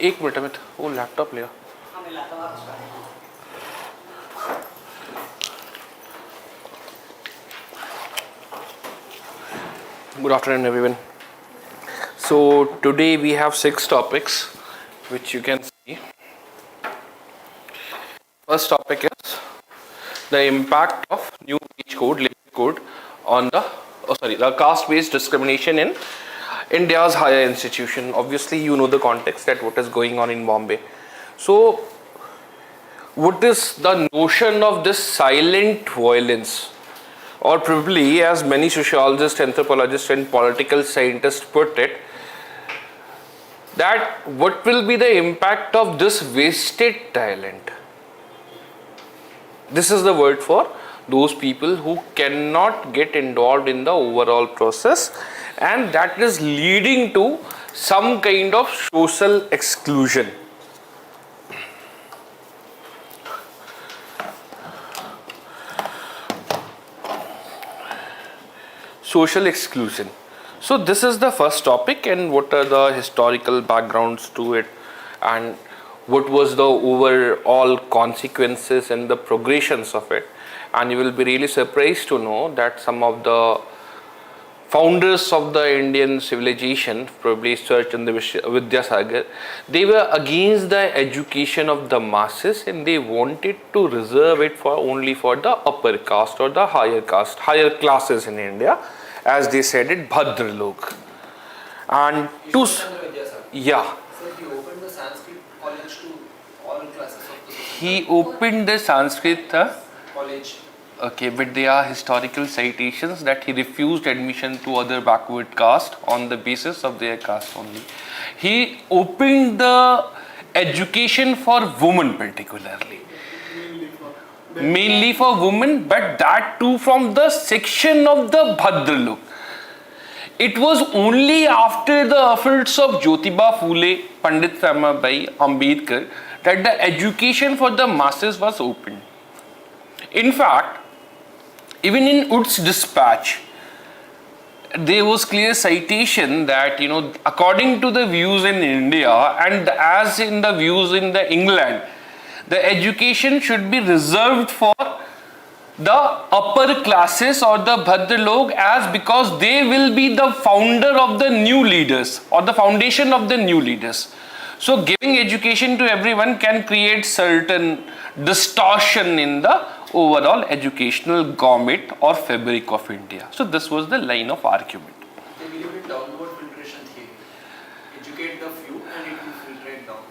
एक मिनट अमित, वो लैपटॉप लिया. Good afternoon everyone. So today we have 6 topics which you can see. First topic is the impact of new wage code, labor code on the caste based discrimination in India's higher institution. Obviously you know the context that what is going on in Bombay. So what is the notion of this silent violence? Or probably, as many sociologists, anthropologists and political scientists put it, that what will be the impact of this wasted talent? This is the word for those people who cannot get involved in the overall process, and that is leading to some kind of social exclusion. Social exclusion. So this is the first topic, and what are the historical backgrounds to it, and what was the overall consequences and the progressions of it. And you will be really surprised to know that some of the founders of the Indian civilization, probably Church and the Vidyasagar, they were against the education of the masses, and they wanted to reserve it for only for the upper caste or the higher caste, higher classes in India. As they said it, Bhadra Lok. And to yeah. So he opened the Sanskrit college to all classes of the society. He opened the Sanskrit college. Okay, but there are historical citations that he refused admission to other backward caste on the basis of their caste only. He opened the education for women particularly. Mainly for women, but that too from the section of the Bhadra Lok. It was only after the efforts of Jyotiba Phule, Pandit Ramabai, Ambedkar, that the education for the masses was opened. In fact, even in Wood's dispatch, there was clear citation that, according to the views in India and as in the views in the England, the education should be reserved for the upper classes or the Bhadra Lok, as because they will be the founder of the new leaders or the foundation of the new leaders. So giving education to everyone can create certain distortion in the overall educational garment or fabric of India. So this was the line of argument. They believe in downward filtration theory. Educate the few and it will filtrate down.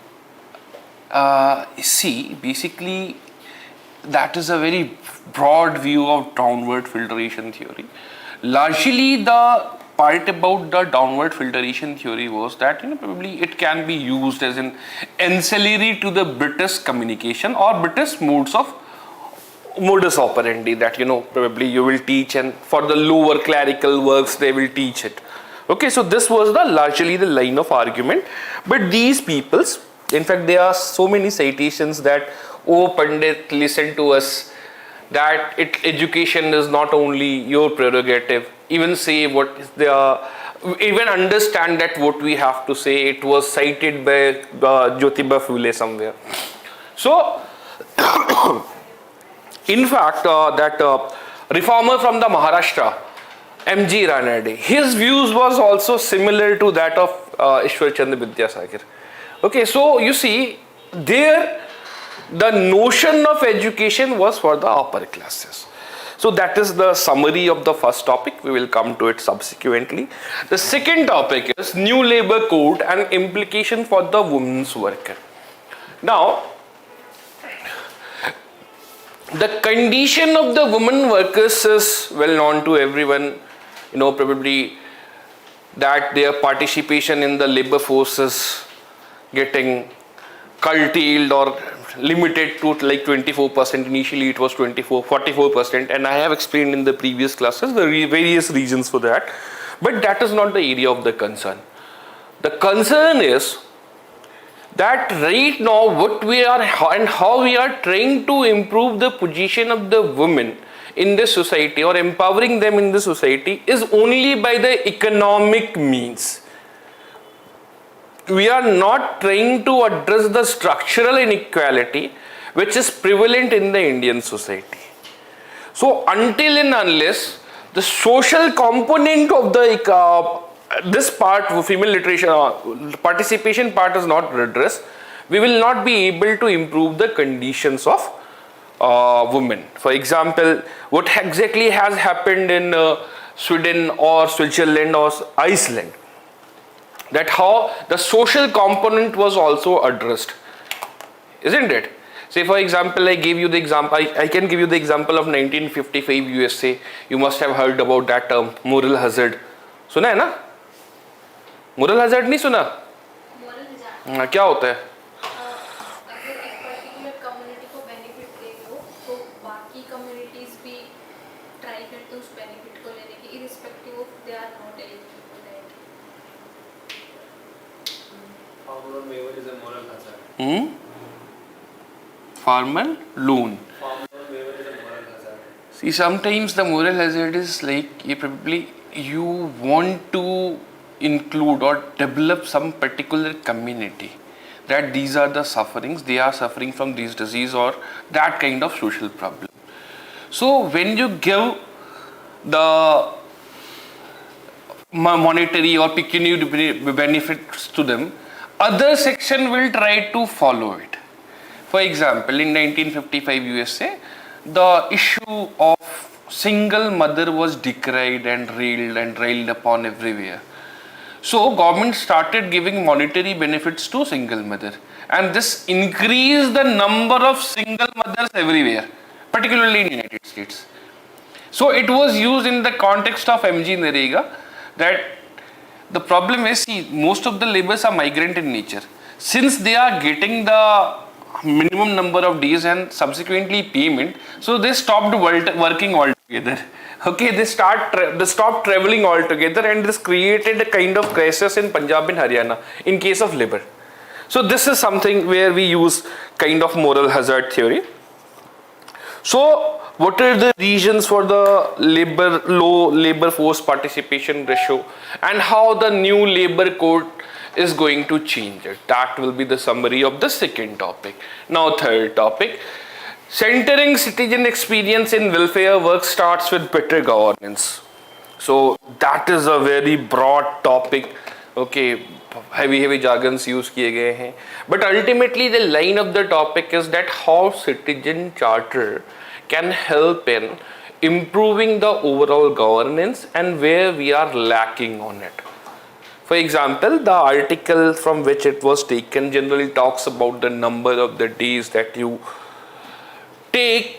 See, basically that is a very broad view of downward filtration theory. Largely the part about the downward filtration theory was that probably it can be used as an ancillary to the British communication or British modus operandi, that probably you will teach, and for the lower clerical works they will teach it. Okay, so this was largely the line of argument. But these peoples, in fact, there are so many citations that, oh Pandit, listen to us, that education is not only your prerogative, even say what is even understand that what we have to say, it was cited by Jyotiba Phule somewhere. So, in fact, that reformer from the Maharashtra, M.G. Ranade, his views was also similar to that of Ishwar Chandra Vidyasagar. Okay, so you see, there the notion of education was for the upper classes. So that is the summary of the first topic. We will come to it subsequently. The second topic is new labor code and implication for the women's worker. Now, the condition of the women workers is well known to everyone. Probably that their participation in the labor force is getting curtailed or limited to like 24%. Initially it was 44%, and I have explained in the previous classes the various reasons for that. But that is not the area of the concern. The concern is that right now what we are and how we are trying to improve the position of the women in the society or empowering them in the society is only by the economic means. we are not trying to address the structural inequality which is prevalent in the Indian society. So until and unless the social component of the this part, female literature participation part, is not addressed, we will not be able to improve the conditions of women. For example, what exactly has happened in Sweden or Switzerland or Iceland, that how the social component was also addressed, isn't it? Say for example, I gave you the example, I can give you the example of 1955 USA. You must have heard about that term, moral hazard. सुना है ना? Moral hazard नहीं सुना? Moral hazard क्या होता है? अगर एक पर्टिकुलर कम्युनिटी को बेनिफिट दे दो तो बाकी कम्युनिटीज भी ट्राई करते हैं उस बेनिफिट को लेने की, irrespective of they are not eligible for that. Farmer waiver is a moral hazard. Farmer loan. Farmer waiver is a moral hazard. See, sometimes the moral hazard is like you want to include or develop some particular community, that these are the sufferings, they are suffering from this disease or that kind of social problem. So when you give the monetary or pecuniary benefits to them, other section will try to follow it. For example, in 1955 USA, the issue of single mother was decried and railed upon everywhere. So government started giving monetary benefits to single mother, and this increased the number of single mothers everywhere, particularly in United States. So it was used in the context of MG Narega, that the problem is, see, most of the laborers are migrant in nature. Since they are getting the minimum number of days and subsequently payment, so they stopped working altogether. Okay, they stopped traveling altogether, and this created a kind of crisis in Punjab and Haryana in case of labor. So this is something where we use kind of moral hazard theory. So what are the reasons for the low labor force participation ratio, and how the new labor code is going to change it? That will be the summary of the second topic. Now third topic, centering citizen experience in welfare work starts with better governance. So that is a very broad topic. Okay, heavy jargons use किए गए हैं, but ultimately the line of the topic is that how citizen charter can help in improving the overall governance and where we are lacking on it. For example, the article from which it was taken generally talks about the number of the days that you take,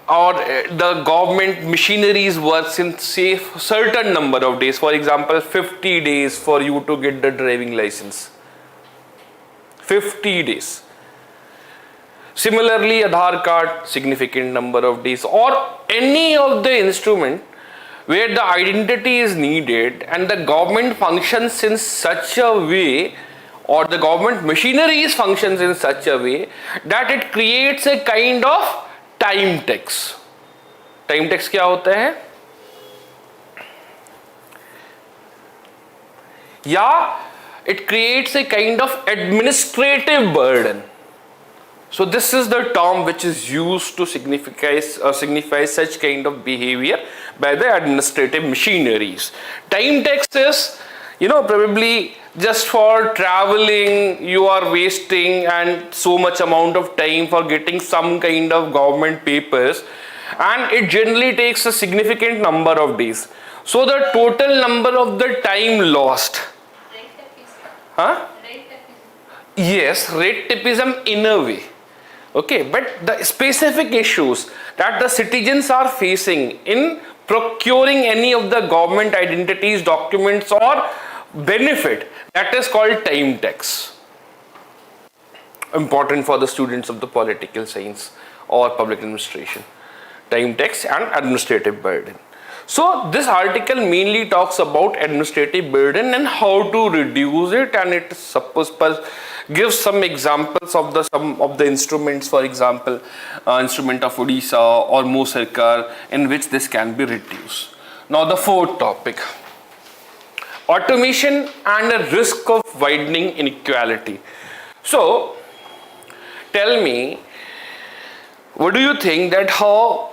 or the government machineries works in, say, certain number of days. For example, 50 days for you to get the driving license. 50 days. Similarly, Aadhaar card, significant number of days, or any of the instrument where the identity is needed and the government functions in such a way, or the government machineries functions in such a way that it creates a kind of time tax. Time tax क्या होता है? Yeah, it creates a kind of administrative burden. So this is the term which is used to signify such kind of behavior by the administrative machineries. Time tax is, probably just for traveling you are wasting and so much amount of time for getting some kind of government papers, and it generally takes a significant number of days. So the total number of the time lost. Huh? Yes, red tapeism in a way. Okay, but the specific issues that the citizens are facing in procuring any of the government identities, documents or benefit, that is called time tax. Important for the students of the political science or public administration. Time tax and administrative burden. So this article mainly talks about administrative burden and how to reduce it, and it gives some examples of some of the instruments. For example, instrument of Odisha or Mo Sarkar, in which this can be reduced. Now the fourth topic, automation and a risk of widening inequality. So, tell me, what do you think that how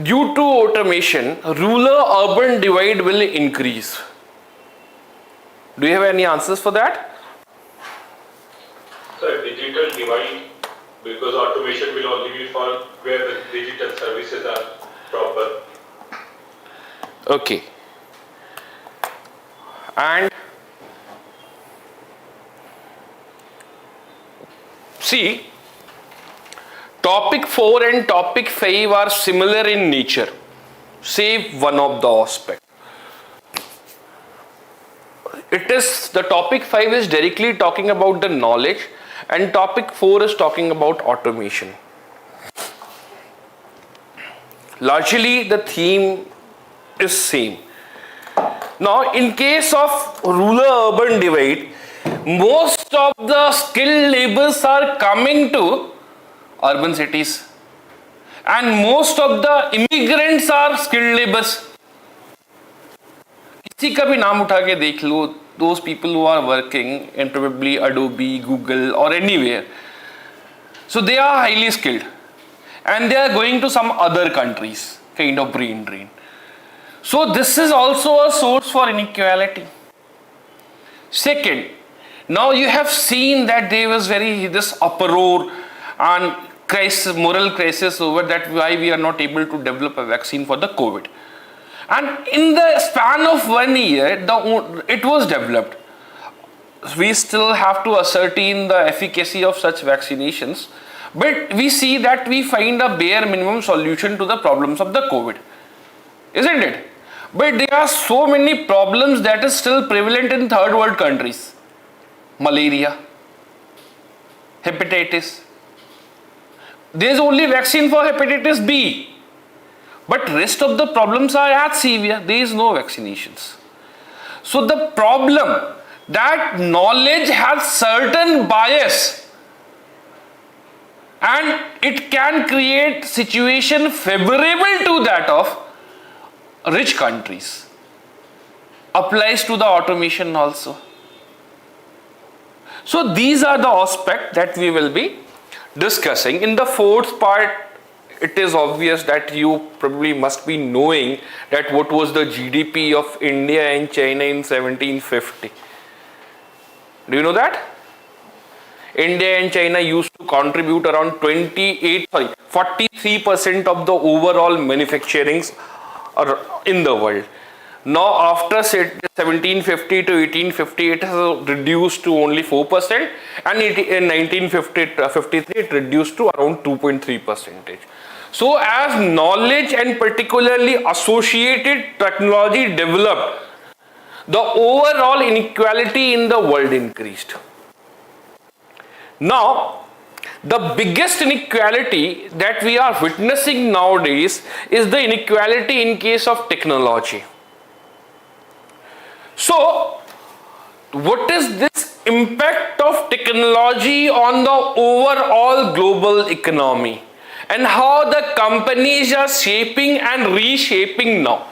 due to automation, rural-urban divide will increase? Do you have any answers for that? So digital divide, because automation will only be for where the digital services are proper. Okay. And see, topic 4 and topic 5 are similar in nature, save one of the aspects. The topic 5 is directly talking about the knowledge, and topic 4 is talking about automation. Largely the theme is same. Now, in case of rural-urban divide, most of the skilled laborers are coming to urban cities, and most of the immigrants are skilled laborers. किसी का भी नाम उठा के देख लो, those people who are working in probably Adobe, Google or anywhere, so they are highly skilled and they are going to some other countries, kind of brain drain. So this is also a source for inequality. Second, now you have seen that there was this uproar and crisis, moral crisis over that why we are not able to develop a vaccine for the COVID. And in the span of 1 year, it was developed. We still have to ascertain the efficacy of such vaccinations, but we see that we find a bare minimum solution to the problems of the COVID, isn't it? But there are so many problems that is still prevalent in third world countries. Malaria, hepatitis. There is only vaccine for hepatitis B. But rest of the problems are as severe. There is no vaccinations. So the problem that knowledge has certain bias and it can create situation favorable to that of rich countries applies to the automation also. So these are the aspects that we will be discussing. In the fourth part, it is obvious that you probably must be knowing that what was the GDP of India and China in 1750. Do you know that? India and China used to contribute around 43% of the overall manufacturing in the world. Now after 1750 to 1850 it has reduced to only 4%, and in 1953 it reduced to around 2.3%. So as knowledge and particularly associated technology developed, the overall inequality in the world increased. Now, the biggest inequality that we are witnessing nowadays is the inequality in case of technology. So, what is this impact of technology on the overall global economy, and how the companies are shaping and reshaping now?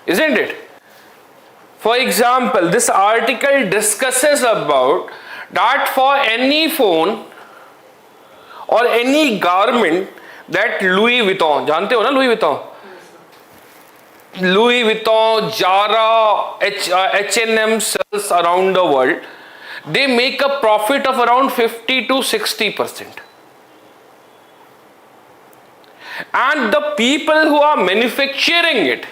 Isn't it? For example, this article discusses about that for any phone or any garment that Louis Vuitton, जानते हो ना Louis Vuitton? Louis Vuitton, Zara, H&M sells around the world, they make a profit of around 50 to 60%. And the people who are manufacturing it,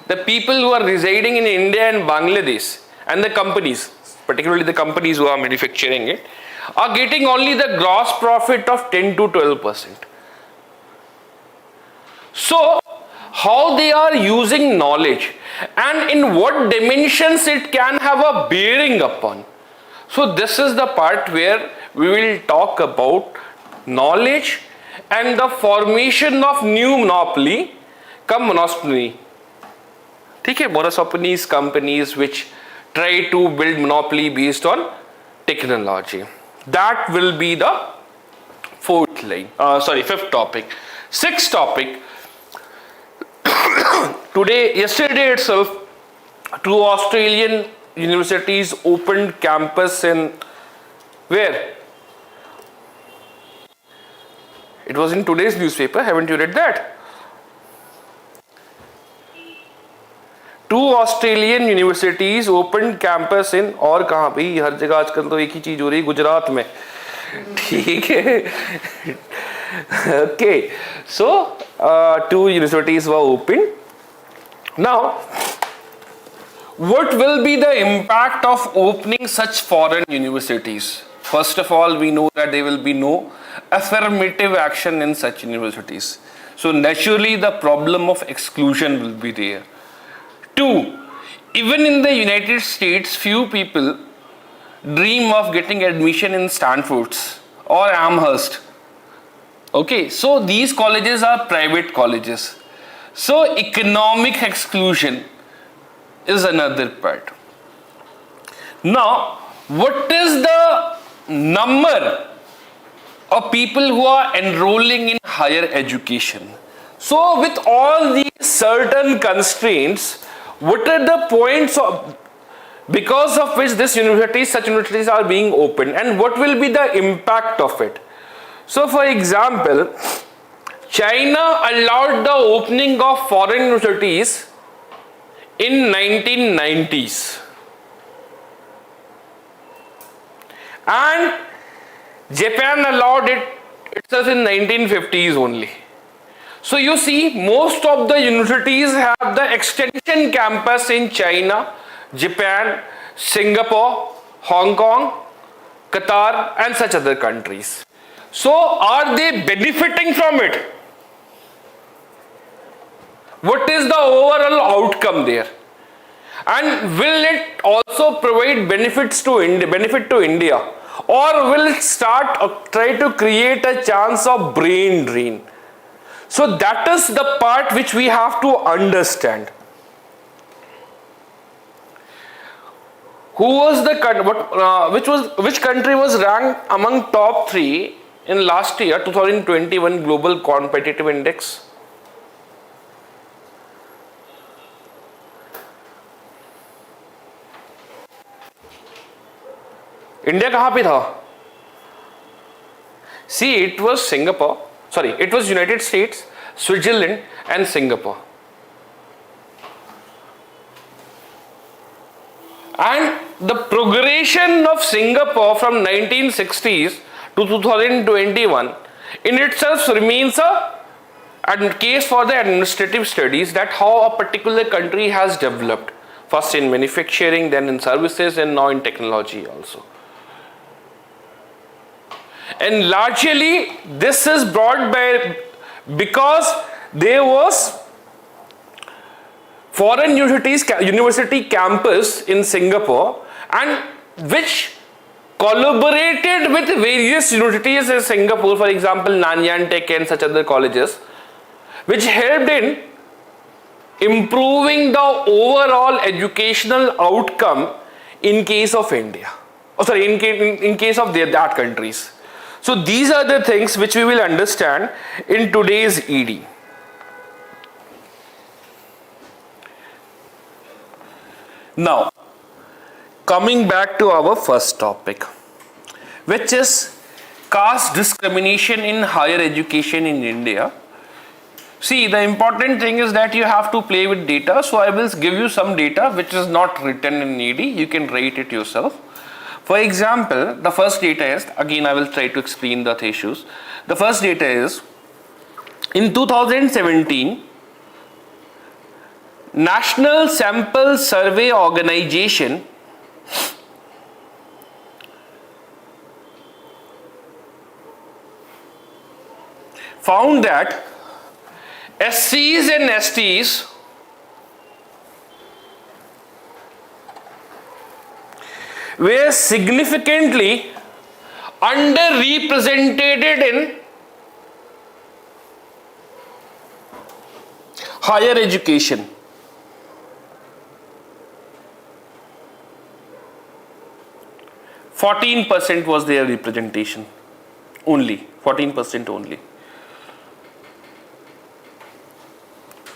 the people who are residing in India and Bangladesh, and the companies, particularly the companies who are manufacturing it, are getting only the gross profit of 10 to 12%. So, how they are using knowledge and in what dimensions it can have a bearing upon. So this is the part where we will talk about knowledge and the formation of new monopoly come monopoly. ठीक है, monopolies companies which try to build monopoly based on technology. That will be the fifth topic. Sixth topic, yesterday itself, 2 Australian universities opened campus in where? It was in today's newspaper. Haven't you read that? 2 Australian universities opened campus in, और कहाँ पे? हर जगह आजकल तो एक ही चीज हो रही है, गुजरात में. ठीक है. Okay, so 2 universities were opened. Now, what will be the impact of opening such foreign universities? First of all, we know that there will be no affirmative action in such universities. So naturally, the problem of exclusion will be there. 2, even in the United States, few people dream of getting admission in Stanford's or Amherst. Okay, so these colleges are private colleges. So economic exclusion is another part. Now, what is the number of people who are enrolling in higher education? So with all these certain constraints, what are the points of because of which such universities are being opened, and what will be the impact of it? So for example, China allowed the opening of foreign universities in 1990s, and Japan allowed it itself in 1950s only. So you see, most of the universities have the extension campus in China, Japan, Singapore, Hong Kong, Qatar, and such other countries. So are they benefiting from it? What is the overall outcome there? And will it also provide benefits to India? Or will it try to create a chance of brain drain? So that is the part which we have to understand. Which country was ranked among top 3 in last year 2021 Global Competitive Index? India कहाँ पे था? See, it was it was United States, Switzerland, and Singapore. And the progression of Singapore from 1960s to 2021 in itself remains a case for the administrative studies, that how a particular country has developed, first in manufacturing, then in services, and now in technology also. And largely this is brought by because there was foreign university campus in Singapore, and which collaborated with various universities in Singapore, for example Nanyang Tech and such other colleges, which helped in improving the overall educational outcome in case of India, in case of that countries. So these are the things which we will understand in today's ED. Now, coming back to our first topic, which is caste discrimination in higher education in India. See, the important thing is that you have to play with data. So I will give you some data which is not written in ED. You can write it yourself. For example, the first data is, again I will try to explain the issues. The first data is, in 2017, National Sample Survey Organization found that SCs and STs were significantly underrepresented in higher education. %14 was their representation, only 14% only.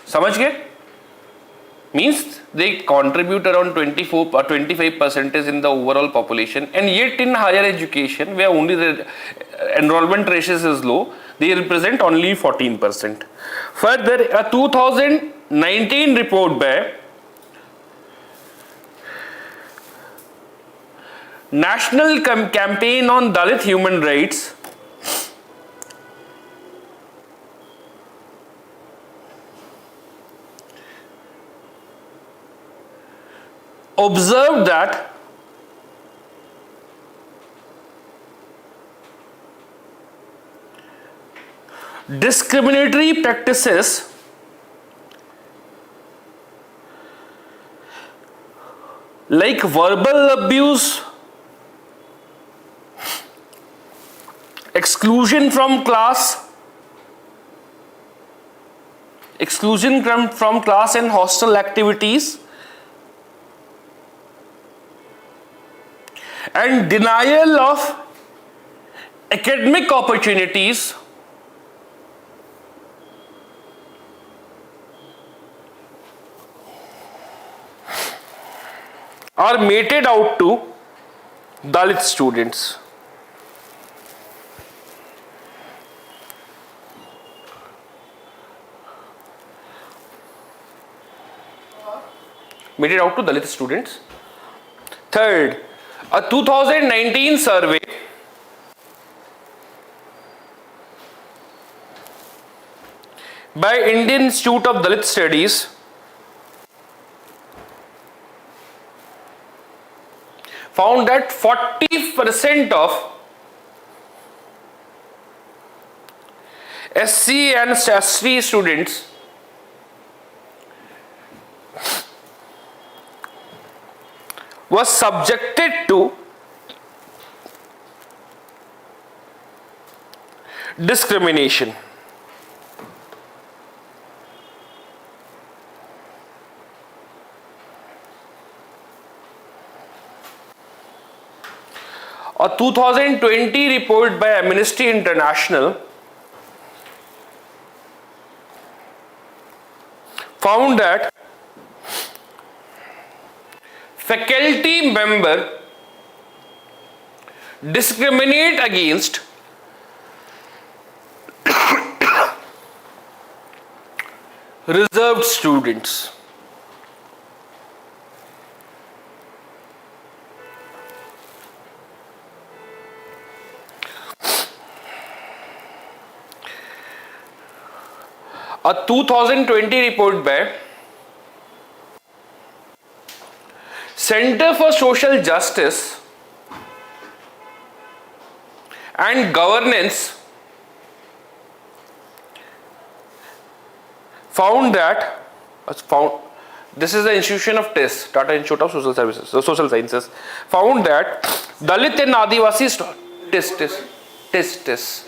समझ गए? means they contribute around 24 or 25% in the overall population, and yet in higher education where only the enrollment ratios is low, they represent only 14%. Further, a 2019 report by National Campaign on Dalit Human Rights observed that discriminatory practices like verbal abuse, exclusion from class and hostile activities, and denial of academic opportunities are meted out to Dalit students. Meted out to Dalit students. Third, a 2019 survey by Indian Institute of Dalit Studies found that 40% of SC and ST students was subjected to discrimination. A 2020 report by Amnesty International found that faculty member discriminate against reserved students. A 2020 report by Center for Social Justice and Governance found that this is the institution of TIS, Tata Institute of Social Services, Social Sciences, found that Dalit and Adivasi TIS.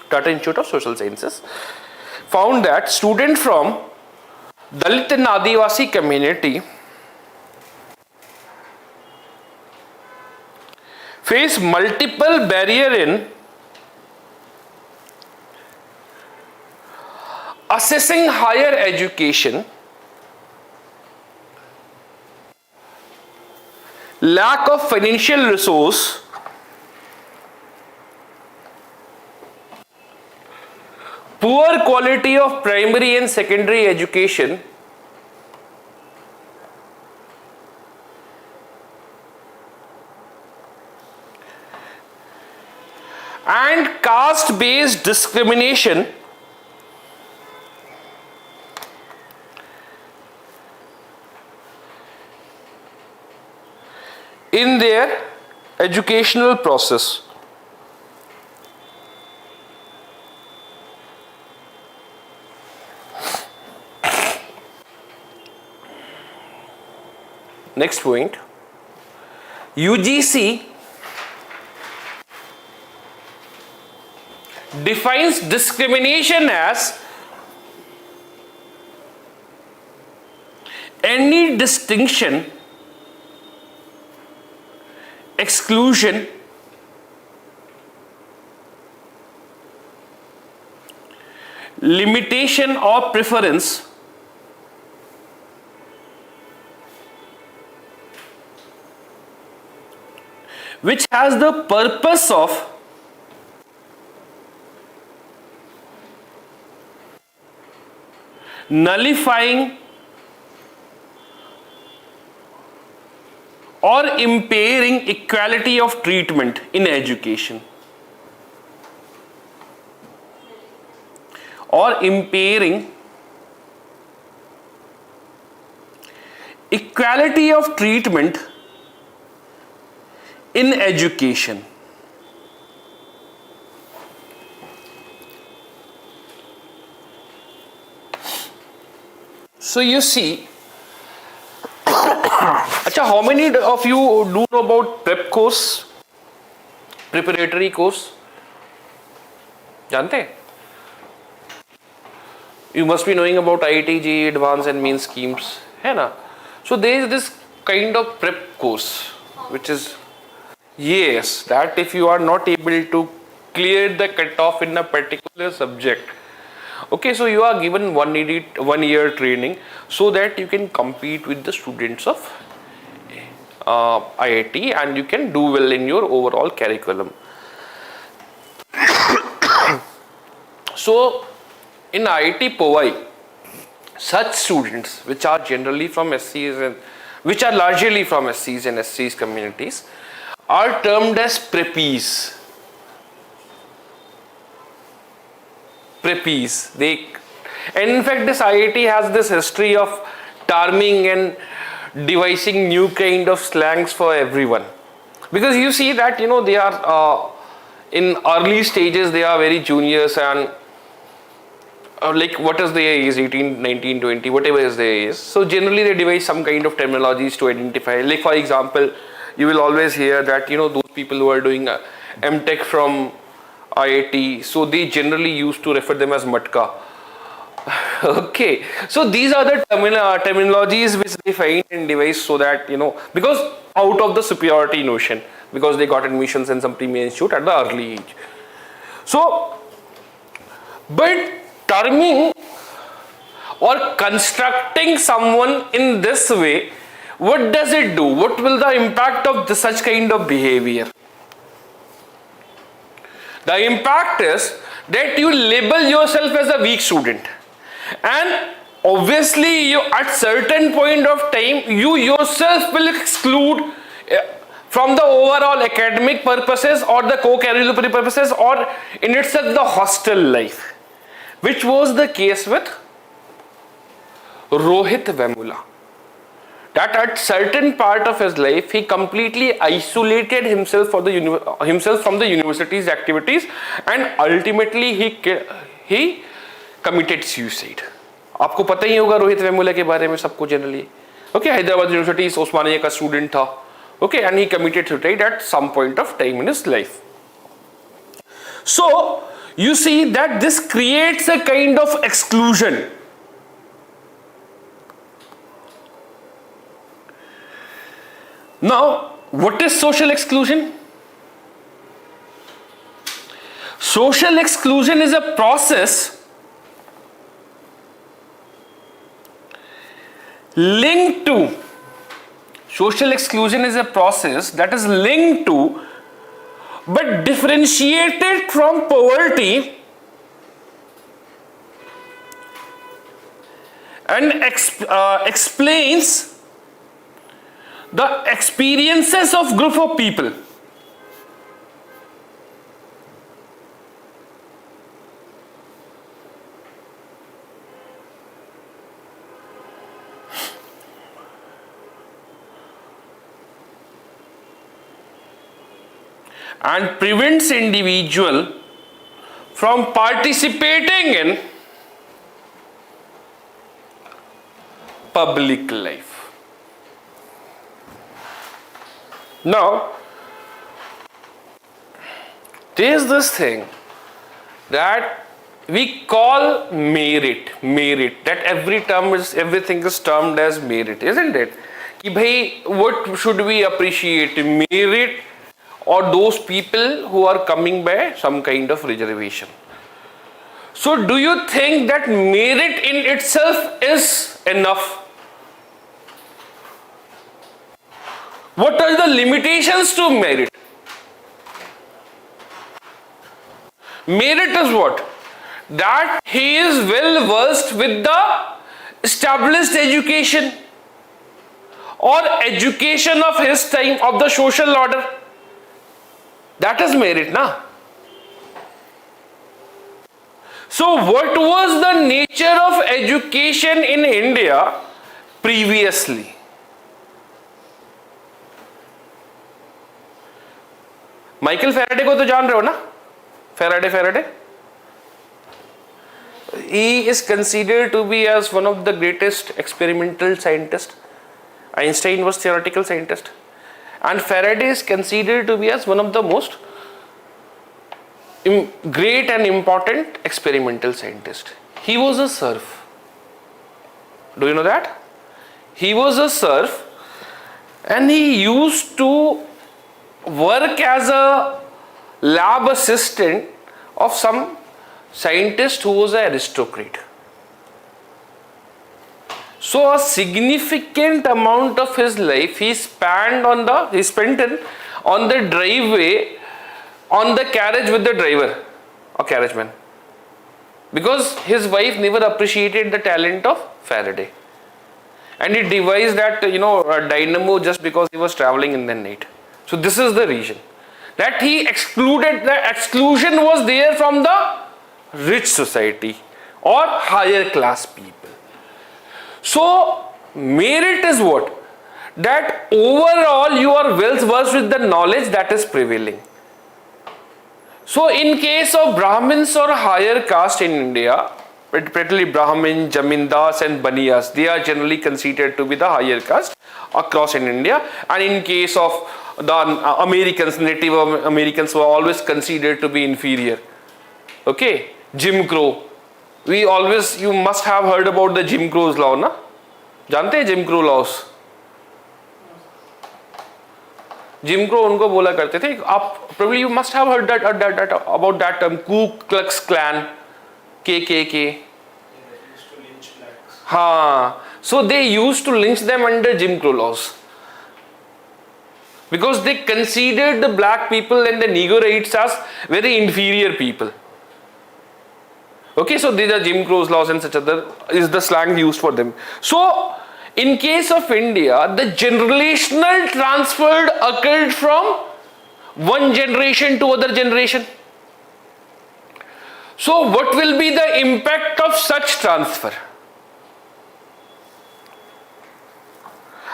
Tata Institute of Social Sciences found that students from Dalit and Adivasi community face multiple barriers in assessing higher education, lack of financial resource, poor quality of primary and secondary education, and caste-based discrimination in their educational process. Next point, UGC defines discrimination as any distinction, exclusion, limitation or preference which has the purpose of nullifying or impairing equality of treatment in education, or impairing equality of treatment in education. So you see, Acha, how many of you do know about prep course, preparatory course? जानते हैं? You must be knowing about IIT, JEE, advanced and main schemes, है ना? So there is this kind of prep course, which is, yes, that if you are not able to clear the cutoff in a particular subject, okay, so you are given 1 year training so that you can compete with the students of IIT and you can do well in your overall curriculum. So in IIT Powai, such students which are generally from SCs and which are largely from SCs and SCs communities are termed as preppies. Preppies. And in fact, this IIT has this history of terming and devising new kind of slangs for everyone, because you see that they are in early stages, they are very juniors and like what is their age, 18, 19, 20, whatever is their age. So generally they devise some kind of terminologies to identify. Like for example, you will always hear that those people who are doing MTech from IIT, so they generally used to refer them as matka. Okay, so these are the terminologies which they find and devise so that because out of the superiority notion, because they got admissions in some premier institute at the early age. So, but terming or constructing someone in this way, what does it do? What will the impact of such kind of behavior? The impact is that you label yourself as a weak student, and obviously you at certain point of time you yourself will exclude from the overall academic purposes or the co-curricular purposes or in itself the hostel life, which was the case with Rohit Vemula. That at certain part of his life he completely isolated himself from the university's activities, and ultimately he committed suicide. आपको पता ही होगा रोहित वेमुला के बारे में सबको generally. Okay, Hyderabad University Osmania का student था. Okay, and he committed suicide at some point of time in his life. So you see that this creates a kind of exclusion. Now, what is social exclusion? Social exclusion is a process linked to, social exclusion is a process that is linked to but differentiated from poverty and explains the experiences of group of people. And prevents individual from participating in public life. Now, there is this thing that we call merit, that everything is termed as merit, isn't it? Ki bhai, what should we appreciate, merit or those people who are coming by some kind of reservation? So do you think that merit in itself is enough? What are the limitations to merit? Merit is what? That he is well versed with the established education or education of his time, of the social order. That is merit, na? So what was the nature of education in India previously? Michael Faraday को तो जान रहे हो ना? Faraday. He is considered to be as one of the greatest experimental scientists. Einstein was theoretical scientist, and Faraday is considered to be as one of the most great and important experimental scientist. He was a serf. Do you know that? He was a serf, and he used to work as a lab assistant of some scientist who was an aristocrat. So a significant amount of his life he spent on the driveway, on the carriage with the driver or carriageman, because his wife never appreciated the talent of Faraday, and he devised that a dynamo just because he was traveling in the night. So this is the reason that he excluded. The exclusion was there from the rich society or higher class people. So merit is what? That overall you are well versed with the knowledge that is prevailing. So in case of Brahmins or higher caste in India, particularly Brahmin, Jamindars and Baniyas, they are generally considered to be the higher caste across in India. And in case of the Americans, Native Americans, were always considered to be inferior. Okay, Jim Crow. You must have heard about the Jim Crow's law, na? जानते हैं Jim Crow laws? Jim Crow उनको बोला करते थे. आप probably you must have heard that about that term, Ku Klux Klan, KKK. हाँ, so they used to lynch them under Jim Crow laws, because they considered the black people and the Negroids as very inferior people. Okay, so these are Jim Crow's laws and such other is the slang used for them. So in case of India, the generational transfer occurred from one generation to other generation. So what will be the impact of such transfer?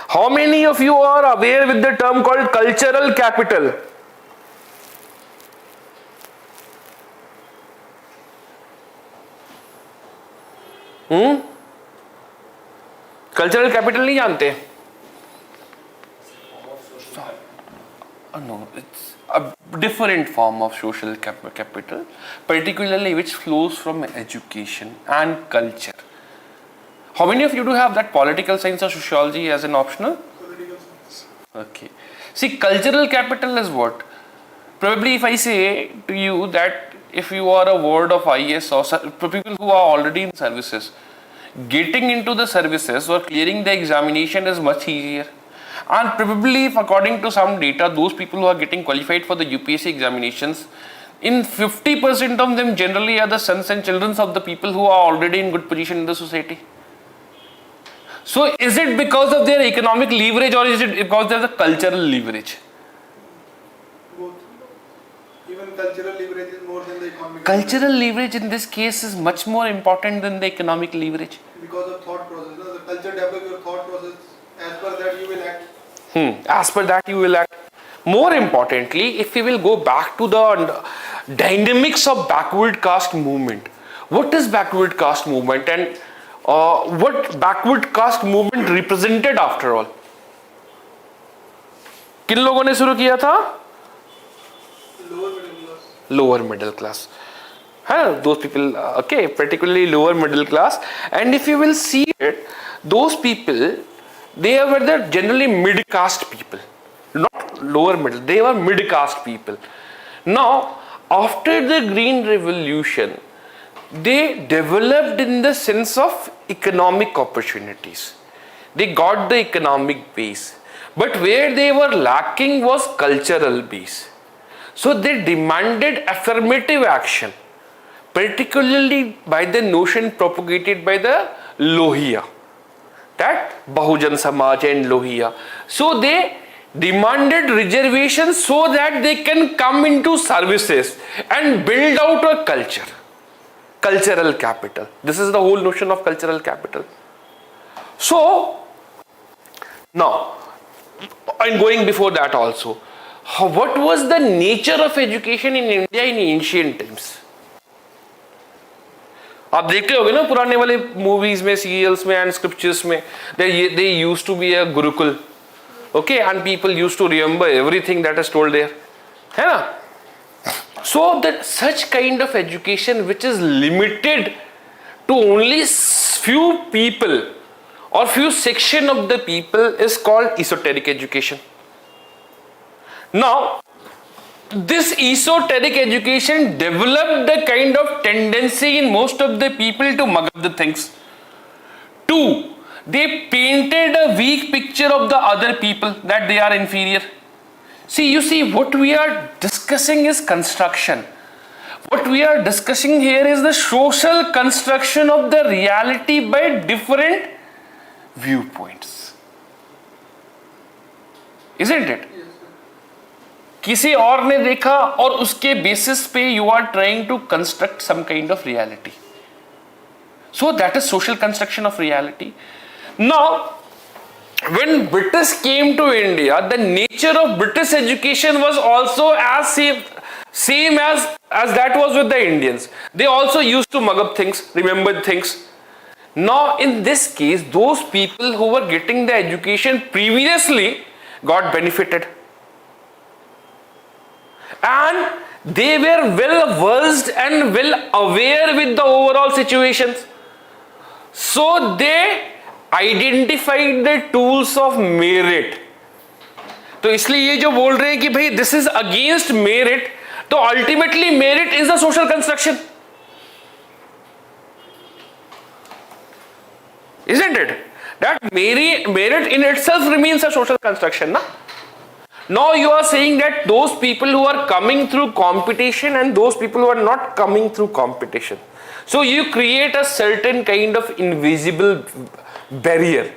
How many of you are aware with the term called cultural capital? Cultural capital नहीं जानते? No, it's a different form of social capital, particularly which flows from education and culture. How many of you do have that political science or sociology as an optional? Political science. Okay. See, cultural capital is what? Probably if I say to you that if you are a ward of IAS or for people who are already in services, getting into the services or clearing the examination is much easier. And probably if according to some data, those people who are getting qualified for the UPSC examinations, in 50% of them generally are the sons and children of the people who are already in good position in the society. So is it because of their economic leverage or is it because there is a cultural leverage? Both. Even cultural leverage is more than the economic. Cultural leverage in this case is much more important than the economic leverage. Because of thought process. No? The culture develops your thought process. As per that you will act. As per that you will act. More importantly, if we will go back to the dynamics of backward caste movement. What is backward caste movement and what backward caste movement represented after all? किन लोगों ने शुरू किया था? Lower middle class. Lower middle class. Those people, okay, particularly lower middle class. And if you will see it, those people, they were the generally mid caste people, not lower middle. They were mid caste people. Now, after the Green Revolution, they developed in the sense of economic opportunities. They got the economic base, but where they were lacking was cultural base. So they demanded affirmative action, particularly by the notion propagated by the Lohiya, that Bahujan Samaj and Lohiya. So they demanded reservations so that they can come into services and build out a culture, cultural capital. This is the whole notion of cultural capital. So now, and going before that also, what was the nature of education in India in ancient times? आप देखते होगे ना पुराने वाले movies में, serials में and scriptures में, they used to be a gurukul, okay, and people used to remember everything that is told there, है ना? So that such kind of education which is limited to only few people or few section of the people is called esoteric education. Now, this esoteric education developed the kind of tendency in most of the people to mug up the things. Two, they painted a weak picture of the other people, that they are inferior. See, you see, what we are discussing is construction. What we are discussing here is the social construction of the reality by different viewpoints. Isn't it? किसी और ने देखा और उसके basis पे you are trying to construct some kind of reality. So that is social construction of reality. Now, when British came to India, the nature of British education was also as same as that was with the Indians. They also used to mug up things, remember things. Now, in this case, those people who were getting the education previously got benefited. And they were well versed and well aware with the overall situations. So they identified the tools of merit. तो इसलिए ये जो बोल रहे हैं कि भाई this is against merit, तो ultimately merit is the social construction. Isn't it? That merit in itself remains a social construction, na? Now you are saying that those people who are coming through competition and those people who are not coming through competition. So you create a certain kind of invisible barrier.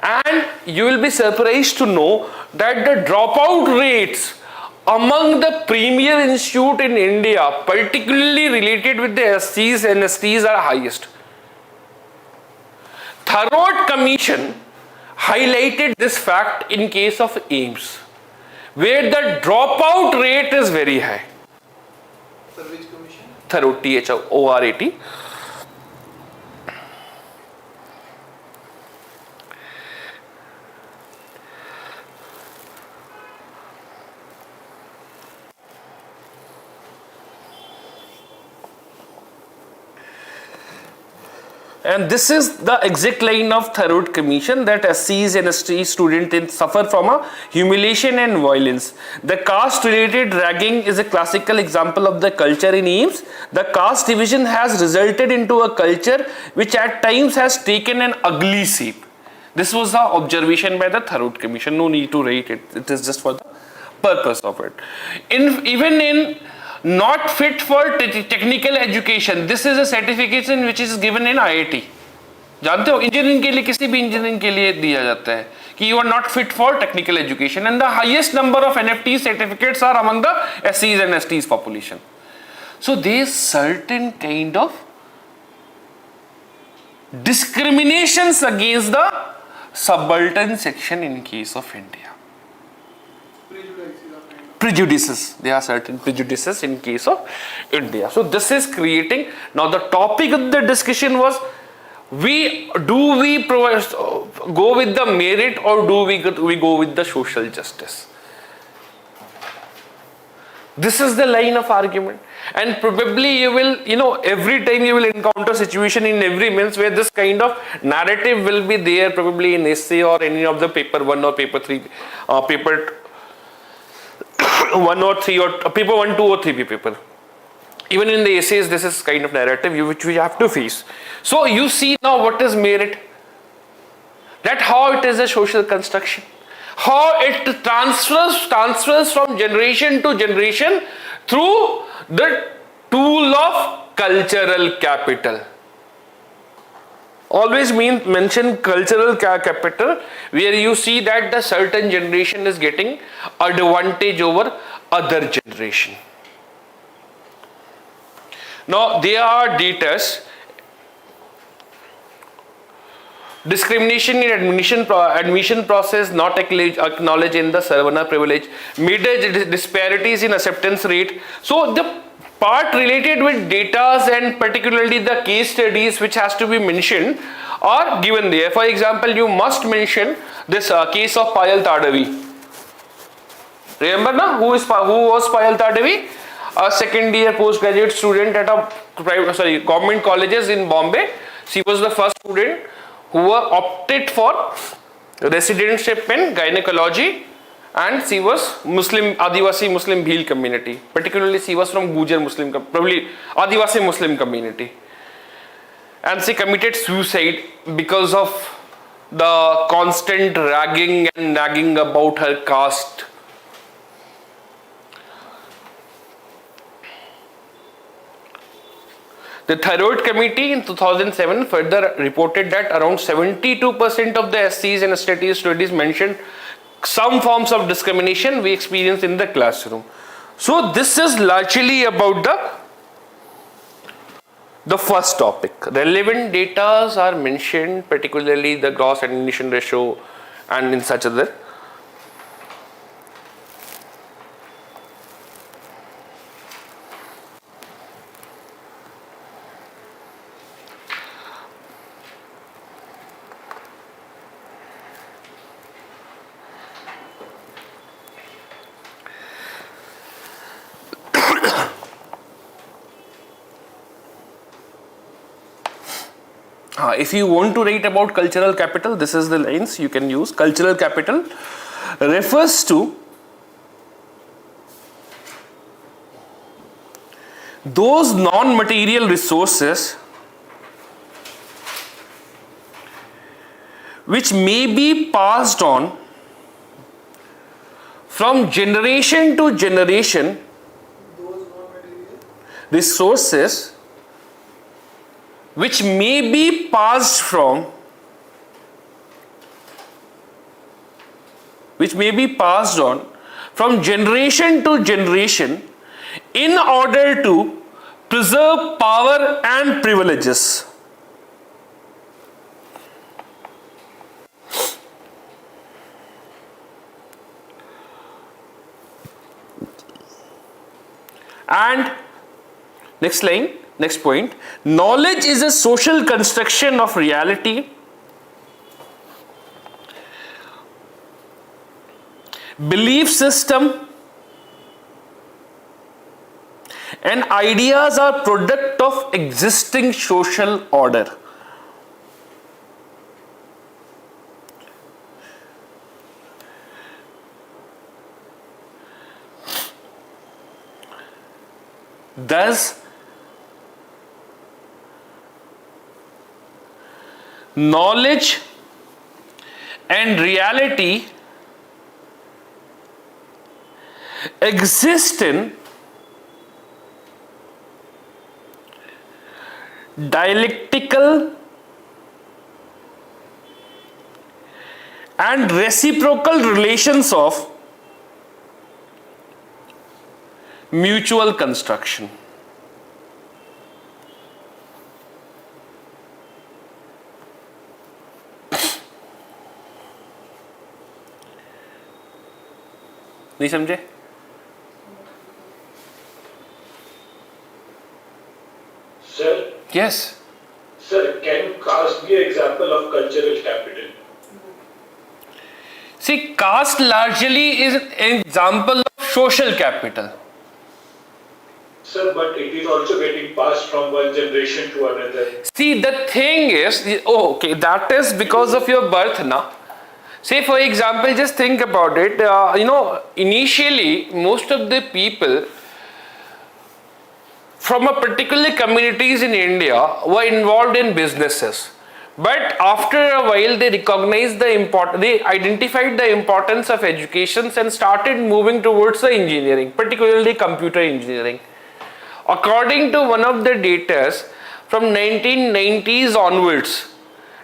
And you will be surprised to know that the dropout rates among the premier institute in India, particularly related with the SCs and STs, are highest. Tharod Commission highlighted this fact in case of AIMS, where the dropout rate is very high. Sir, which commission? Tharod, THORAT. And this is the exact line of Tharod Commission, that SCs and ST students suffer from a humiliation and violence. The caste related ragging is a classical example of the culture in AIMS. The caste division has resulted into a culture which at times has taken an ugly shape. This was the observation by the Tharod Commission. No need to write it. It is just for the purpose of it. Even in not fit for technical education, this is a certification which is given in IIT. जानते हो engineering के लिए, किसी भी engineering के लिए दिया जाता है कि you are not fit for technical education, and the highest number of NFT certificates are among the SCs and STs population. So there is certain kind of discriminations against the subaltern section in case of India. Prejudices. There are certain prejudices in case of India. So this is creating. Now the topic of the discussion was, go with the merit or do we go with the social justice? This is the line of argument. And probably you will, every time you will encounter situation in every means where this kind of narrative will be there, probably in essay or any of the paper 1 or paper 3, paper 1 or 3 or paper 1, 2 or 3 paper. Even in the essays, this is kind of narrative which we have to face. So you see now what is merit, that how it is a social construction, how it transfers from generation to generation through the tool of cultural capital. Always mention cultural capital, where you see that the certain generation is getting advantage over other generation. Now there are data. Discrimination in admission process not acknowledged in the Sarvana privilege, major disparities in acceptance rate. So the part related with data and particularly the case studies which has to be mentioned are given there. For example, you must mention this case of Payal Tadavi. Remember na, who was Payal Tadavi? A second year postgraduate student at a government colleges in Bombay. She was the first student who were opted for residentship in gynecology, and she was Muslim, Adivasi Muslim Bhil community. Particularly she was from Gujar Muslim, probably Adivasi Muslim community. And she committed suicide because of the constant ragging and nagging about her caste. The Thyroid Committee in 2007 further reported that around 72% of the SCs and STs studies mentioned some forms of discrimination we experience in the classroom. So this is largely about the first topic. Relevant data are mentioned, particularly the gross admission ratio and in such other. If you want to write about cultural capital, this is the lines you can use. Cultural capital refers to those non-material resources which may be passed on from generation to generation, resources which may be passed on from generation to generation in order to preserve power and privileges. And next line, next point, knowledge is a social construction of reality. Belief system and ideas are product of existing social order. Thus, knowledge and reality exist in dialectical and reciprocal relations of mutual construction. नहीं समझे? Sir? Yes. Sir, can caste be an example of cultural capital? See, caste largely is an example of social capital. Sir, but it is also getting passed from one generation to another. See, the thing is, oh, okay, that is because of your birth now. Say, for example, just think about it. Initially, most of the people from a particular communities in India were involved in businesses. But after a while, they recognized they identified the importance of education and started moving towards the engineering, particularly computer engineering. According to one of the data from 1990s onwards,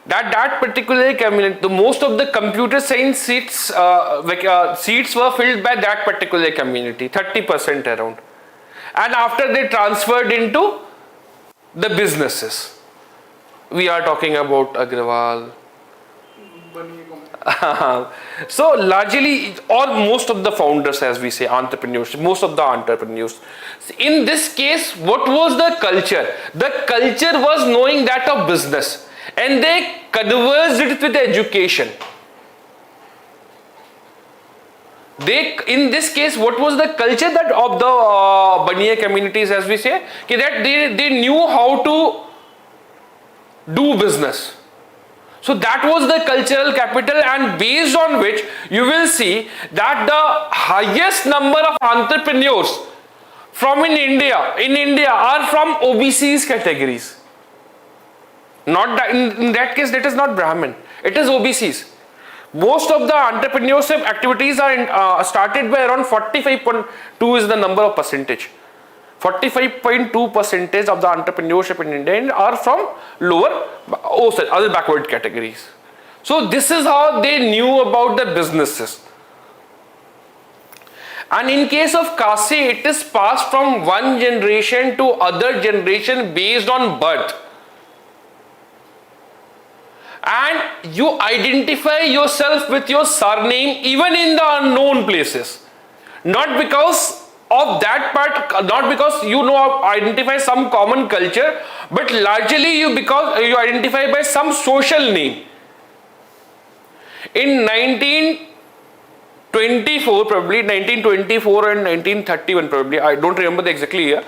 that particular community, the most of the computer science seats were filled by that particular community, 30% around. And after they transferred into the businesses. We are talking about Agrawal. So largely, or most of the founders, as we say, entrepreneurs, most of the entrepreneurs. In this case, what was the culture? The culture was knowing that of business, and they converged it with education. In this case, what was the culture that of the Baniya communities, as we say, that they knew how to do business. So that was the cultural capital, and based on which you will see that the highest number of entrepreneurs from in India are from OBCs categories. Not that, in that case, that is not Brahmin, it is OBCs. Most of the entrepreneurship activities are started by around 45.2 is the number of percentage. 45.2% of the entrepreneurship in India are from other backward categories. So this is how they knew about the businesses. And in case of Kasi, it is passed from one generation to other generation based on birth. And you identify yourself with your surname even in the unknown places. Not because of that part, not because you identify some common culture, but largely because you identify by some social name. In 1924, probably 1924 and 1931, probably, I don't remember the exactly year.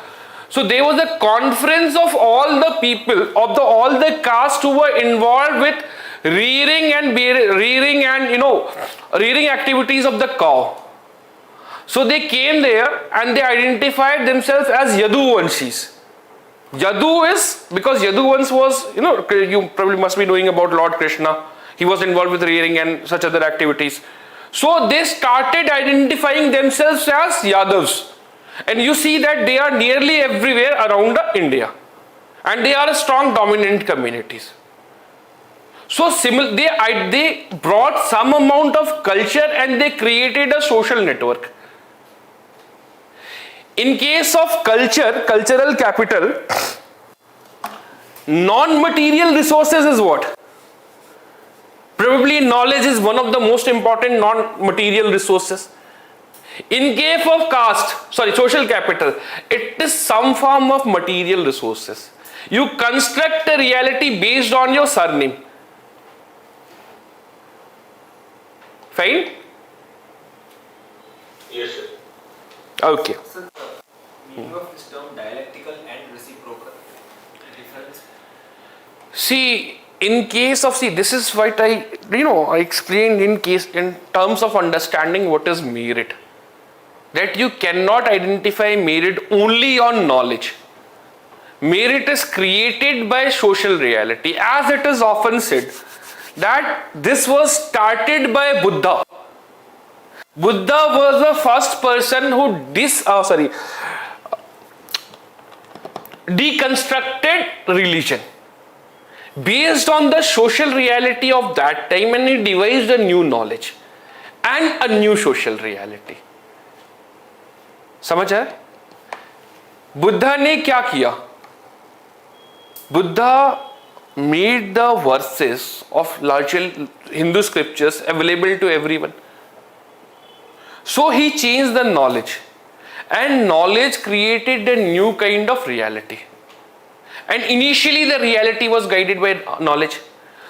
So there was a conference of all the people of all the castes who were involved with rearing activities of the cow. So they came there and they identified themselves as Yaduvanshis. Yadu is because Yadu once was, you probably must be knowing about Lord Krishna. He was involved with rearing and such other activities. So they started identifying themselves as Yadavs. And you see that they are nearly everywhere around India. And they are strong dominant communities. So they brought some amount of culture and they created a social network. In case of cultural capital, non-material resources is what? Probably knowledge is one of the most important non-material resources. In case of social capital, it is some form of material resources. You construct a reality based on your surname. Fine? Yes, sir. Okay. Sir, the meaning of this term dialectical and reciprocal difference? See, this is what I explained in terms of understanding what is merit. That you cannot identify merit only on knowledge. Merit is created by social reality, as it is often said that this was started by Buddha. Buddha was the first person who deconstructed religion based on the social reality of that time, and he devised a new knowledge and a new social reality. समझ आया? बुद्धा ने क्या किया? Buddha made the verses of large Hindu scriptures available to everyone. So he changed the knowledge, and knowledge created a new kind of reality. And initially the reality was guided by knowledge.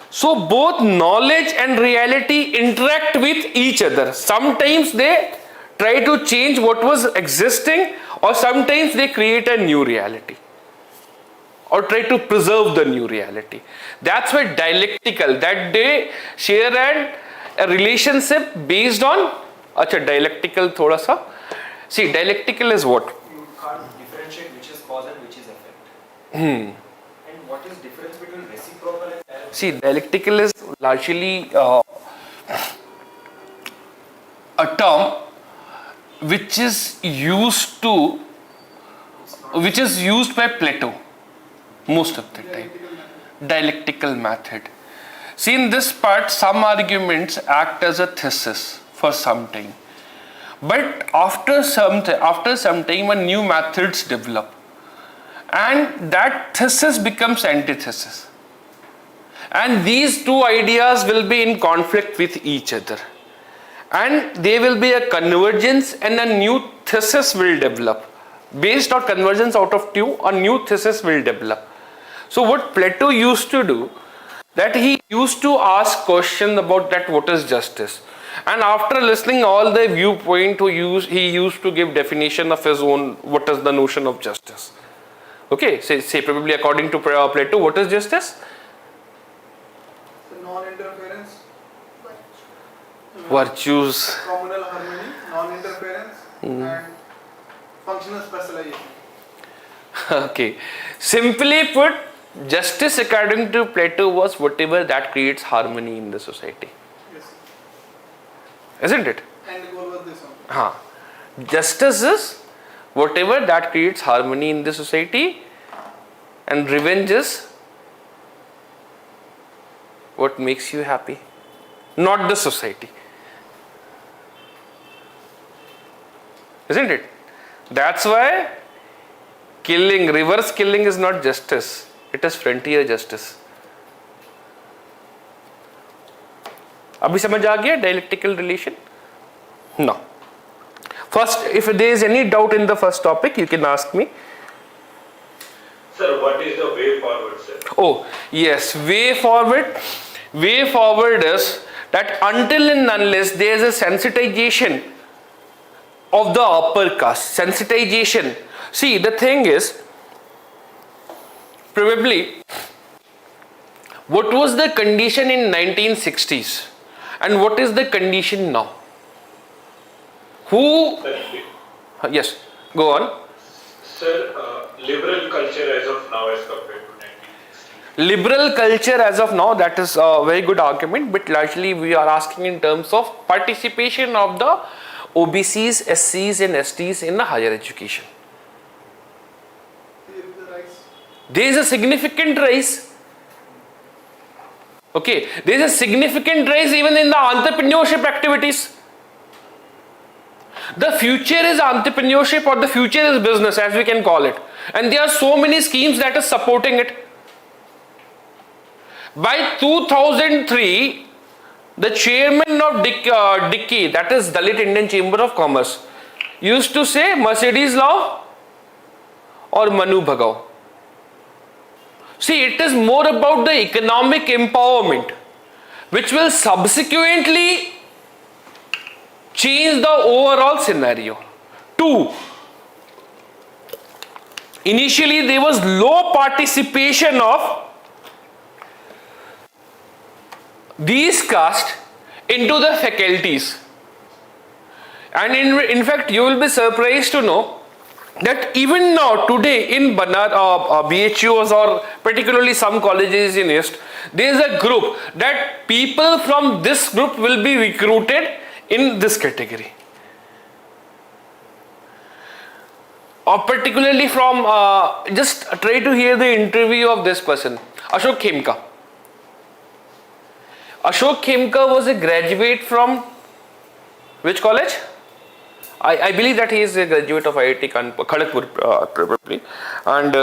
So both knowledge and reality interact with each other. Sometimes they try to change what was existing, or sometimes they create a new reality or try to preserve the new reality. That's why dialectical, that they share a relationship based on dialectical thoda sa. See, dialectical is what? You can't differentiate which is cause and which is effect. And what is difference between reciprocal and dialectical? See, dialectical is largely a term which is used by Plato most of the time. Dialectical method. See, in this part, some arguments act as a thesis for some time, but after some time, a new methods develop, and that thesis becomes antithesis, and these two ideas will be in conflict with each other, and there will be a convergence, and a new thesis will develop. Based on convergence out of two, a new thesis will develop. So what Plato used to do, that he used to ask questions about that what is justice, and after listening all the viewpoint he used to give definition of his own, what is the notion of justice. Okay, say probably according to Plato, what is justice? So non-interference, Virtues. communal harmony, non-interference, and functional specialization. Okay, simply put, justice according to Plato was whatever that creates harmony in the society, Yes. isn't it? And the goal was this one. Justice is whatever that creates harmony in the society, and revenge is what makes you happy, not the society, isn't it? That's why reverse killing is not justice, it is frontier justice. अभी समझ आ गया dialectical relation? No. First, if there is any doubt in the first topic, you can ask me. Sir, what is the way forward, sir? Oh, yes, way forward. Way forward is that until and unless there is a sensitization of the upper caste, sensitization. See, the thing is, probably, what was the condition in 1960s and what is the condition now? Who? Sir, Yes, go on. sir, liberal culture as of now as compared to 1960. Liberal culture as of now, that is a very good argument, but largely we are asking in terms of participation of the OBCs, SCs and STs in the higher education. Here is the rise. There is a significant rise. Okay, there is a significant rise even in the entrepreneurship activities. The future is entrepreneurship, or the future is business, as we can call it, and there are so many schemes that are supporting it. By 2003, the chairman of DICCI, that is Dalit Indian Chamber of Commerce, used to say Mercedes law or Manu Bhagao. See, it is more about the economic empowerment, which will subsequently change the overall scenario. 2. Initially, there was low participation of these castes into the faculties, and in fact you will be surprised to know that even now today in BHUs or particularly some colleges in East, there is a group that people from this group will be recruited in this category, or particularly from just try to hear the interview of this person, Ashok Khemka. Ashok Khemka was a graduate from which college? I believe that he is a graduate of IIT Kharagpur probably, and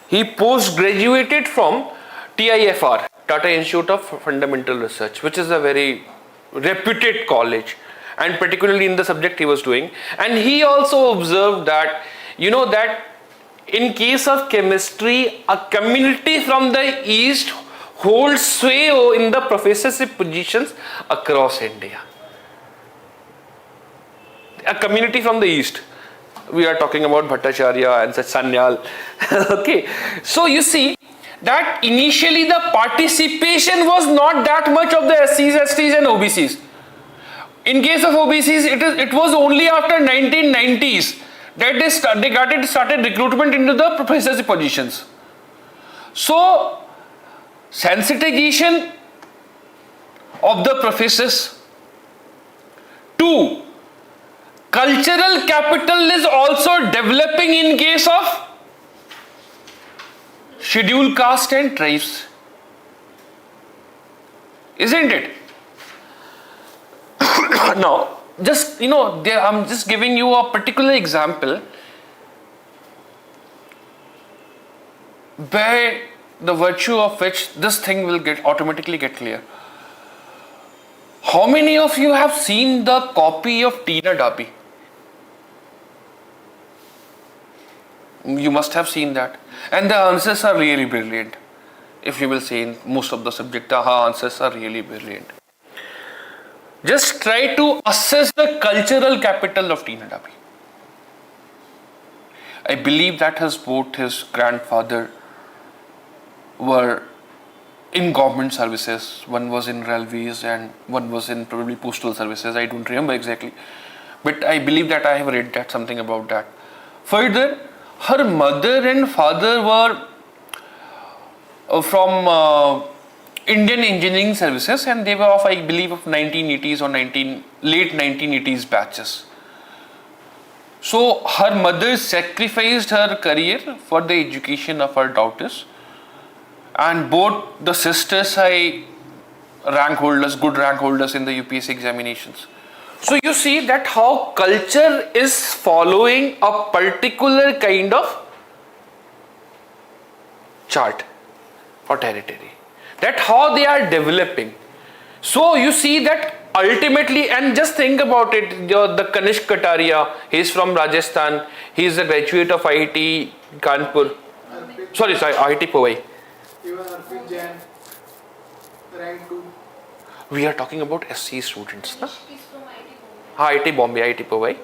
he post-graduated from TIFR, Tata Institute of Fundamental Research, which is a very reputed college, and particularly in the subject he was doing. And he also observed that, that in case of chemistry, a community from the East holds sway in the professorship positions across India. A community from the East. We are talking about Bhattacharya and such, Sanyal. Okay. So you see that initially the participation was not that much of the SCs, STs and OBCs. In case of OBCs, it was only after 1990s that they started recruitment into the professorship positions. So sensitization of the professors. 2. Cultural capital is also developing in case of scheduled caste and tribes. Isn't it? Now, just I'm just giving you a particular example by the virtue of which this thing will automatically get clear. How many of you have seen the copy of Tina Darby? You must have seen that. And the answers are really brilliant. If you will say in most of the subject, her answers are really brilliant. Just try to assess the cultural capital of Tina Darby. I believe that both his grandfather were in government services. One was in railways and one was in probably postal services. I don't remember exactly. But I believe that I have read that something about that. Further, her mother and father were from Indian engineering services, and they were of, I believe, of 1980s or late 1980s batches. So her mother sacrificed her career for the education of her daughters, and both the sisters are good rank holders in the UPSC examinations. So you see that how culture is following a particular kind of chart or territory. That how they are developing. So you see that ultimately, and just think about it, the Kanishk Kataria, he is from Rajasthan, he is a graduate of IIT Kanpur, sorry, IIT Powai. Even Arpit Jain, rank 2. We are talking about SC students, na? He's from IT Bombay, IIT Powai,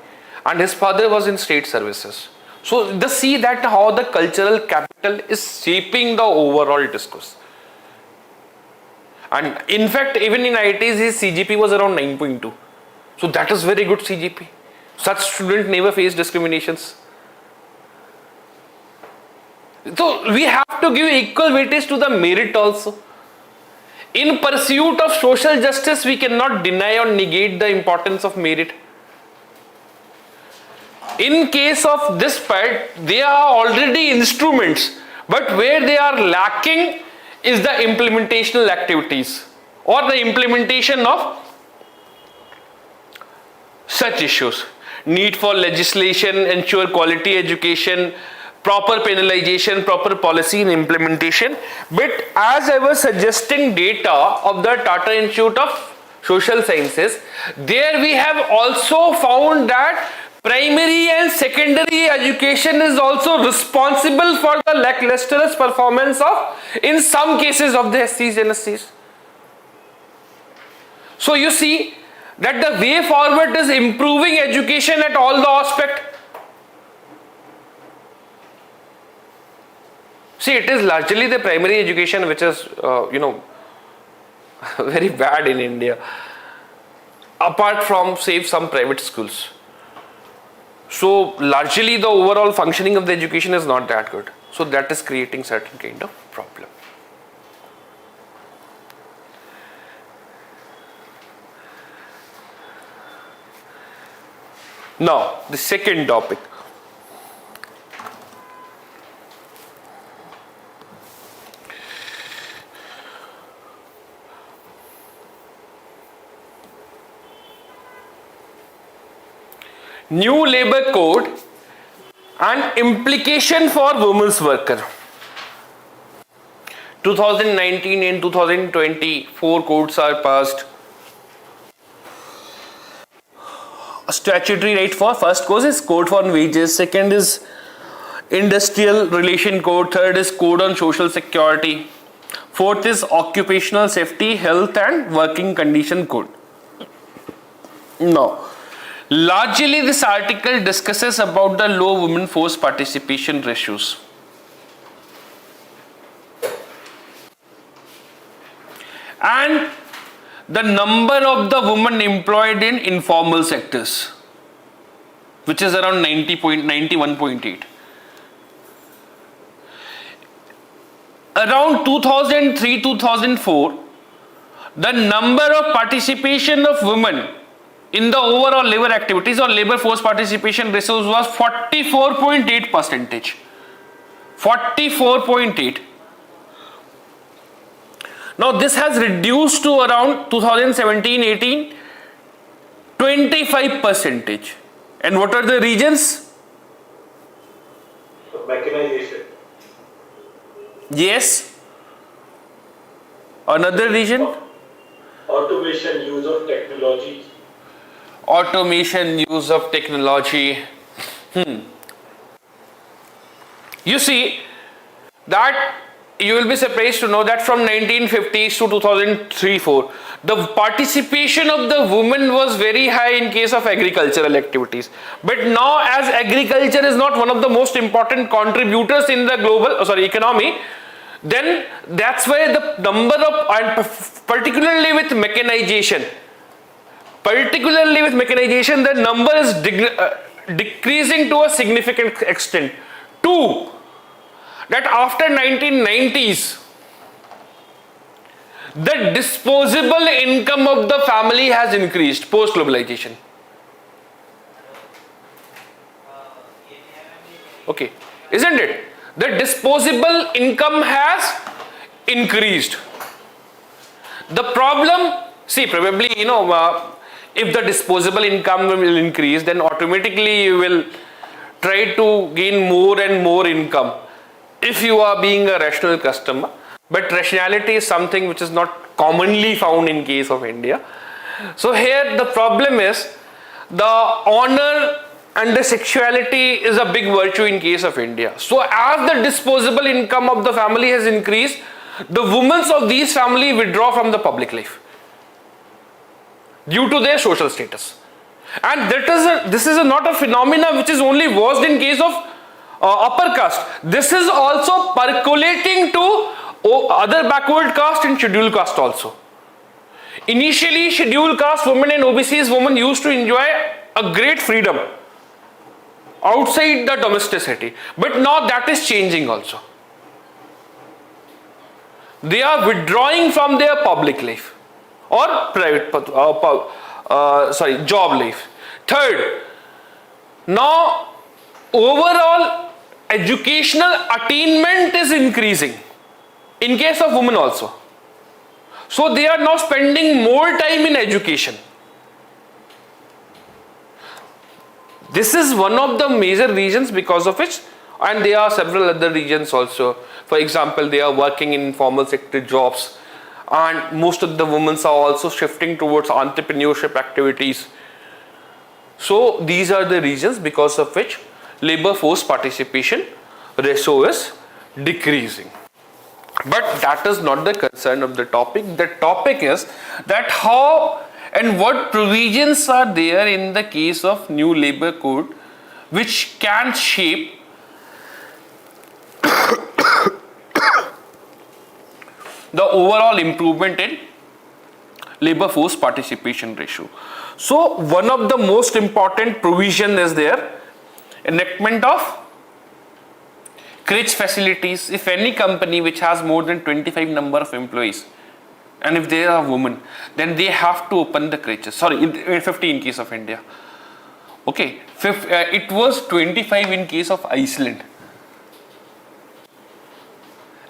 and his father was in state services. So just see that how the cultural capital is shaping the overall discourse. And in fact, even in IITs, his CGP was around 9.2. So that is very good CGP. Such student never face discriminations. So we have to give equal weightage to the merit also. In pursuit of social justice, we cannot deny or negate the importance of merit. In case of this part, they are already instruments, but where they are lacking is the implementational activities or the implementation of such issues. Need for legislation, ensure quality education, proper penalization, proper policy and implementation. But as I was suggesting data of the Tata Institute of Social Sciences, there we have also found that primary and secondary education is also responsible for the lackluster performance of, in some cases, of the SCs and SCs. So you see that the way forward is improving education at all the aspects. See, it is largely the primary education which is, very bad in India, apart from, say, some private schools. So largely the overall functioning of the education is not that good. So that is creating certain kind of problem. Now the second topic. New labor code and implication for women's worker. 2019 and 2020 4 codes are passed. A statutory right for first code is code on wages, second is industrial relation code, third is code on social security, fourth is occupational safety, health and working condition code. Now, largely this article discusses about the low women force participation ratios. And the number of the women employed in informal sectors, which is around 91.8. around 2003-2004, the number of participation of women in the overall labor activities or labor force participation ratios was 44.8%. 44.8. Now this has reduced to around 2017-18, 25%. And what are the regions? Mechanization. Yes. Another region? Automation, use of technology. Automation, use of technology. You see that you will be surprised to know that from 1950s to 2003-4, the participation of the women was very high in case of agricultural activities. But now, as agriculture is not one of the most important contributors in the global economy, then that's why the number of, and particularly with mechanization, the number is decreasing to a significant extent. Two, that after 1990s, the disposable income of the family has increased post globalization. Okay, isn't it? The disposable income has increased. The problem, see, probably, if the disposable income will increase, then automatically you will try to gain more and more income if you are being a rational customer. But rationality is something which is not commonly found in case of India. So here the problem is the honor and the sexuality is a big virtue in case of India. So as the disposable income of the family has increased, the women of these family withdraw from the public life due to their social status. And this is not a phenomenon which is only worst in case of upper caste. This is also percolating to other backward caste and scheduled caste also. Initially, scheduled caste women and OBCs women used to enjoy a great freedom outside the domesticity, but now that is changing also. They are withdrawing from their public life or private job life. Third, now overall educational attainment is increasing in case of women also. So they are now spending more time in education. This is one of the major reasons because of which, and there are several other reasons also. For example, they are working in informal sector jobs, and most of the women are also shifting towards entrepreneurship activities. So these are the reasons because of which labor force participation ratio is decreasing. But that is not the concern of the topic. The topic is that how and what provisions are there in the case of new labor code which can shape the overall improvement in labor force participation ratio. So one of the most important provision is there, enactment of crèche facilities. If any company which has more than 25 number of employees, and if they are women, then they have to open the crèches. Sorry, 50 in case of India. Okay, it was 25 in case of Iceland.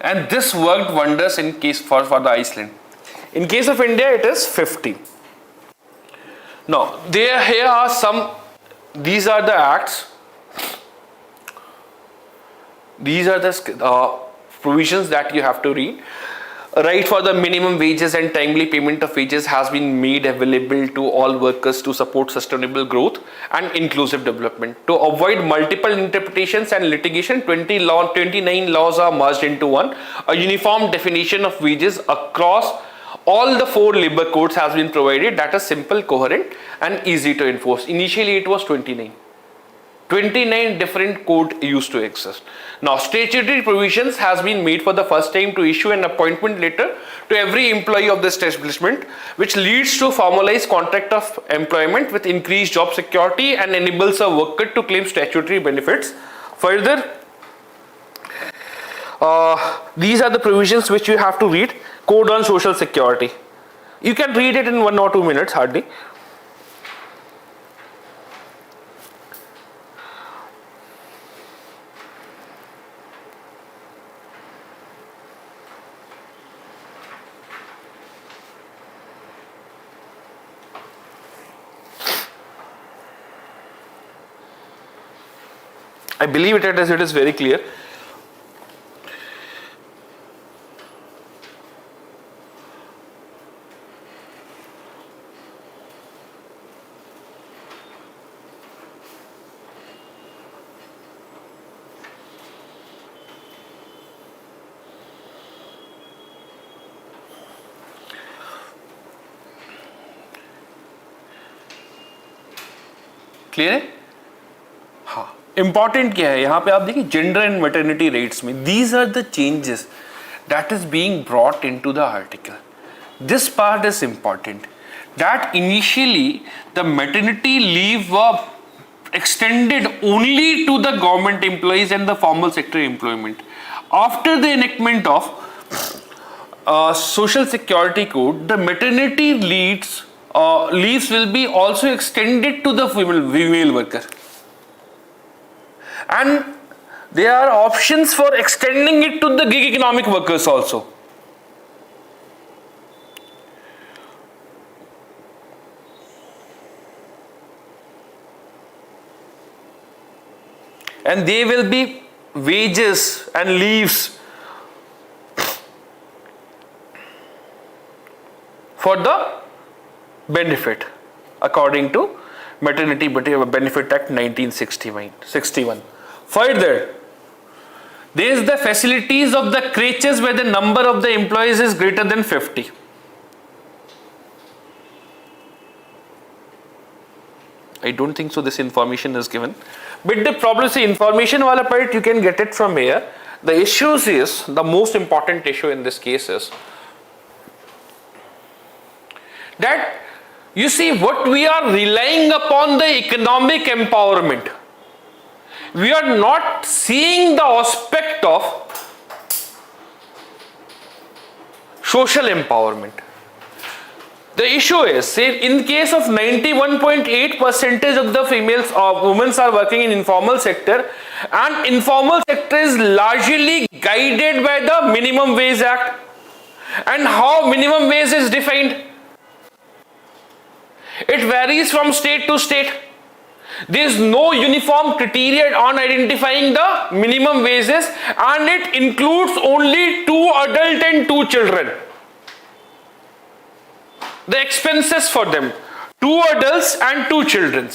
And this worked wonders in case for the Iceland. In case of India, it is 50. Now, here are some, these are the acts. These are the provisions that you have to read. Right for the minimum wages and timely payment of wages has been made available to all workers to support sustainable growth and inclusive development. To avoid multiple interpretations and litigation, 29 laws are merged into one. A uniform definition of wages across all the 4 labor codes has been provided that is simple, coherent and easy to enforce. Initially it was 29 different codes used to exist. Now statutory provisions has been made for the first time to issue an appointment letter to every employee of this establishment, which leads to formalized contract of employment with increased job security and enables a worker to claim statutory benefits. Further, these are the provisions which you have to read. Code on Social Security. You can read it in 1 or 2 minutes hardly. I believe it is very clear. Clear है? हाँ, important क्या है यहाँ पे आप देखिए gender and maternity rates में these are the changes that is being brought into the article. This part is important that initially the maternity leave extended only to the government employees and the formal sector employment. After the enactment of Social Security Code, the maternity leaves will be also extended to the female worker. And there are options for extending it to the gig economic workers also. And they will be wages and leaves for the benefit according to Maternity Benefit Act 1961. Further, there is the facilities of the creches where the number of the employees is greater than 50. I don't think so this information is given. But the problem is the information wala part you can get it from here. The issues is, the most important issue in this case is that you see what we are relying upon the economic empowerment. We are not seeing the aspect of social empowerment. The issue is, say, in case of 91.8% of the females or women are working in informal sector, and informal sector is largely guided by the Minimum Wage Act. And how minimum wage is defined? It varies from state to state. There is no uniform criteria on identifying the minimum wages, and it includes only 2 adults and 2 children. The expenses for them, 2 adults and 2 children.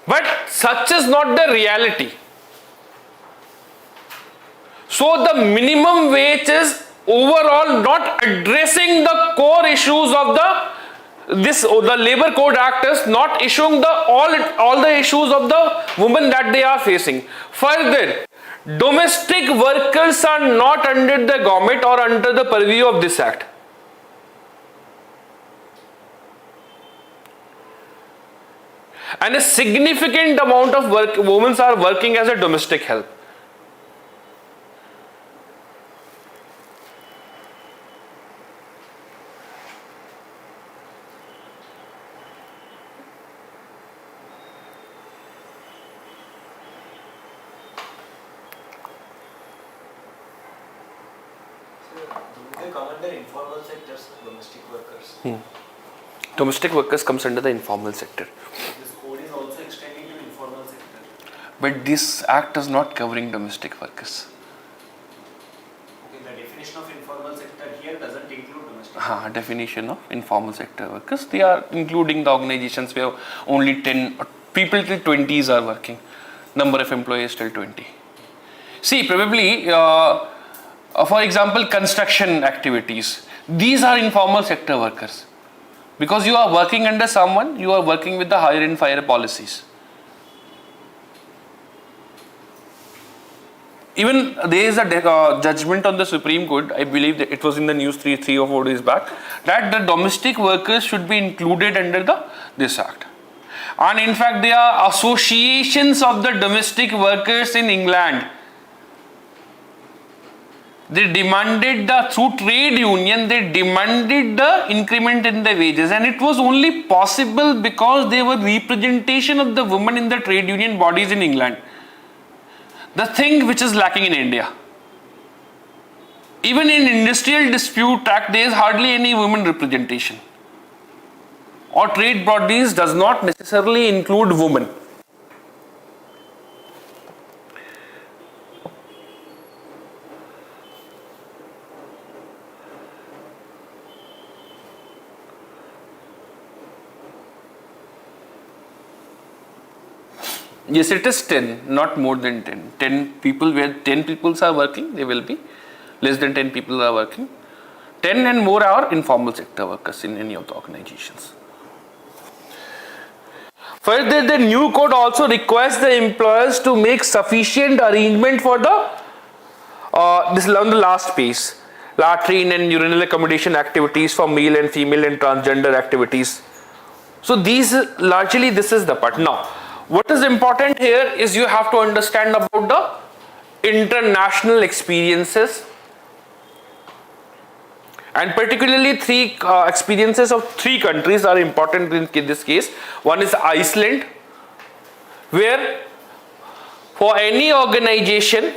But such is not the reality. So the minimum wage is overall not addressing the core issues of the Labor Code Act is not issuing all the issues of the women that they are facing. Further, domestic workers are not under the government or under the purview of this act. And a significant amount of women are working as a domestic help. They come under informal sectors, domestic workers. Domestic workers comes under the informal sector. This code is also extending to informal sector. But this act is not covering domestic workers. Okay, the definition of informal sector here doesn't include domestic. Definition of informal sector workers. They are including the organizations where only 10 people till 20s are working. Number of employees till 20. See, probably, for example, construction activities. These are informal sector workers. Because you are working under someone, you are working with the hire and fire policies. Even there is a judgment on the Supreme Court, I believe that it was in the news 3 or 4 days back, that the domestic workers should be included under this act. And in fact, there are associations of the domestic workers in England. They demanded through trade union, they demanded the increment in the wages, and it was only possible because there were representation of the women in the trade union bodies in England. The thing which is lacking in India. Even in Industrial Dispute Act, there is hardly any women representation. Or trade bodies does not necessarily include women. Yes, it is 10, not more than 10. 10 people, where 10 people are working, they will be. Less than 10 people are working. 10 and more are informal sector workers in any of the organizations. Further, the new code also requires the employers to make sufficient arrangement for the, this is on the last page, latrine and urinary accommodation activities for male and female and transgender activities. So these, largely this is the part. Now, what is important here is you have to understand about the international experiences, and particularly three experiences of 3 countries are important in this case. One is Iceland, where for any organization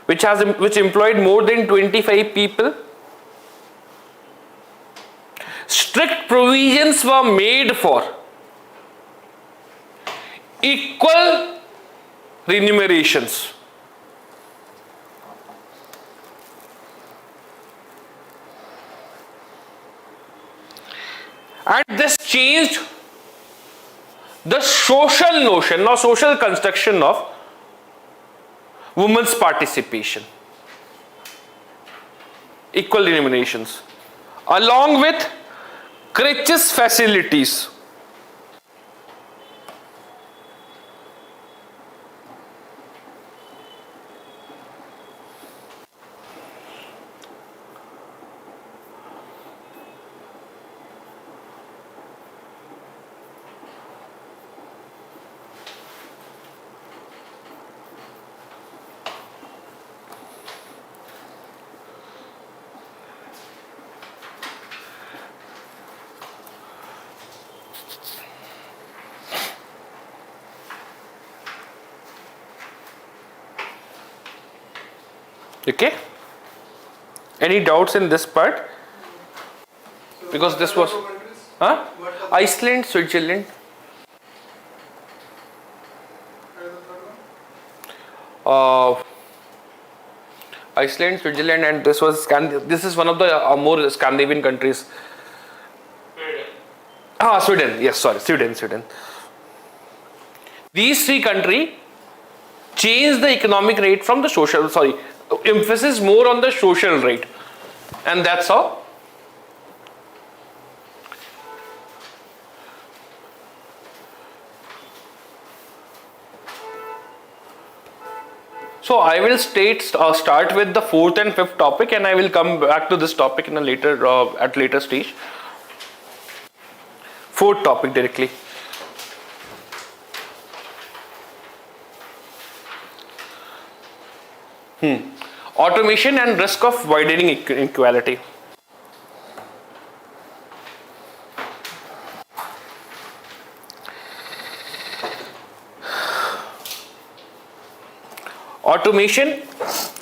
which employed more than 25 people, strict provisions were made for equal remunerations. And this changed the social notion or social construction of women's participation. Equal remunerations, along with crutches facilities. Okay, any doubts in this part? Because this was Iceland, Switzerland, Iceland, Switzerland, and this was this is one of the more Scandinavian countries. Sweden. Yes, sorry, Sweden. These 3 countries changed the economic rate from the social. Emphasis more on the social rate, and that's how. So I will start with the 4th and 5th topic, and I will come back to this topic in a later at later stage. 4th topic directly. Automation and risk of widening inequality. Automation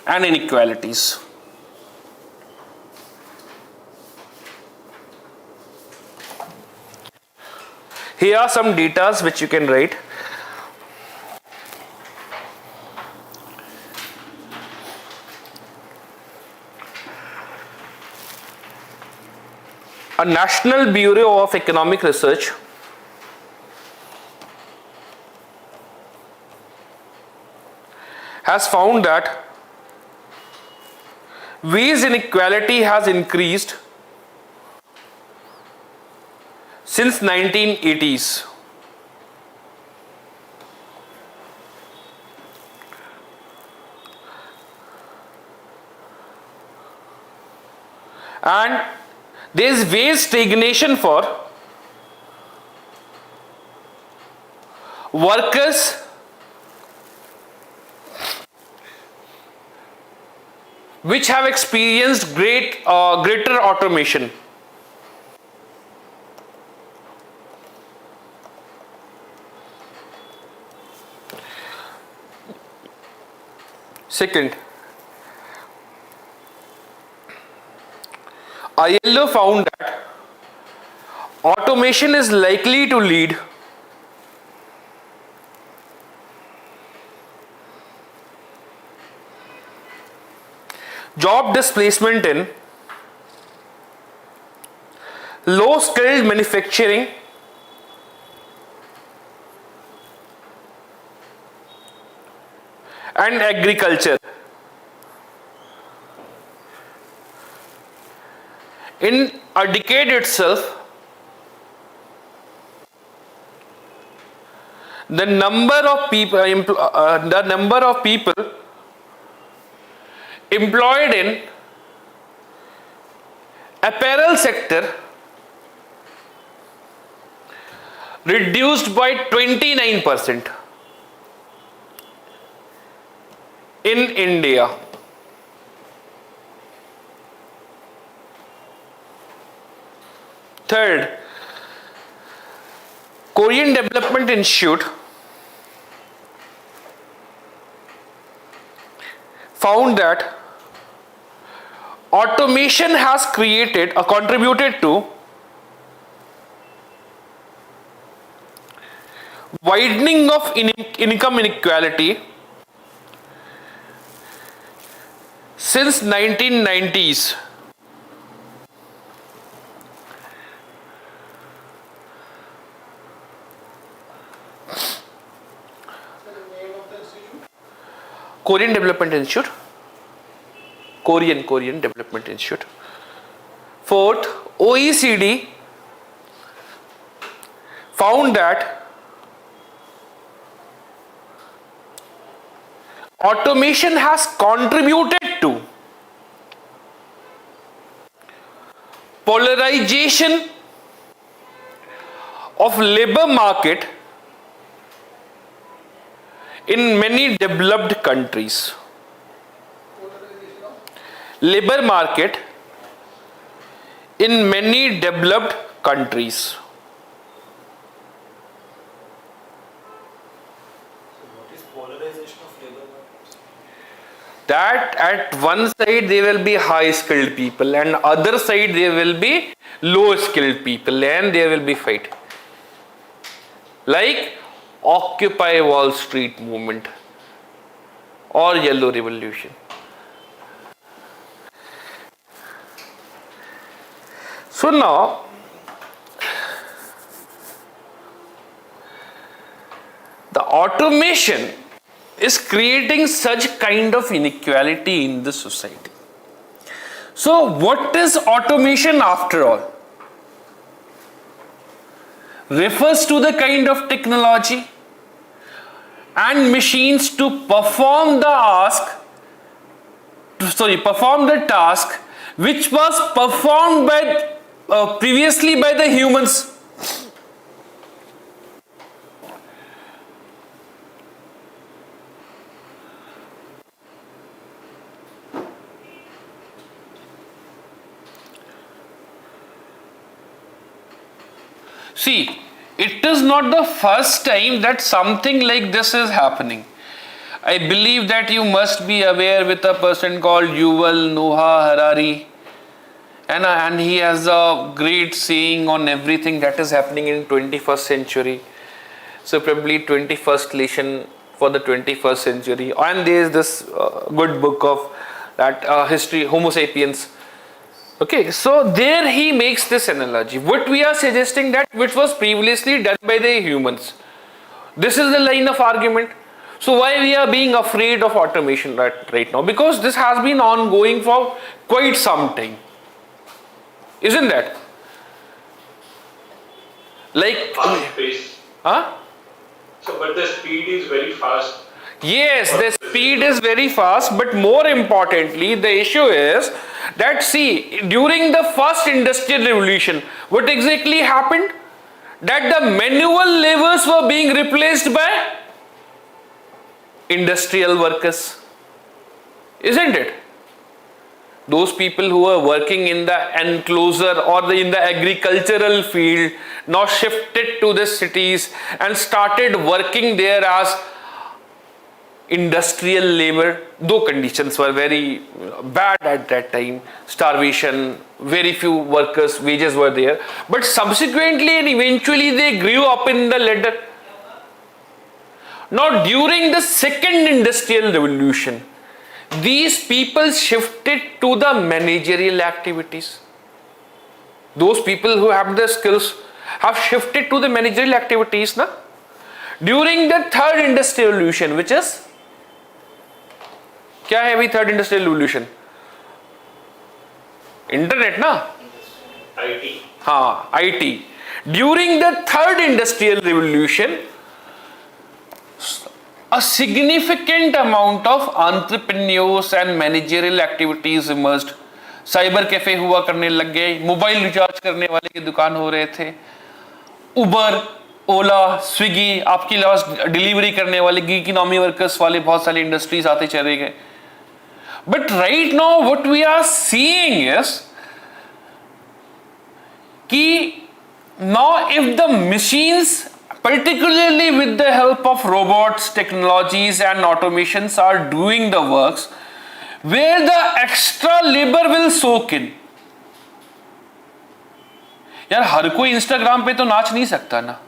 and inequalities. Here are some data which you can write. A National Bureau of Economic Research has found that wage inequality has increased since 1980s. And there is wage stagnation for workers which have experienced greater automation. Second, ILO found that automation is likely to lead job displacement in low skilled manufacturing and agriculture. In a decade itself, the number of people employed in apparel sector reduced by 29% in India. Third, Korean Development Institute found that automation has contributed to widening of income inequality since 1990s. Korean Development Institute. Korean Development Institute. Fourth, OECD found that automation has contributed to polarization of labor market in many developed countries. Labor market in many developed countries. What is polarization of labor markets? That at one side there will be high skilled people and other side there will be low skilled people and there will be fight. Like Occupy Wall Street movement or Yellow Revolution. So now the automation is creating such kind of inequality in the society. So what is automation after all? Refers to the kind of technology and machines to perform the task which was performed by previously by the humans. See, it is not the first time that something like this is happening. I believe that you must be aware with a person called Yuval Noah Harari, and he has a great saying on everything that is happening in 21st century. So probably 21st lesson for the 21st century. And there is this good book of that history, Homo sapiens. Okay, so there he makes this analogy. What we are suggesting that which was previously done by the humans. This is the line of argument. So why we are being afraid of automation right now? Because this has been ongoing for quite some time. Isn't that? Like, Fast pace. huh? So, but the speed is very fast. Yes, the speed is very fast, but more importantly, the issue is that see, during the first industrial revolution, what exactly happened? that the manual laborers were being replaced by industrial workers, isn't it? Those people who were working in the enclosure or in the agricultural field now shifted to the cities and started working there as industrial labor, though conditions were very bad at that time, starvation, very few workers, wages were there, but subsequently and eventually they grew up in the ladder. Now during the second industrial revolution, these people shifted to the managerial activities. Those people who have the skills have shifted to the managerial activities. Na? During the third industrial revolution, which is क्या है अभी third industrial revolution? Internet ना, IT. हाँ IT. During the third industrial revolution, a significant amount of entrepreneurs and managerial activities emerged. Cyber cafe हुआ करने लग गए, mobile recharge करने वाले की दुकान हो रहे थे, उबर, ओला, स्विगी, आपकी लास्ट डिलीवरी करने वाले गिग इकोनॉमी वर्कर्स वाले बहुत सारे इंडस्ट्रीज आते चले गए. But right now what we are seeing is कि now if the machines, particularly with the help of robots, technologies and automations are doing the works, where the extra labor will soak in. यार हर कोई Instagram पे तो नाच नहीं सकता ना,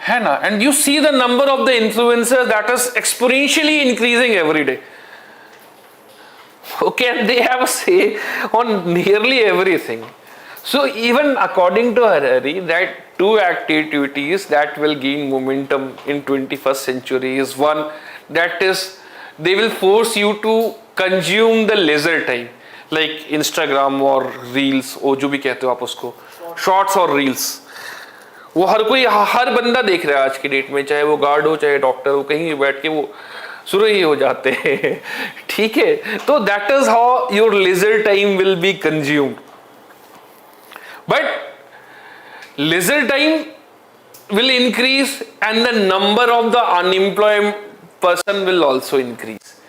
है ना? And you see the number of the influencers that is exponentially increasing every day. Okay, and they have a say on nearly everything. So even according to Harari, that two activities that will gain momentum in 21st century is one, that is they will force you to consume the leisure time, like Instagram or Reels, or जो भी कहते हो आप उसको, Shorts और Reels. वो हर कोई, हर बंदा देख रहा है आज की डेट में, चाहे वो गार्ड हो चाहे डॉक्टर हो, कहीं भी बैठ के वो शुरू ही हो जाते हैं. ठीक है, तो that is how your leisure time will be consumed. But leisure time will increase and the number of the unemployed person will also increase.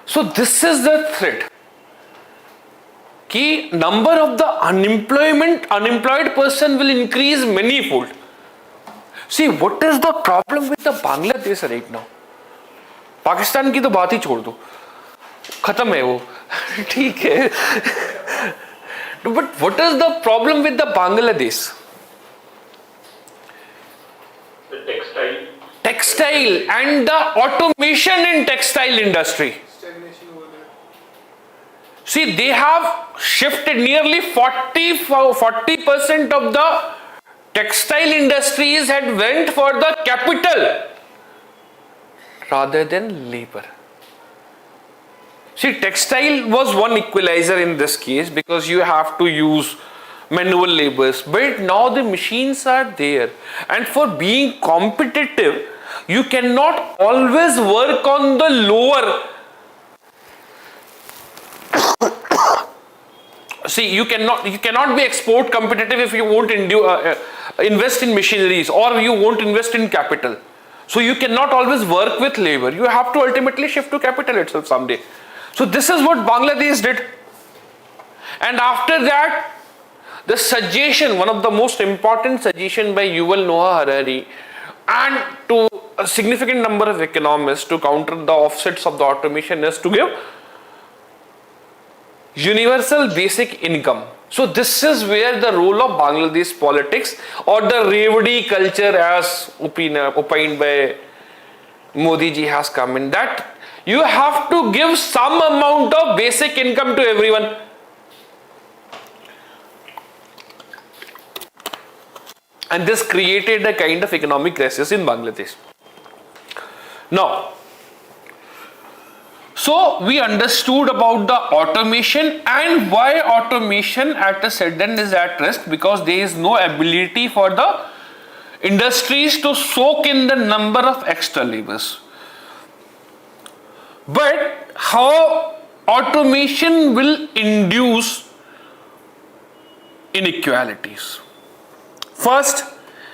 So this is the threat कि number of the unemployed person will increase manifold. See, what is the problem with the Bangladesh right now? Pakistan की तो बात ही छोड़ दो, खत्म है वो. ठीक है, but what is the problem with the Bangladesh? Textile and the automation in textile industry. Stagnation over there. See, they have shifted nearly 40% of the textile industries had went for the capital rather than labor. See, textile was one equalizer in this case because you have to use manual labors, but now the machines are there, and for being competitive you cannot always work on the lower. See, you cannot be export competitive if you won't invest in machineries or you won't invest in capital. So you cannot always work with labor, you have to ultimately shift to capital itself someday. So this is what Bangladesh did, and after that the suggestion, one of the most important suggestion by Yuval Noah Harari and to a significant number of economists to counter the offsets of the automation is to give universal basic income. So this is where the role of Bangladesh politics or the Revdi culture as opined by Modi ji has come in, that you have to give some amount of basic income to everyone. And this created a kind of economic crisis in Bangladesh. Now, so we understood about the automation and why automation at a sudden is at risk, because there is no ability for the industries to soak in the number of extra labors. But how automation will induce inequalities. First,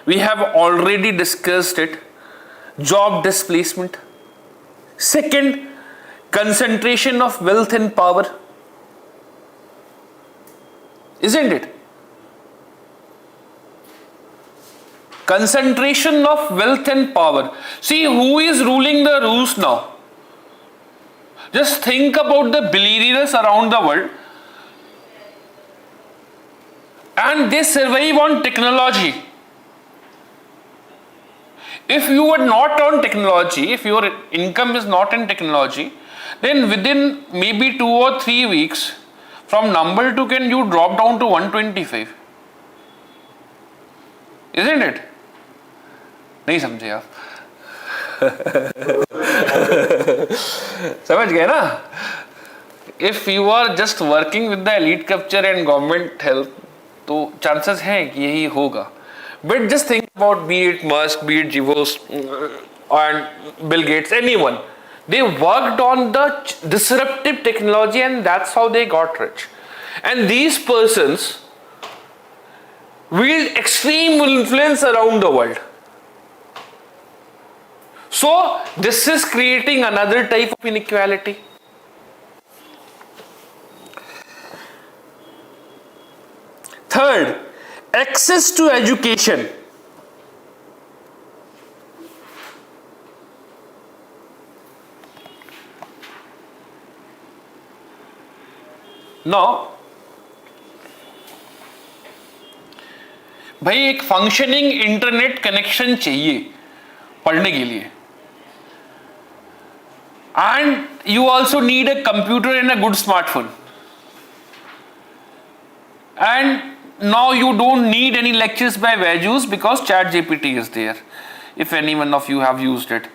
we have already discussed it, job displacement. Second, concentration of wealth and power. Isn't it? Concentration of wealth and power. See who is ruling the roost now. Just think about the billionaires around the world, and they survive on technology. If you are not on technology, if your income is not in technology, then within maybe 2 or 3 weeks, from number 2 can you drop down to 125. Isn't it? नहीं समझे आप? समझ गए ना? If you are just working with the elite culture and government help, तो chances हैं कि यही होगा. But just think about, be it Musk, be it Jevos, and Bill Gates, anyone. They worked on the disruptive technology, and that's how they got rich. And these persons wield extreme influence around the world. So this is creating another type of inequality. Third, access to education. Now, भाई एक functioning internet connection चाहिए पढ़ने के लिए, and you also need a computer and a good smartphone, and now you don't need any lectures by Vajus because ChatGPT is there, if any one of you have used it,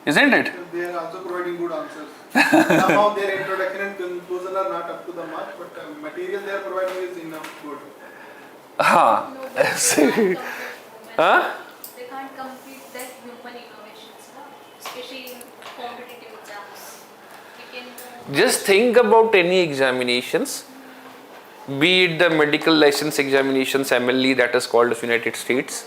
isn't it? They are also providing good answers. Somehow their introduction and conclusion are not up to the mark, but material they are providing is enough good. हाँ. No, but they can't compete Huh? They can't compete that human innovations, no? Especially in competitive exams. We can Just think about any examinations, be it the medical license examinations, MLE, that is called of United States,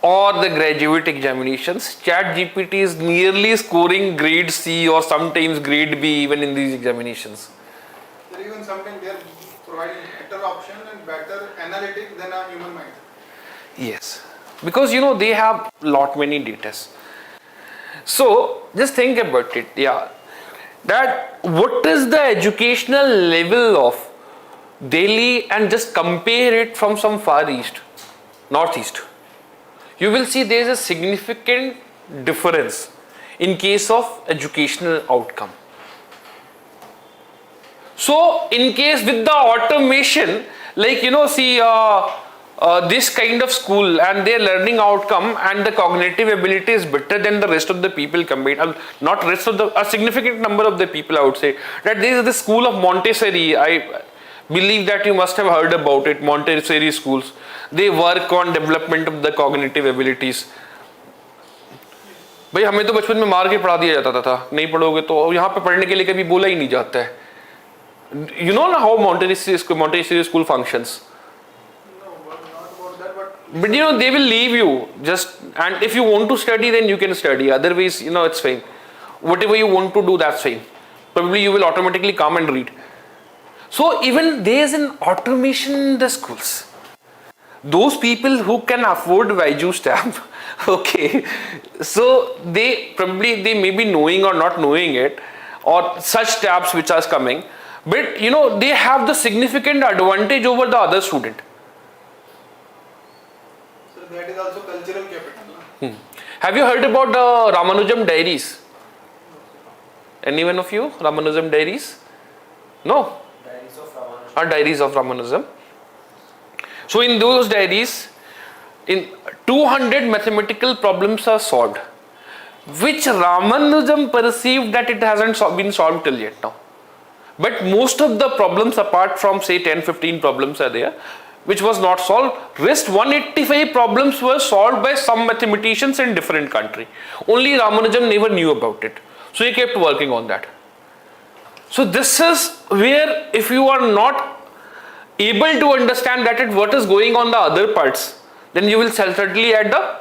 or the graduate examinations. ChatGPT is nearly scoring grade C or sometimes grade B even in these examinations. There even sometimes they are providing better option and better analytics than a human mind. Yes, because you know they have lot many data. So just think about it, yeah, that what is the educational level of Delhi, and just compare it from some far east, northeast. You will see there is a significant difference in case of educational outcome. So in case with the automation, like you know, see this kind of school and their learning outcome and the cognitive ability is better than the rest of the people combined. Not rest of a significant number of the people, I would say, that there is the school of Montessori. I believe that you must have heard about it, Montessori schools. They work on development of the cognitive abilities. भाई हमें तो बचपन में मार के पढ़ा दिया जाता था, नहीं पढ़ोगे तो यहाँ पे पढ़ने के लिए कभी बोला ही नहीं जाता है. You know how Montessori school functions? No, but not about that, But you know they will leave you just, and if you want to study then you can study, otherwise you know it's fine. Whatever you want to do, that's fine. Probably you will automatically come and read. So even there is an automation in the schools. Those people who can afford Vaiju tab, okay, so they may be knowing or not knowing it, or such tabs which are coming, but you know they have the significant advantage over the other student. so that is also cultural capital. No? Have you heard about the Ramanujam diaries? Anyone of you? Ramanujam diaries? No? Diaries of Ramanujam. So in those diaries, in 200 mathematical problems are solved, which Ramanujam perceived that it hasn't been solved till yet now. But most of the problems, apart from say 10-15 problems are there, which was not solved. Rest 185 problems were solved by some mathematicians in different country. Only Ramanujam never knew about it. So he kept working on that. So this is where if you are not able to understand what is going on the other parts, then you will certainly at the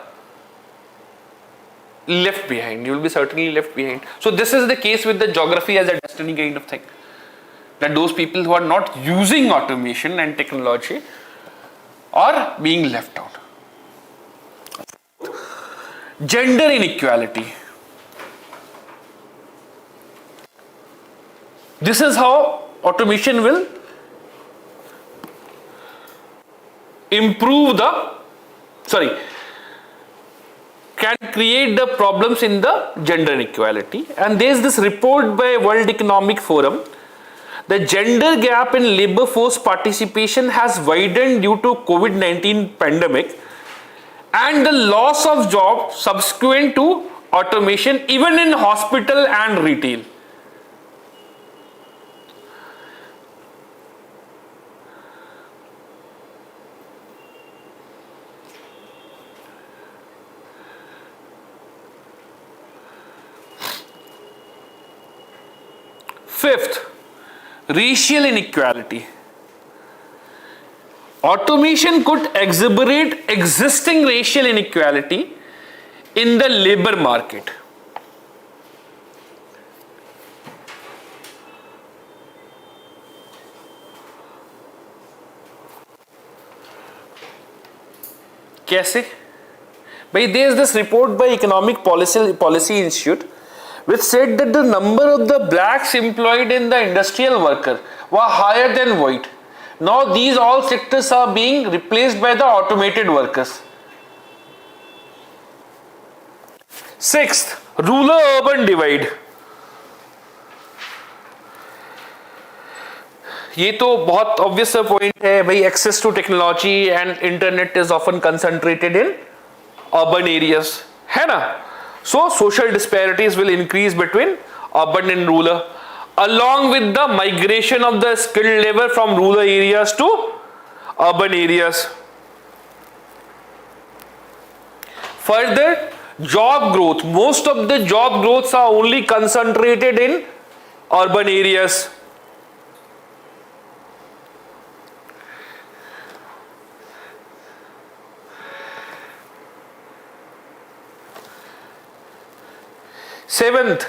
left behind. You will be certainly left behind. So this is the case with the geography as a destiny kind of thing. That those people who are not using automation and technology are being left out. Gender inequality. This is how automation will improve can create the problems in the gender inequality. And there is this report by World Economic Forum. The gender gap in labor force participation has widened due to COVID-19 pandemic and the loss of job subsequent to automation, even in hospital and retail. Fifth, racial inequality. Automation could exacerbate existing racial inequality in the labor market. कैसे? भाई, there is this report by Economic Policy Institute which said that the number of the blacks employed in the industrial worker were higher than white. Now these all sectors are being replaced by the automated workers. Sixth, rural-urban divide. ये तो बहुत obvious point है भाई. Access to technology and internet is often concentrated in urban areas, है ना? So social disparities will increase between urban and rural, along with the migration of the skilled labor from rural areas to urban areas. Further, job growth. Most of the job growths are only concentrated in urban areas. Seventh,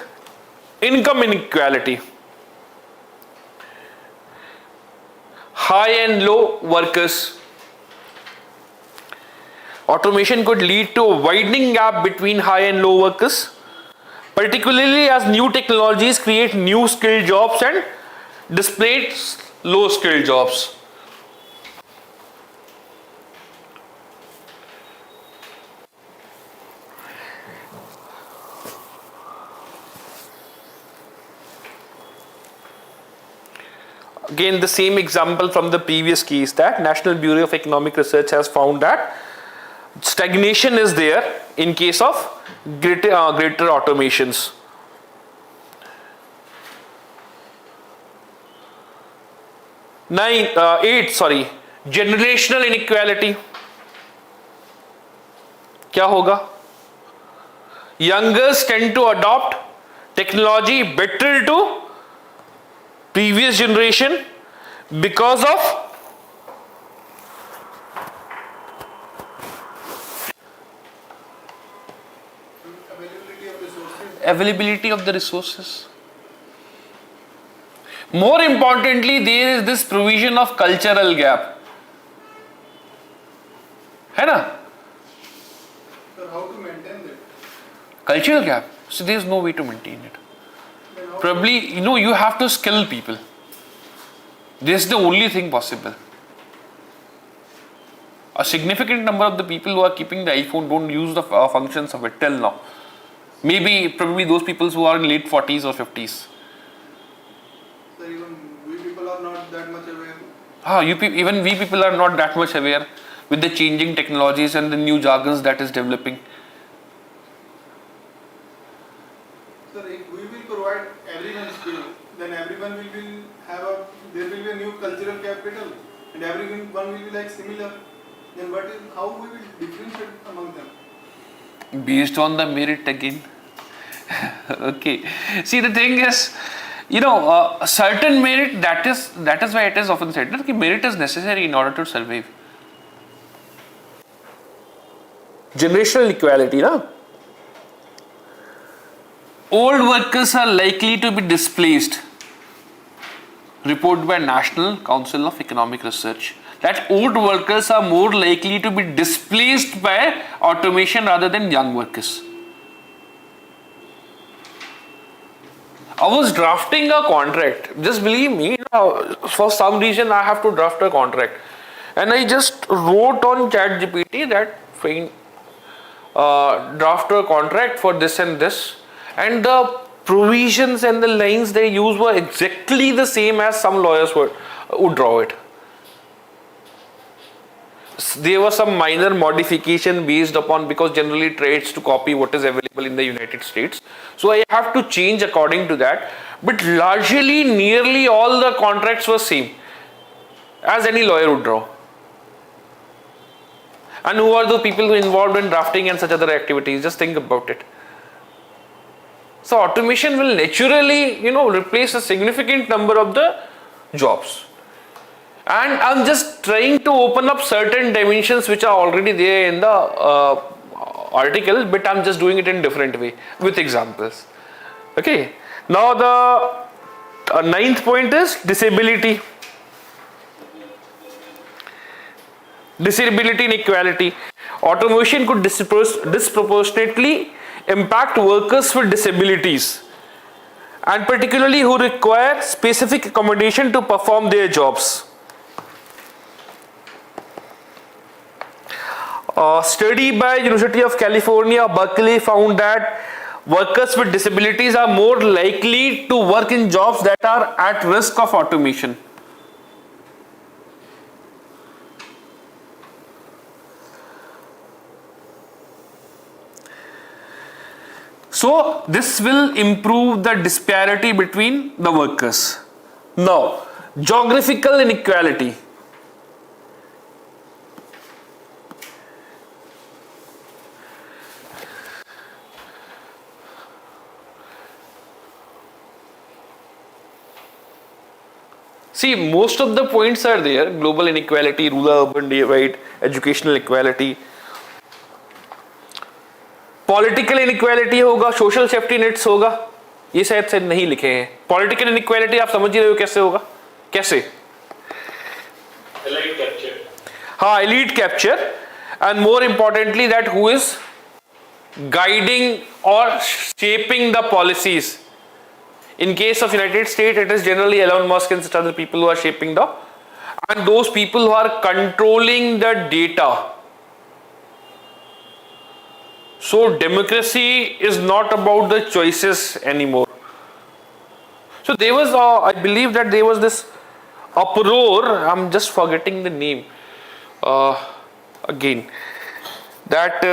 income inequality. High and low workers. Automation could lead to a widening gap between high and low workers, particularly as new technologies create new skilled jobs and displace low skilled jobs. Again, the same example from the previous case, that National Bureau of Economic Research has found that stagnation is there in case of greater automations. Eight, generational inequality. क्या होगा? Youngers tend to adopt technology better to previous generation because of availability of the resources. More importantly, there is this provision of cultural gap. है ना? So how to maintain that? Cultural gap. So there is no way to maintain it. Probably, you have to skill people. This is the only thing possible. A significant number of the people who are keeping the iPhone don't use the functions of it till now. Probably those people who are in late 40s or 50s. So even we people are not that much aware. Even we people are not that much aware with the changing technologies and the new jargons that is developing. Sir, if we will provide everyone skill, then everyone will there will be a new cultural capital, and everyone will be like similar. Then how we will differentiate among them? Based on the merit again. Okay. See, the thing is, certain merit, that is why it is often said that merit is necessary in order to survive. Generational equality, na? Old workers are likely to be displaced. Report by National Council of Economic Research. That old workers are more likely to be displaced by automation rather than young workers. I was drafting a contract. Just believe me, for some reason I have to draft a contract. And I just wrote on ChatGPT that fine, draft a contract for this and this. And the provisions and the lines they use were exactly the same as some lawyers would draw it. There was some minor modification based upon, because generally trades to copy what is available in the United States. So I have to change according to that. But largely, nearly all the contracts were same as any lawyer would draw. And who are the people who are involved in drafting and such other activities? Just think about it. So automation will naturally, replace a significant number of the jobs. And I'm just trying to open up certain dimensions which are already there in the article, but I'm just doing it in different way with examples. Okay. Now the ninth point is disability. Disability inequality. Automation could disproportionately impact workers with disabilities, and particularly who require specific accommodation to perform their jobs. A study by University of California, Berkeley found that workers with disabilities are more likely to work in jobs that are at risk of automation. So this will improve the disparity between the workers. Now, geographical inequality. See, most of the points are there: global inequality, rural-urban divide, educational equality. Political inequality होगा, social safety nets होगा, ये शायद नहीं लिखे हैं. Political inequality आप समझ ही रहे हो कैसे होगा, कैसे? Elite capture. हाँ, elite capture, and more importantly that who is guiding or shaping the policies. In case of United States, it is generally Elon Musk and such other people who are shaping and those people who are controlling the data. So democracy is not about the choices anymore. So there was, I believe that there was this uproar, I'm just forgetting the name again, that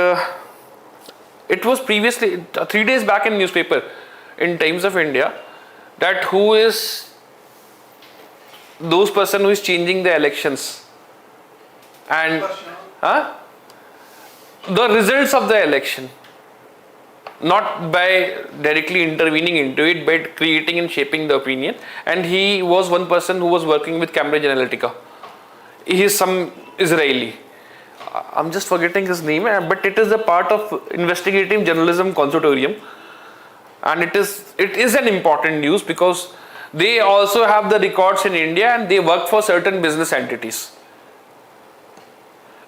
it was previously, 3 days back in newspaper, in Times of India, that who is those person who is changing the elections and the results of the election, not by directly intervening into it, but creating and shaping the opinion. And he was one person who was working with Cambridge Analytica. He is some Israeli. I'm just forgetting his name, but it is a part of investigative journalism consortium, and it is an important news because they also have the records in India and they work for certain business entities.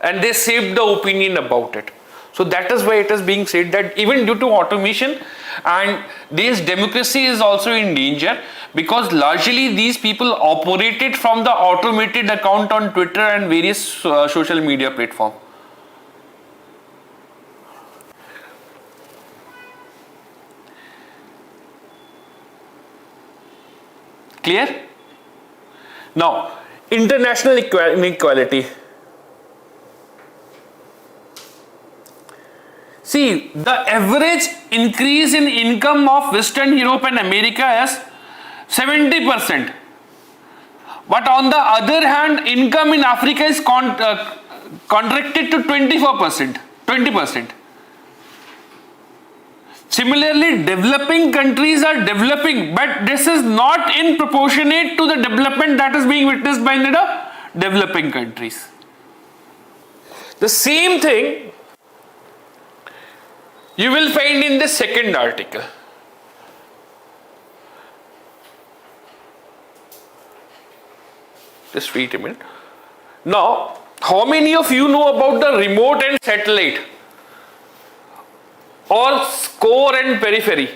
And they shaped the opinion about it. So that is why it is being said that even due to automation, and this democracy is also in danger, because largely these people operated from the automated account on Twitter and various social media platforms. Clear? Now, international inequality. See, the average increase in income of Western Europe and America is 70%. But on the other hand, income in Africa is contracted to 24%, 20%. Similarly, developing countries are developing, but this is not in proportionate to the development that is being witnessed by the developing countries. The same thing you will find in the second article. Just wait a minute. Now, how many of you know about the remote and satellite? Or core and periphery?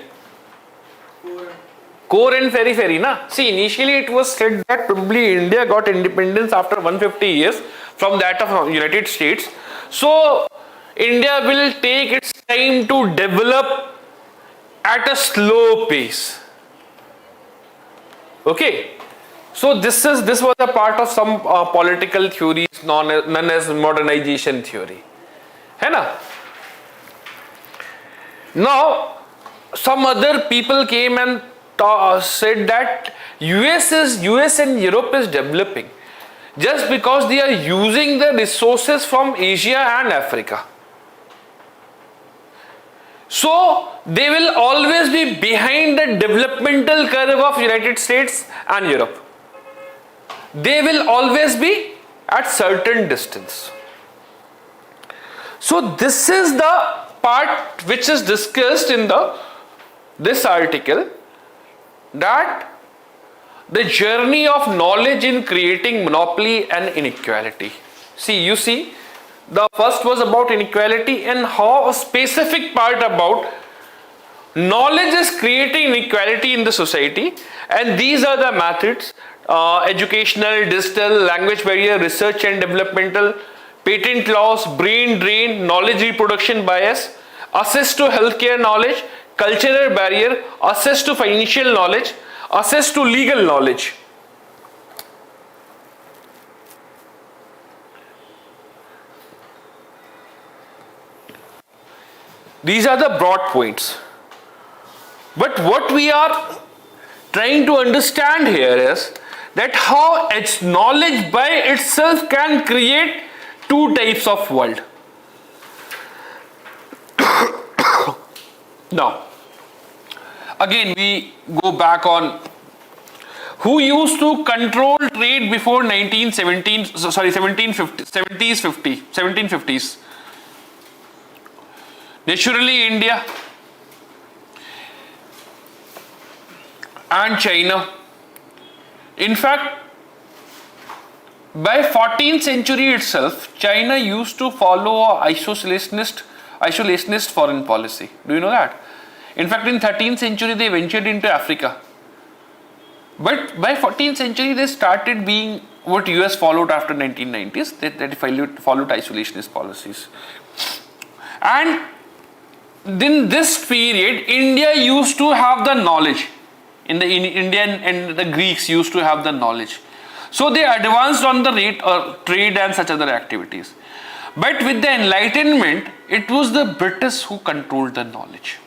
Core and periphery, na? See, initially it was said that probably India got independence after 150 years from that of United States. So, India will take its time to develop at a slow pace. Okay? So this was a part of some political theories known as modernization theory. है ना? Now, some other people came and said that US and Europe is developing just because they are using the resources from Asia and Africa. So they will always be behind the developmental curve of United States and Europe. They will always be at certain distance. So this is the part which is discussed in this article, that the journey of knowledge in creating monopoly and inequality. You see, the first was about inequality and how a specific part about knowledge is creating inequality in the society, and these are the methods: educational, digital, language barrier, research and developmental, patent laws, brain drain, knowledge reproduction bias, access to healthcare knowledge, cultural barrier, access to financial knowledge, access to legal knowledge. These are the broad points. But what we are trying to understand here is that how knowledge by itself can create two types of world. Now, again we go back on who used to control trade before 1750s. Naturally, India and China. In fact, by 14th century itself, China used to follow a isolationist foreign policy. Do you know that? In fact, in 13th century they ventured into Africa. But by 14th century they started being what US followed after 1990s. They followed isolationist policies. And in this period, India used to have the knowledge. Indian and the Greeks used to have the knowledge. So they advanced on the trade and such other activities. But with the Enlightenment, it was the British who controlled the knowledge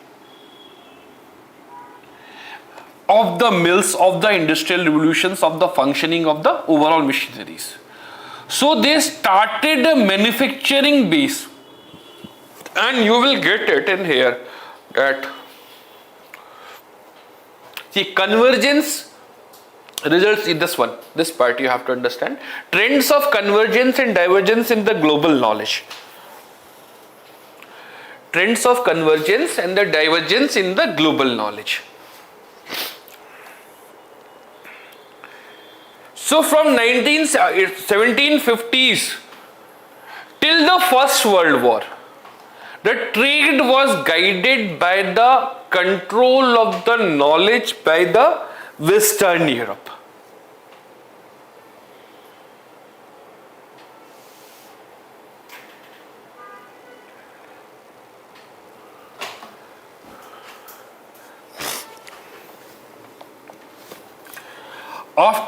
of the mills, of the industrial revolutions, of the functioning of the overall machineries. So they started a manufacturing base, and you will get it in here that the convergence results in this part you have to understand. Trends of convergence and divergence in the global knowledge. Trends of convergence and the divergence in the global knowledge. So from 1750s till the First World War, the trade was guided by the control of the knowledge by the Western Europe.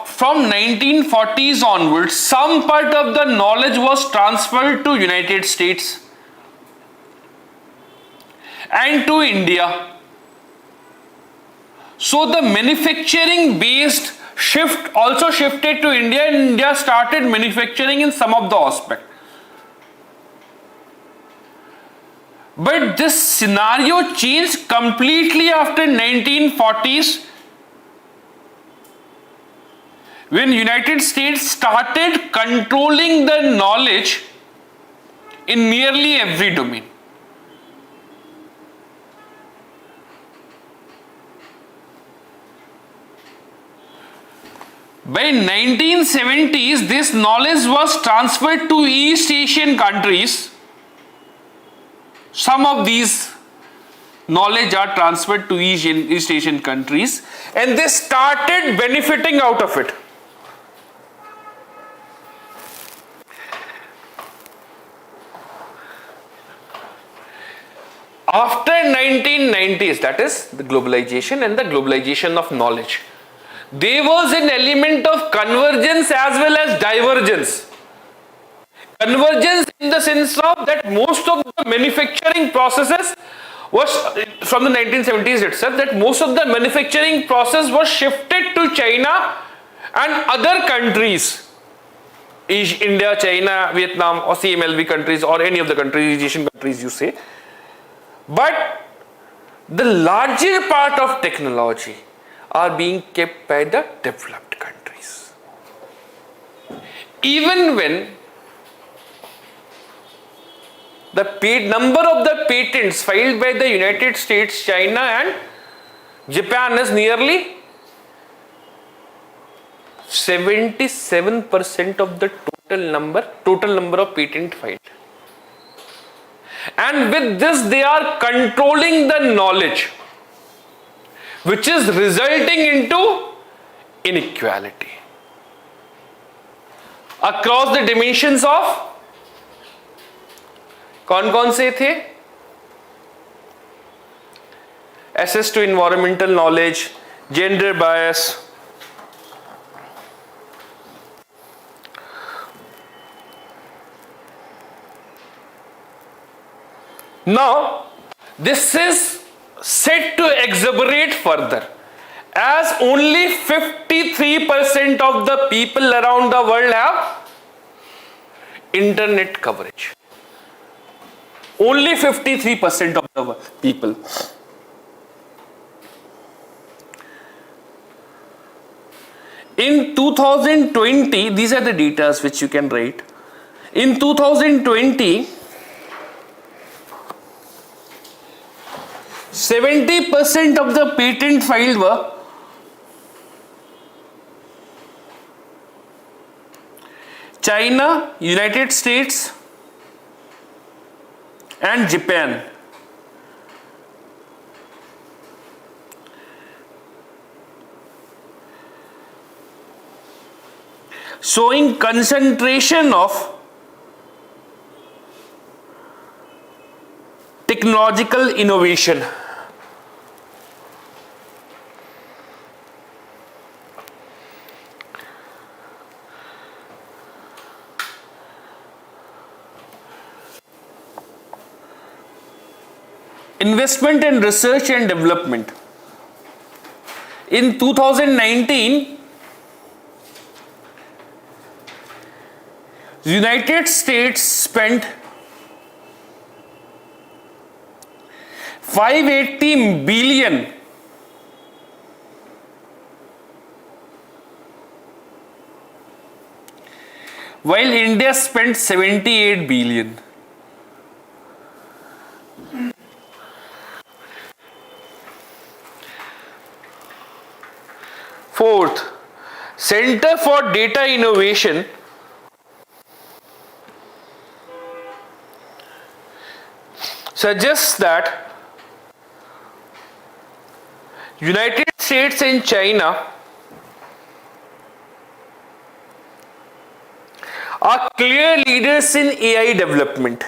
From 1940s onwards, some part of the knowledge was transferred to United States and to India. So the manufacturing based shift also shifted to India, and India started manufacturing in some of the aspects. But this scenario changed completely after 1940s, when United States started controlling the knowledge in nearly every domain. By 1970s, this knowledge was transferred to East Asian countries. Some of these knowledge are transferred to East Asian countries, and they started benefiting out of it. After 1990s, that is the globalization and the globalization of knowledge, there was an element of convergence as well as divergence. Convergence in the sense of that most of the manufacturing processes was from the 1970s itself, that most of the manufacturing process was shifted to China and other countries, India, China, Vietnam, or CMLV countries, or any of the countries, Asian countries you say. But the larger part of technology are being kept by the developed countries. Even when the number of the patents filed by the United States, China and Japan is nearly 77% of the total number of patents filed. And with this they are controlling the knowledge, which is resulting into inequality across the dimensions of कौन से थे? Access to environmental knowledge, gender bias, now this is set to exacerbate further, as only 53% of the people around the world have internet coverage. Only 53% of the people. In 2020, these are the data which you can write. In 2020, 70% of the patent filed were China, United States, and Japan. Showing concentration of technological innovation. Investment in research and development. In 2019, United States spent $580 billion while India spent $78 billion. Fourth, Center for Data Innovation suggests that United States and China are clear leaders in AI development.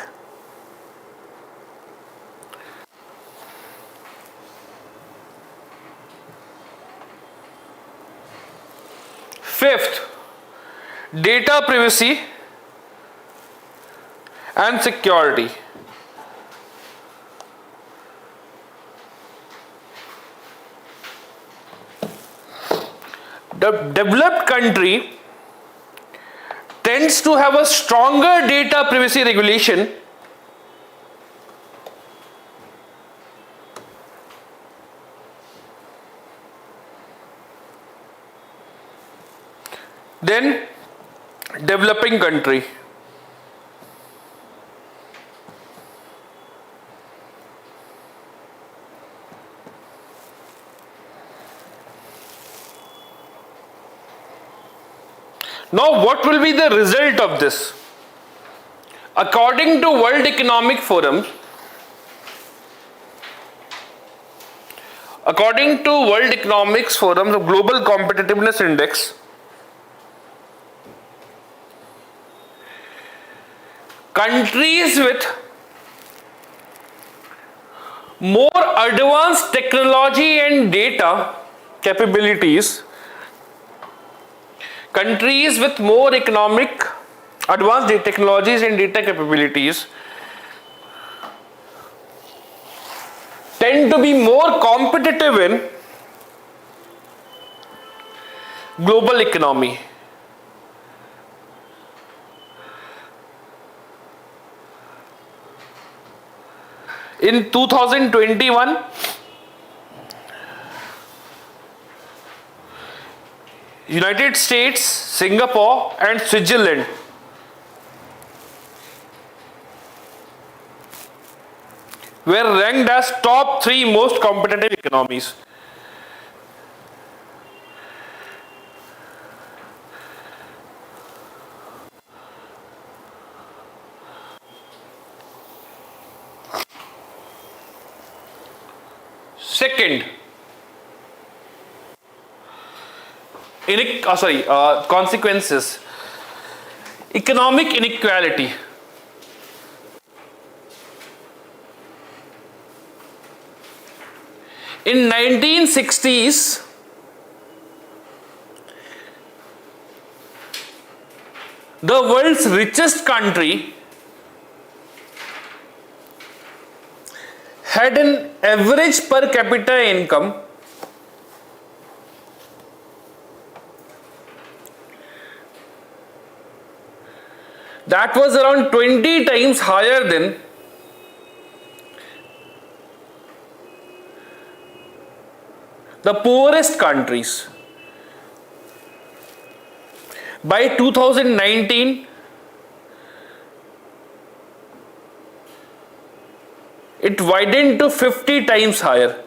Fifth, data privacy and security. The developed country tends to have a stronger data privacy regulation Then developing country. Now, what will be the result of this? According to World Economic Forum, the Global Competitiveness Index, countries with more advanced technology and data capabilities, advanced technologies and data capabilities tend to be more competitive in global economy. In 2021, United States, Singapore and Switzerland were ranked as top 3 most competitive economies. Second, consequences. Economic inequality. In 1960s, the world's richest country had an average per capita income that was around 20 times higher than the poorest countries. By 2019, it widened to 50 times higher.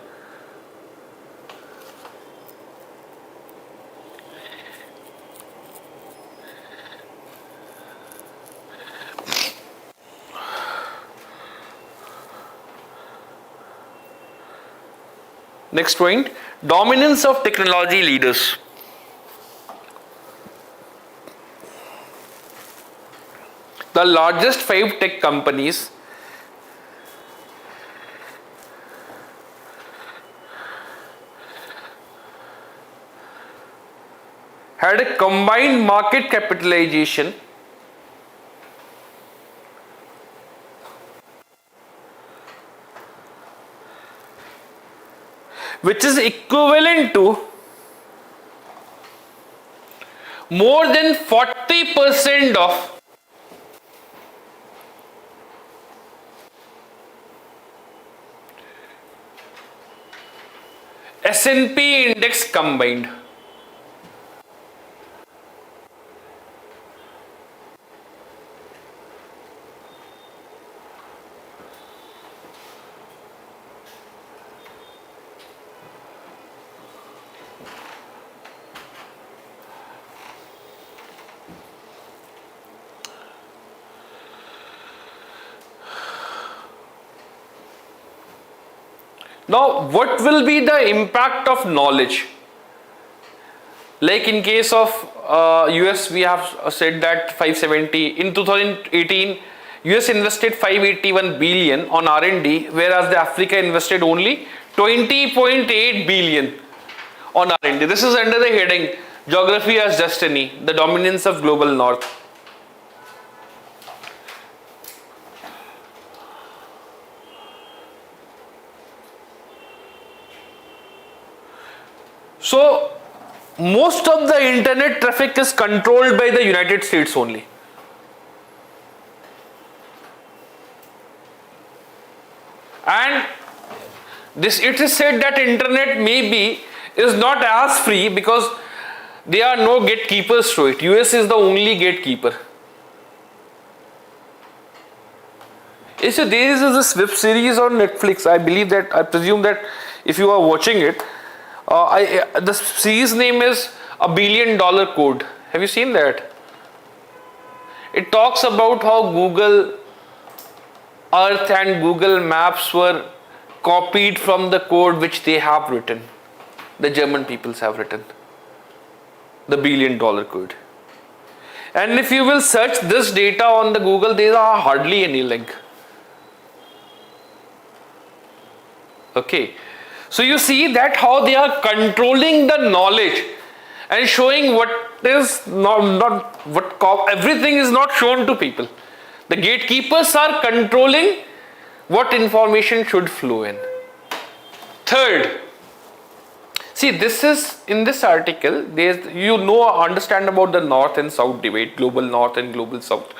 Next point, dominance of technology leaders. The largest 5 tech companies had a combined market capitalization which is equivalent to more than 40% of S&P index combined. Now, what will be the impact of knowledge? Like in case of US, we have said that 570. In 2018, US invested 581 billion on R&D, whereas the Africa invested only 20.8 billion on R&D. This is under the heading Geography as Destiny, the dominance of global north. So, most of the internet traffic is controlled by the United States only. And it is said that internet maybe is not as free because There are no gatekeepers to it. US is the only gatekeeper. So there is this web series on Netflix. I presume that if you are watching it, the series name is $1 Billion Code. Have you seen that? It talks about how Google Earth and Google Maps were copied from the code which they have written. The German peoples have written. The $1 Billion Code. And if you will search this data on the Google, there are hardly any link. Okay. So you see that how they are controlling the knowledge and showing what is everything is not shown to people. The gatekeepers are controlling what information should flow in. Third, see, this is in this article, understand about the North and South debate, global North and global South.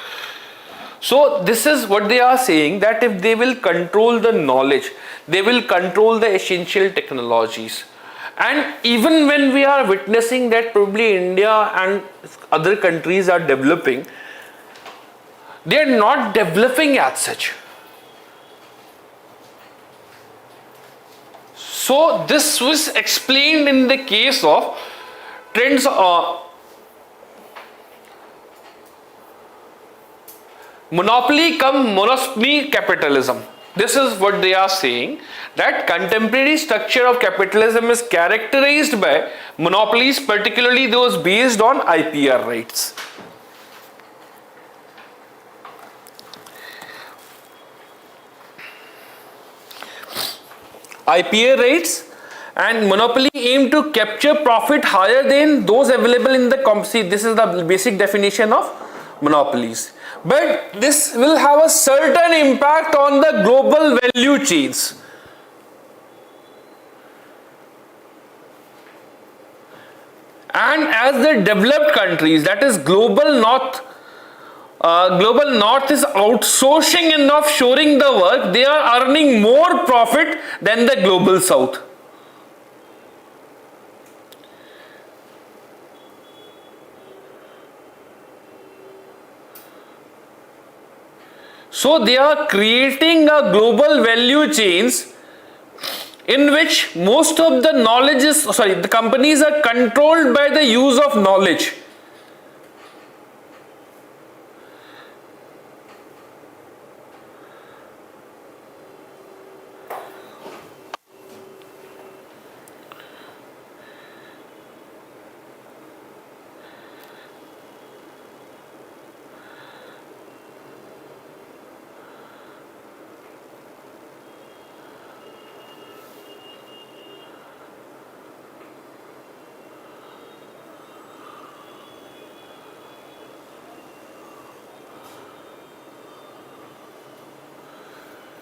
So this is what they are saying, that if they will control the knowledge, they will control the essential technologies. And even when we are witnessing that probably India and other countries are developing, they are not developing as such. So this was explained in the case of trends monopoly cum monopoly capitalism. This is what they are saying, that contemporary structure of capitalism is characterized by monopolies, particularly those based on IPR rights. IPA rates and monopoly aim to capture profit higher than those available in the see, this is the basic definition of monopolies. But this will have a certain impact on the global value chains. And as the developed countries, that is global North is outsourcing and offshoring the work, they are earning more profit than the global South. So they are creating a global value chains in which most of the knowledge is, the companies are controlled by the use of knowledge.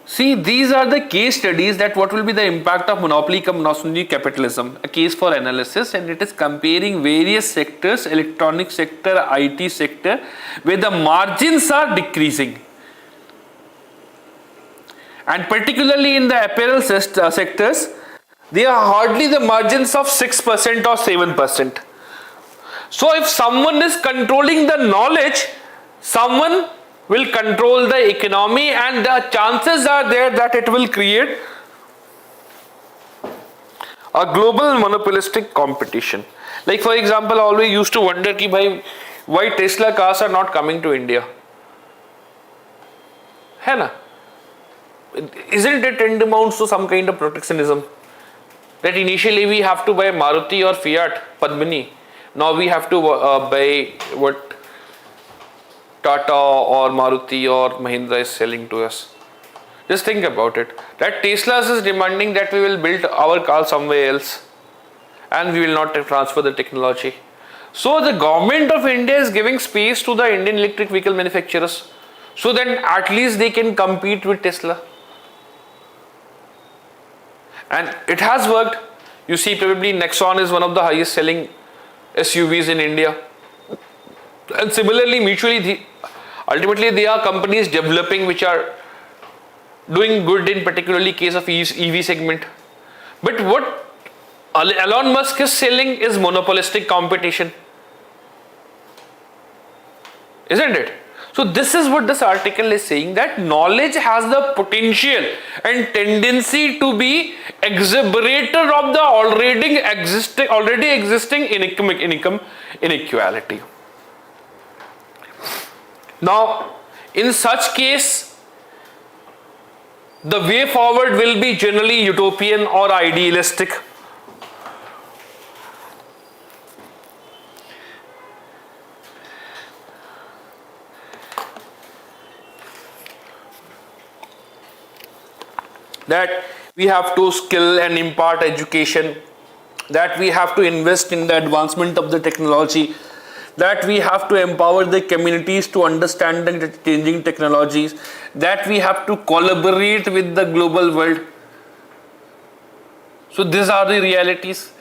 See, these are the case studies that what will be the impact of monopoly cum monopoly capitalism, a case for analysis, and it is comparing various sectors, electronic sector, IT sector, where the margins are decreasing. And particularly in the apparel sectors, they are hardly the margins of 6% or 7%. So if someone is controlling the knowledge, someone will control the economy, and the chances are there that it will create a global monopolistic competition. Like for example, I always used to wonder why Tesla cars are not coming to India. है ना? Isn't it tantamount to some kind of protectionism? That initially we have to buy Maruti or Fiat, Padmini. Now we have to buy what Tata or Maruti or Mahindra is selling to us. Just think about it. That Tesla is demanding that we will build our car somewhere else and we will not transfer the technology. So the government of India is giving space to the Indian electric vehicle manufacturers so that at least they can compete with Tesla. And it has worked. You see, probably Nexon is one of the highest selling SUVs in India. And similarly, ultimately they are companies developing which are doing good in particularly case of EV segment. But what Elon Musk is selling is monopolistic competition, isn't it? So this is what this article is saying, that knowledge has the potential and tendency to be exacerbator of the already existing income inequality. Now, in such case, the way forward will be generally utopian or idealistic. That we have to skill and impart education, that we have to invest in the advancement of the technology, that we have to empower the communities to understand the changing technologies, that we have to collaborate with the global world. So these are the realities.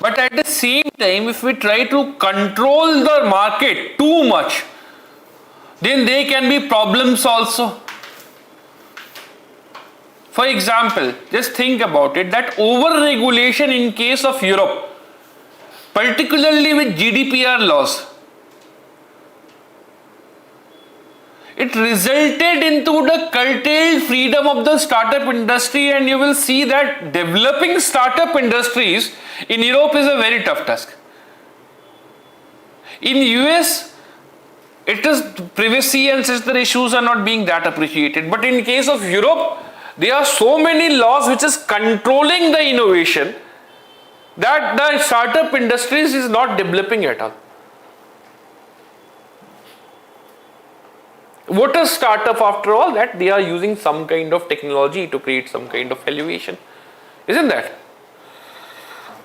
But at the same time, if we try to control the market too much, then there can be problems also. For example, just think about it, that over-regulation in case of Europe, particularly with GDPR laws, it resulted into the curtailed freedom of the startup industry, and you will see that developing startup industries in Europe is a very tough task. In US, it is privacy and such issues are not being that appreciated, but in case of Europe, there are so many laws which is controlling the innovation that the startup industries is not developing at all. What is startup after all? That they are using some kind of technology to create some kind of valuation, isn't that?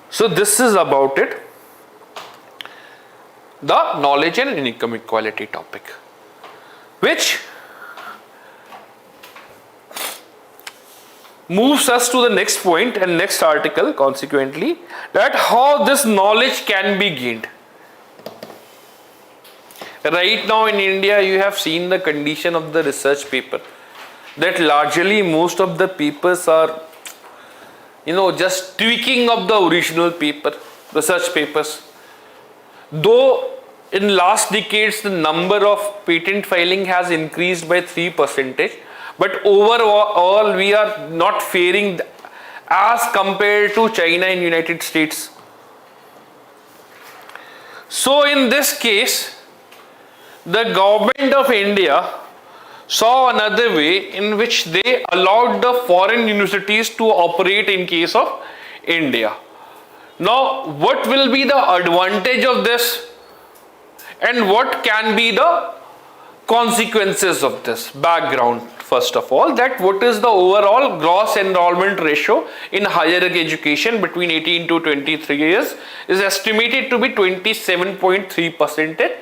So this is about it, the knowledge and income equality topic, which moves us to the next point and next article consequently, that how this knowledge can be gained. Right now in India, you have seen the condition of the research paper, that largely most of the papers are, just tweaking of the original paper, research papers. Though in last decades, the number of patent filing has increased by 3%, but overall we are not faring as compared to China and United States. So in this case, the government of India saw another way in which they allowed the foreign universities to operate in case of India. Now, what will be the advantage of this and what can be the consequences of this? Background, first of all, that what is the overall gross enrollment ratio in higher education between 18 to 23 years is estimated to be 27.3%.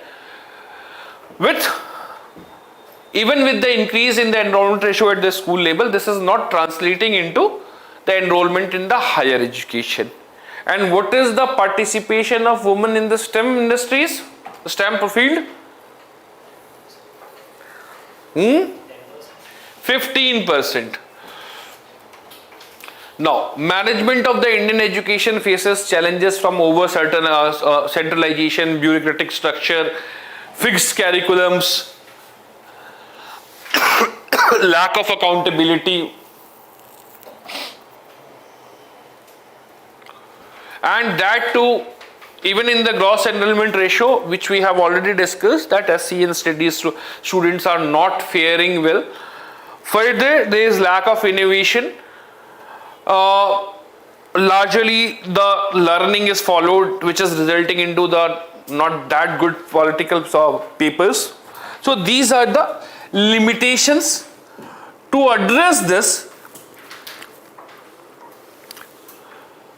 Even with the increase in the enrollment ratio at the school level, this is not translating into the enrollment in the higher education. And what is the participation of women in the STEM industries, the STEM field? 15%. Now, management of the Indian education faces challenges from over certain centralization, bureaucratic structure, fixed curriculums, lack of accountability, and that too even in the gross enrollment ratio, which we have already discussed, that SCN studies students are not faring well. Further, there is lack of innovation. Largely the learning is followed, which is resulting into the not that good political papers. So these are the limitations. To address this,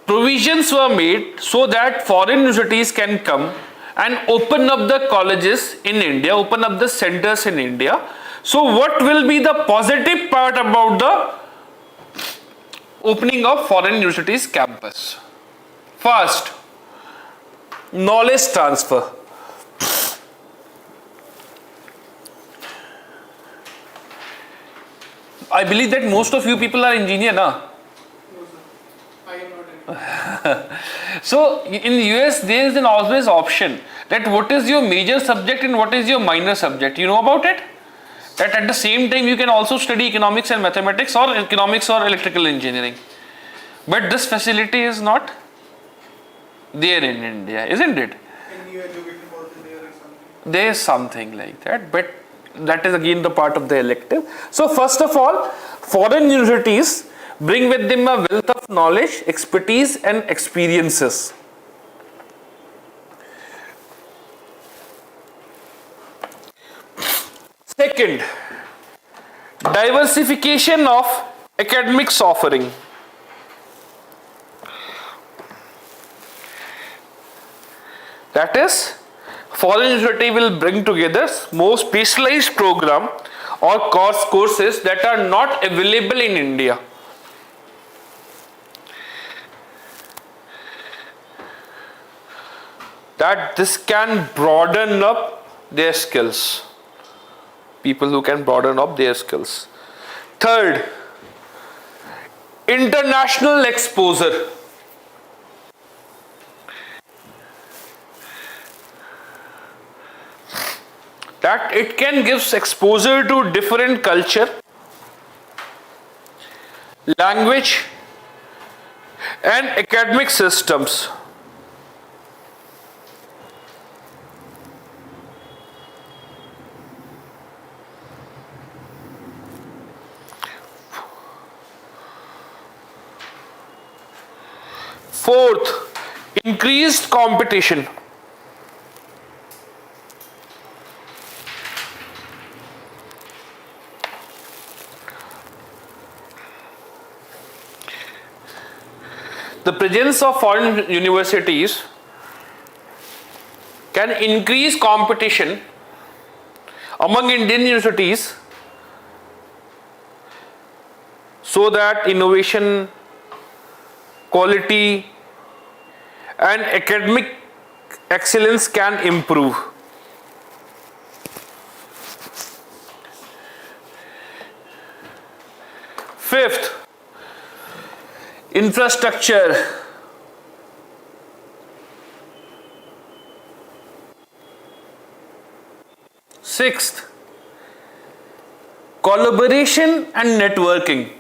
provisions were made so that foreign universities can come and open up the colleges in India, open up the centers in India. So what will be the positive part about the opening of foreign universities campus? First, knowledge transfer. I believe that most of you people are engineer, na? So in the US there is an always option that what is your major subject and what is your minor subject. You know about it? That at the same time you can also study economics and mathematics or economics or electrical engineering. But this facility is not there in India, isn't it? In new education policy there is something. There is something like that, but that is again the part of the elective. So first of all, foreign universities bring with them a wealth of knowledge, expertise and experiences. Second, diversification of academics offering. That is, foreign university will bring together more specialized program or courses that are not available in India. That this can broaden up their skills. People who can broaden up their skills. Third, international exposure. That it can give exposure to different culture, language and academic systems. Fourth, increased competition. The presence of foreign universities can increase competition among Indian universities so that innovation, quality and academic excellence can improve. Fifth, infrastructure. Sixth, collaboration and networking.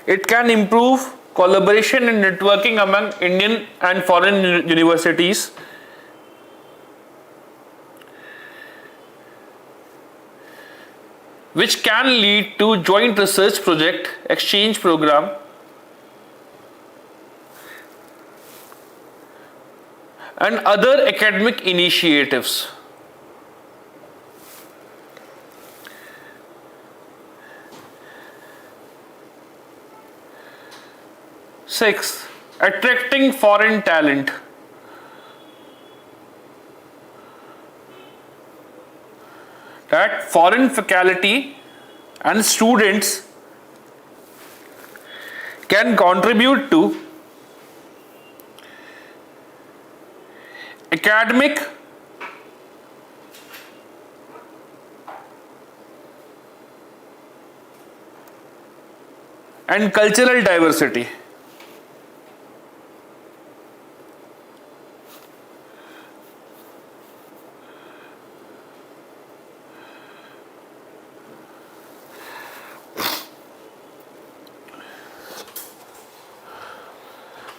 It can improve collaboration and networking among Indian and foreign universities. Which can lead to joint research project, exchange program, and other academic initiatives. Sixth, attracting foreign talent. That foreign faculty and students can contribute to academic and cultural diversity.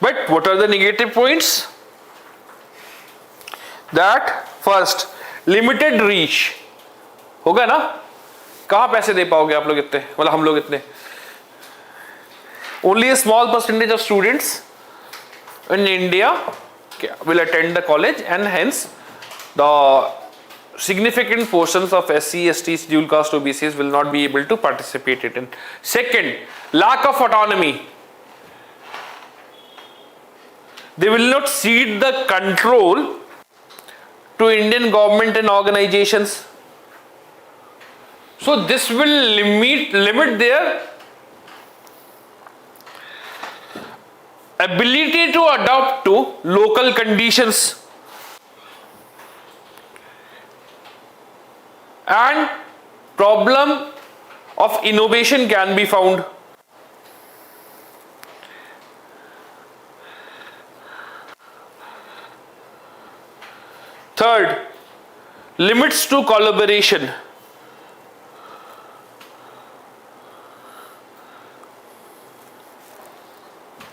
But what are the negative points? That first, limited reach. होगा ना? कहाँ पैसे दे पाओगे आप लोग इतने? मतलब हम लोग इतने? Only a small percentage of students in India will attend the college, and hence the significant portions of SC, ST, scheduled caste, OBCs will not be able to participate in. Second, lack of autonomy. They will not cede the control to Indian government and organizations. So this will limit their ability to adapt to local conditions. and problem of innovation can be found. Third, limits to collaboration.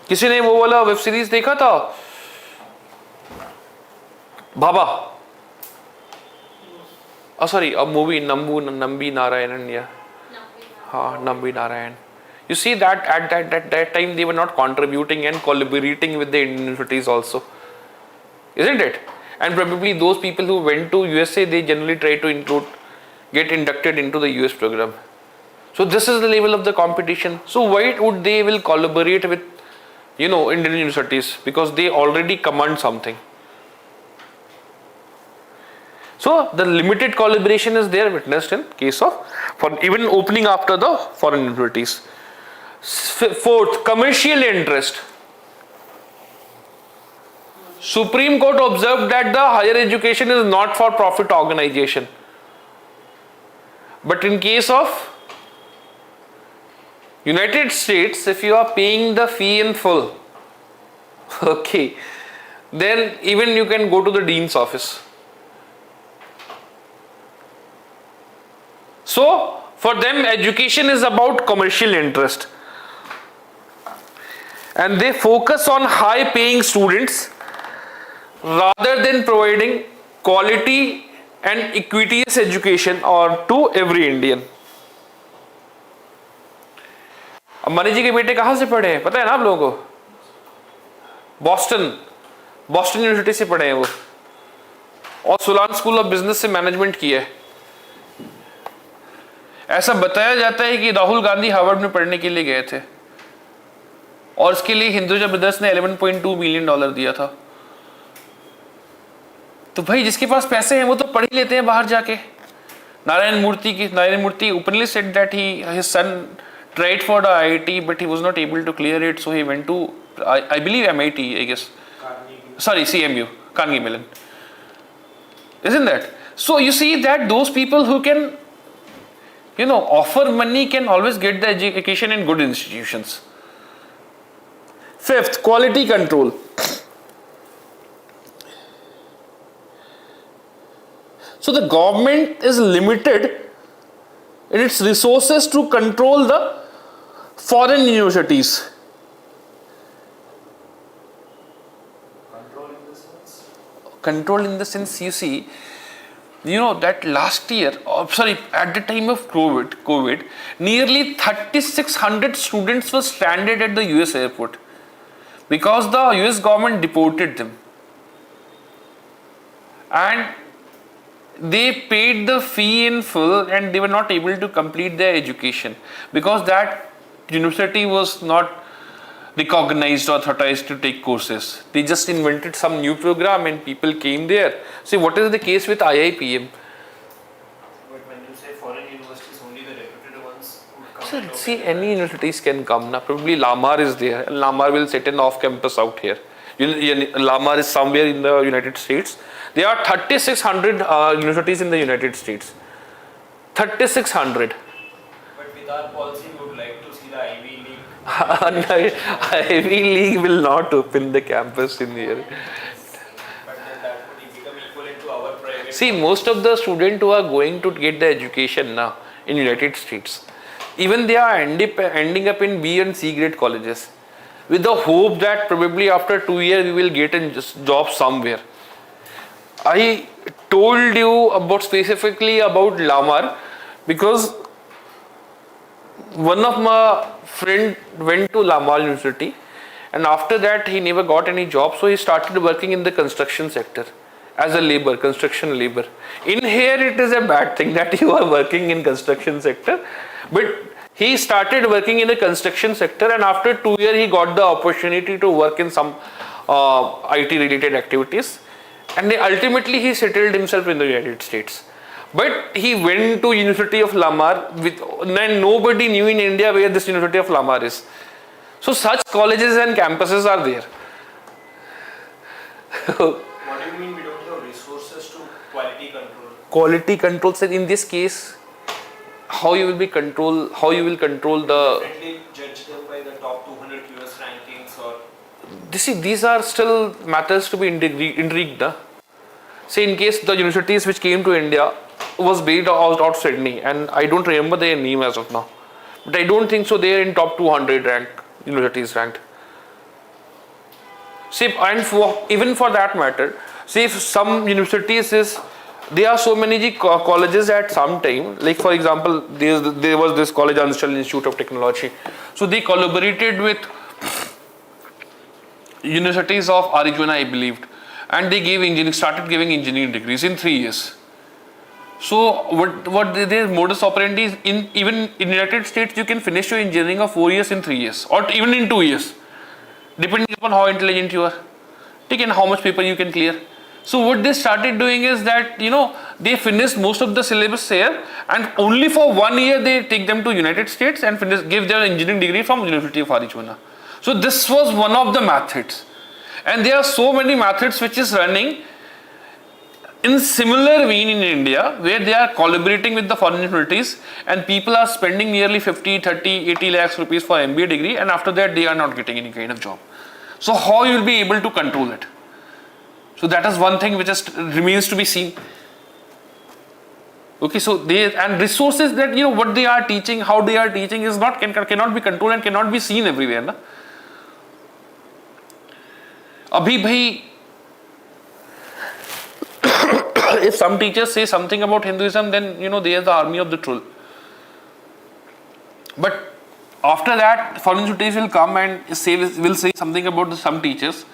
किसी ने वो वाला web series देखा था बाबा sorry अब movie Nambi Narayanan या हाँ Nambi Narayan you see that at that time they were not contributing and collaborating with the Indian universities also, isn't it? And probably those people who went to USA, they generally try to get inducted into the US program. So this is the level of the competition. So why would they will collaborate with Indian universities? Because they already command something. So the limited collaboration is there witnessed in case of for even opening after the foreign universities. Fourth, commercial interest. Supreme Court observed that the higher education is not for profit organization. But in case of United States, if you are paying the fee in full, okay, then even you can go to the dean's office. So for them, education is about commercial interest. And they focus on high paying students rather than providing quality and equitous education or to every Indian. Ambani जी के बेटे कहाँ से पढ़े हैं पता है ना आप लोगों को? बॉस्टन यूनिवर्सिटी से पढ़े हैं वो, और सुलान स्कूल ऑफ बिजनेस से मैनेजमेंट किया है. ऐसा बताया जाता है कि राहुल गांधी हार्वर्ड में पढ़ने के लिए गए थे और इसके लिए हिंदुजा ब्रदर्स ने $11.2 मिलियन दिया था. तो भाई जिसके पास पैसे हैं वो तो पढ़ ही लेते हैं बाहर जाके. नारायण मूर्ति openly said that his son tried for the IIT but he was not able to clear it, so he went to I believe MIT, I guess. CMU, Carnegie Mellon. Isn't that? So you see that those people who can offer money can always get the education in good institutions. Fifth, quality control. So the government is limited in its resources to control the foreign universities. Control in the sense, you see, that last year, at the time of COVID, nearly 3,600 students were stranded at the US airport because the US government deported them. And they paid the fee in full and they were not able to complete their education because that university was not recognized or authorized to take courses. They just invented some new program and people came there. See, what is the case with IIPM? But when you say foreign universities, only the reputed ones would come. So, see, any universities can come. Now, probably Lamar is there. Lamar will set an off-campus out here. Lamar is somewhere in the United States. There are 3,600 universities in the United States. 3,600. But with our policy, we would like to see the Ivy League. Ivy League will not open the campus in here. But then that would become equivalent to our private. See, most of the students who are going to get the education now in United States, even they are ending up in B and C grade colleges with the hope that probably after 2 years we will get a job somewhere. I told you specifically about Lamar because one of my friend went to Lamar University and after that he never got any job, so he started working in the construction sector as a construction labor. In here it is a bad thing that you are working in construction sector, but he started working in the construction sector and after 2 years he got the opportunity to work in some IT related activities. And ultimately he settled himself in the United States. But he went to University of Lamar and nobody knew in India where this University of Lamar is. So such colleges and campuses are there. What do you mean we don't have resources to quality control? quality control. So in this case, how you will control the. Differently judge them by the top 200 US rankings or. These are still matters to be intrigued. Say in case the universities which came to India was based out of Sydney, and I don't remember their name as of now, but I don't think so they are in top 200 universities ranked. See, and even for that matter, see if some universities there are so many colleges at some time, like for example there was this college, Ansari Institute of Technology, so they collaborated with universities of Arizona, I believed, and they started giving engineering degrees in 3 years. So what their modus operandi is, even in United States you can finish your engineering of 4 years in 3 years, or even in 2 years, depending upon how intelligent you are, and how much paper you can clear. So what they started doing is that they finished most of the syllabus here, and only for 1 year they take them to United States and give their engineering degree from University of Arizona. So this was one of the methods, and there are so many methods which is running in similar vein in India, where they are collaborating with the foreign universities, and people are spending nearly 50, 30, 80 lakhs rupees for MBA degree, and after that they are not getting any kind of job. So how you will be able to control it? So that is one thing which remains to be seen. Okay, so and resources that what they are teaching, how they are teaching is cannot be controlled and cannot be seen everywhere. Na? Abhi bhai, if some teachers say something about Hinduism, then they are the army of the troll. But after that, foreign universities will come and will say something about some teachers.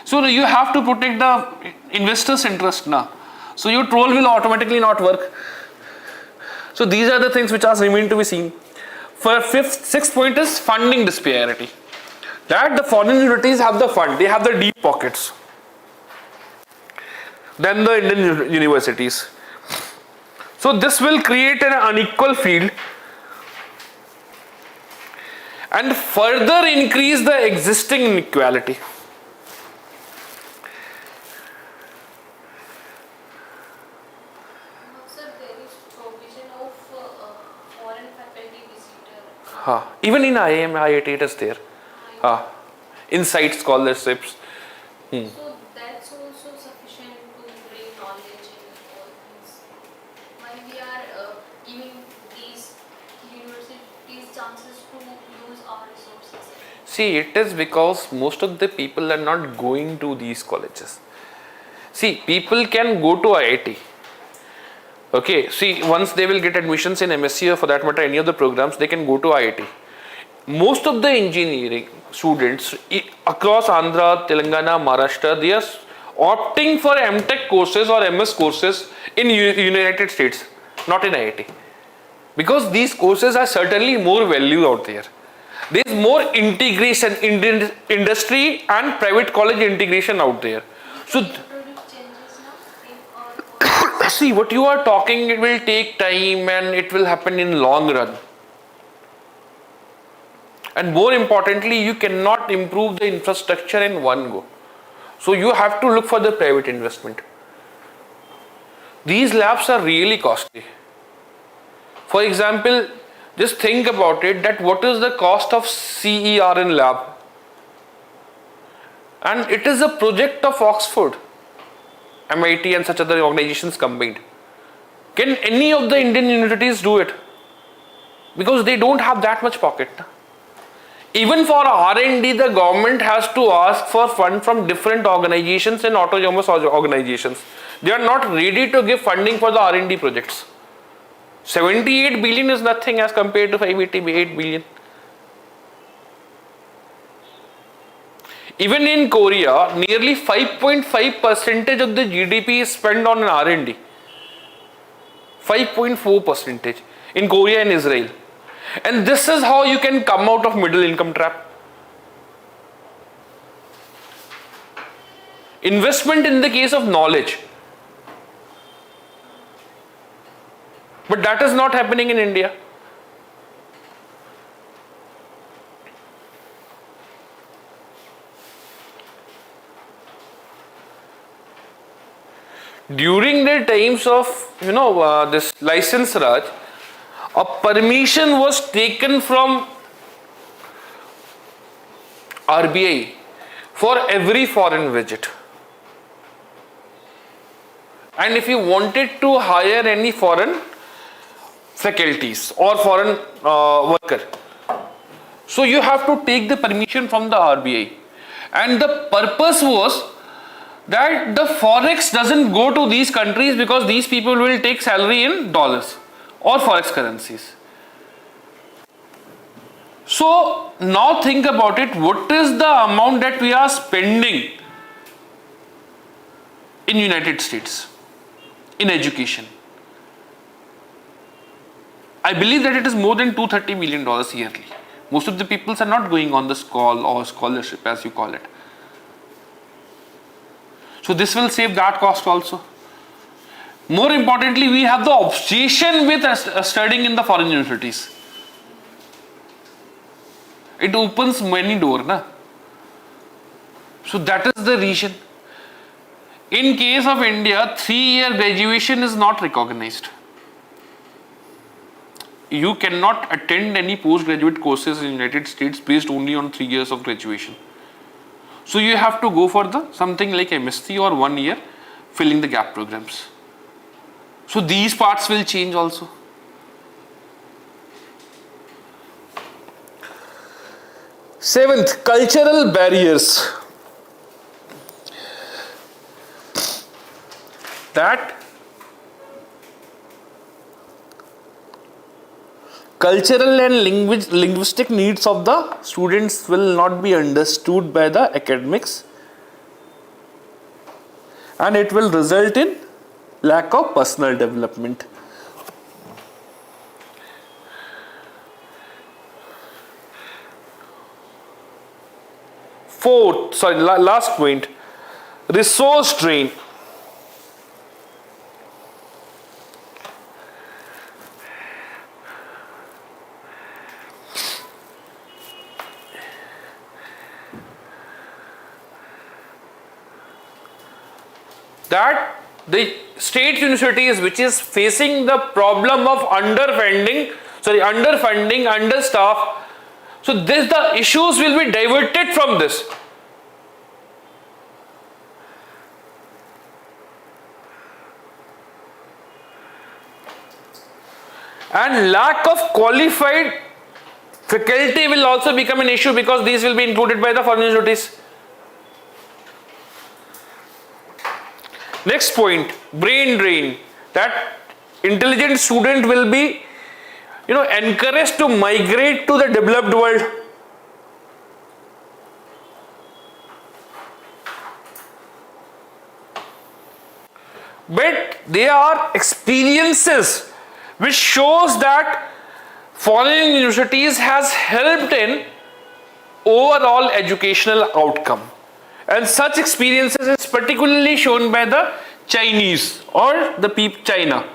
So you have to protect the investors' interest now. So your troll will automatically not work. So these are the things which are remain to be seen. For sixth point is funding disparity. That the foreign universities have the fund, they have the deep pockets than the Indian universities. So this will create an unequal field and further increase the existing inequality. Sir, there is provision of foreign faculty visitor. Even in IIM, IIT it is there. Insight scholarships. So that's also sufficient to bring knowledge in all things. Why we are giving these universities chances to use our resources? See, it is because most of the people are not going to these colleges. See, people can go to IIT. Okay, see, once they will get admissions in MSc or for that matter any of the programs, they can go to IIT. Most of the engineering students across Andhra, Telangana, Maharashtra, they are opting for MTech courses or MS courses in United States, not in IIT. Because these courses are certainly more value out there. There is more integration in industry and private college integration out there. So Changes now in our see, what you are talking, it will take time and it will happen in long run. And more importantly, you cannot improve the infrastructure in one go. So you have to look for the private investment. These labs are really costly. For example, just think about it, that what is the cost of CER in lab? And it is a project of Oxford, MIT and such other organizations combined. Can any of the Indian universities do it? Because they don't have that much pocket. Even for R&D, the government has to ask for fund from different organizations and autonomous organizations. They are not ready to give funding for the R&D projects. 78 billion is nothing as compared to 588 billion. Even in Korea, nearly 5.5% of the GDP is spent on R&D. 5.4% in Korea and Israel. And this is how you can come out of middle income trap. Investment in the case of knowledge. But that is not happening in India. During the times of this license Raj, a permission was taken from RBI for every foreign visit. And if you wanted to hire any foreign faculties or foreign worker, so you have to take the permission from the RBI. And the purpose was that the forex doesn't go to these countries because these people will take salary in dollars or forex currencies. So now think about it, what is the amount that we are spending in United States in education? I believe that it is more than $230 million yearly. Most of the people are not going on the school or scholarship as you call it. So this will save that cost also. More importantly, we have the obsession with studying in the foreign universities. It opens many doors, na? So that is the reason. In case of India, 3-year graduation is not recognized. You cannot attend any postgraduate courses in United States based only on 3 years of graduation. So you have to go for the something like MSc or 1 year filling the gap programs. So these parts will change also. Seventh, cultural barriers. That cultural and linguistic needs of the students will not be understood by the academics, and it will result in lack of personal development. Last point, resource drain. That the state universities which is facing the problem of underfunding, understaff, so the issues will be diverted from this. And lack of qualified faculty will also become an issue because these will be included by the foreign universities. Next point, brain drain. That intelligent student will be, encouraged to migrate to the developed world. But there are experiences which shows that foreign universities has helped in overall educational outcome. And such experiences is particularly shown by the Chinese or the China.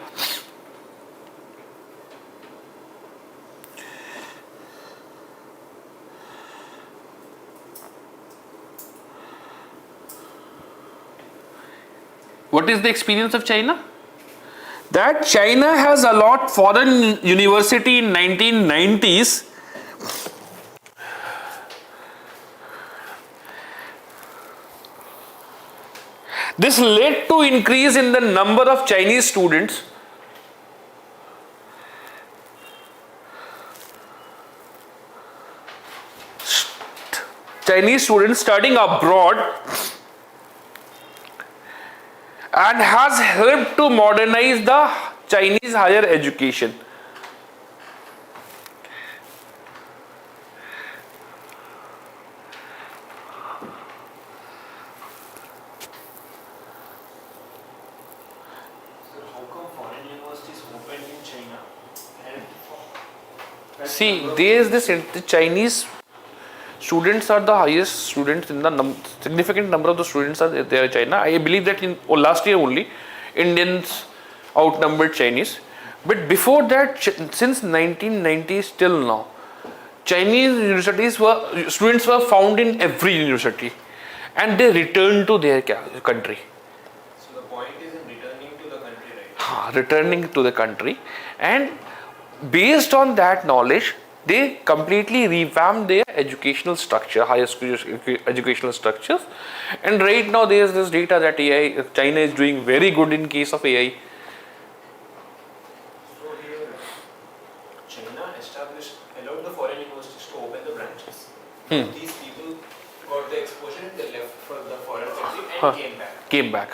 What is the experience of China? That China has allowed foreign university in 1990s. This led to increase in the number of Chinese students. Chinese students studying abroad, and has helped to modernize the Chinese higher education. See, there is this, the Chinese students are the highest students in the significant number of the students are there in China. I believe that in last year only, Indians outnumbered Chinese. But before that, since 1990s till now, Chinese students were found in every university, and they returned to their country. So the point is in returning to the country, right? returning to the country, and based on that knowledge, they completely revamp their educational structure, higher school educational structures. And right now there is this data that AI, China is doing very good in case of AI. So here, China allowed the foreign universities to open the branches. These people got the exposure and they left for the foreign country and came back.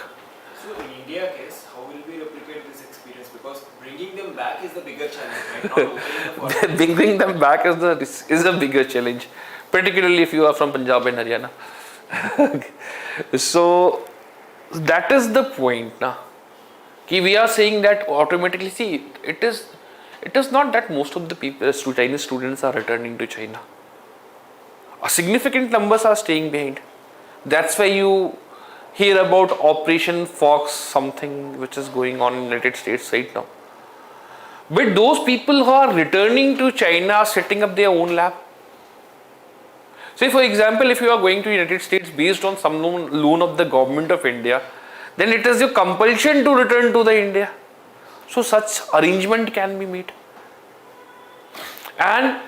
So in India case, how will we replicate this experience? Because bringing them back is the bigger challenge, right? Not opening the foreign. Bringing them back is a bigger challenge, particularly if you are from Punjab and Haryana. So that is the point, na? Ki we are saying that automatically. See, it is not that most of the people, Chinese students are returning to China. A significant numbers are staying behind. That's why you hear about Operation Fox, something which is going on in the United States right now. But those people who are returning to China are setting up their own lab. Say for example, if you are going to United States based on some loan of the government of India, then it is your compulsion to return to the India. So such arrangement can be made. And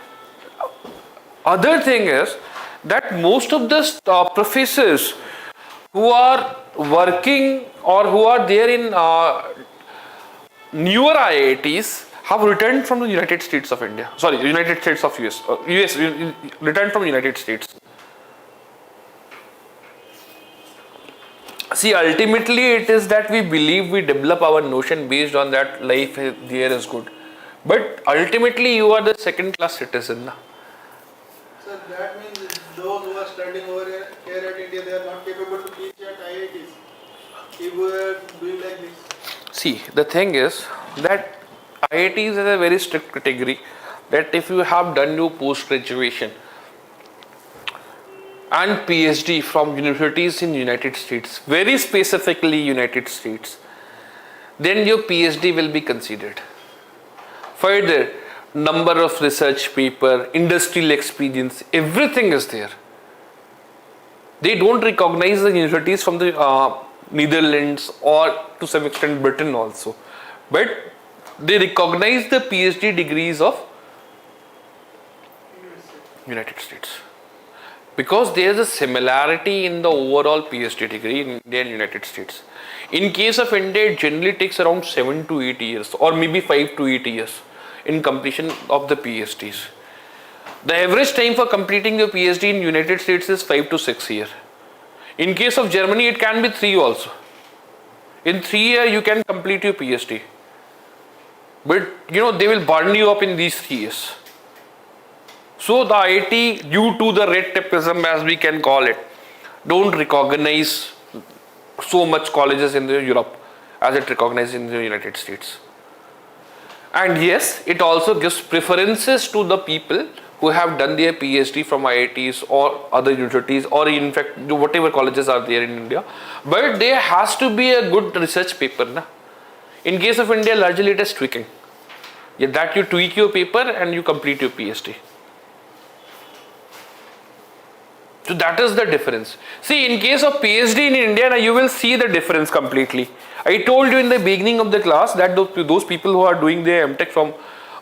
other thing is that most of the professors who are working or who are there in newer IITs have returned from the United States of India. Sorry, United States of US. Returned from United States. See, ultimately it is that we believe, we develop our notion based on that life there is good. But ultimately you are the second class citizen. Na? So that means those who are studying over here at India, they are not capable to teach at IITs. If we are doing like this. See, the thing is that IITs is a very strict category, that if you have done your post-graduation and PhD from universities in United States, very specifically United States, then your PhD will be considered. Further, number of research paper, industrial experience, everything is there. They don't recognize the universities from the Netherlands or to some extent Britain also, but they recognize the PhD degrees of United States, because there is a similarity in the overall PhD degree in India and United States. In case of India, it generally takes around 7 to 8 years or maybe 5 to 8 years in completion of the PhDs. The average time for completing your PhD in United States is 5 to 6 years. In case of Germany, it can be 3 also. In 3 years, you can complete your PhD. But they will burn you up in these 3 years. So the IIT, due to the red tapeism as we can call it, don't recognize so much colleges in Europe as it recognizes in the United States. And yes, it also gives preferences to the people who have done their PhD from IITs or other universities, or in fact whatever colleges are there in India. But there has to be a good research paper. Na? In case of India, largely it is tweaking. That you tweak your paper and you complete your PhD. So that is the difference. See, in case of PhD in India, now you will see the difference completely. I told you in the beginning of the class that those people who are doing their MTech from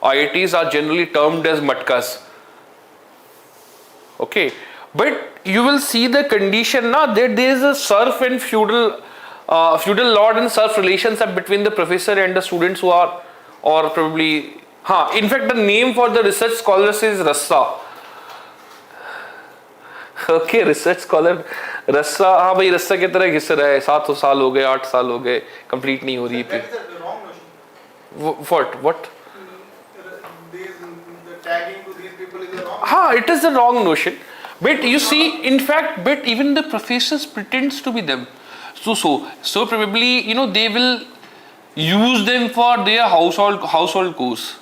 IITs are generally termed as matkas. Okay, but you will see the condition now that there is a serf and feudal lord and serf relationship between the professor and the students who are, or probably, in fact the name for the research scholars is Rassa. Okay, research scholar Rassa, हाँ भाई रस्सा की तरह घिस रहा है, 7 साल हो गए, 8 साल हो गए, complete नहीं हो रही है. That is the wrong notion. What? The tagging to these people is the wrong. It is the wrong notion. But you see, in fact, but even the professors pretends to be them. So probably they will use them for their household course.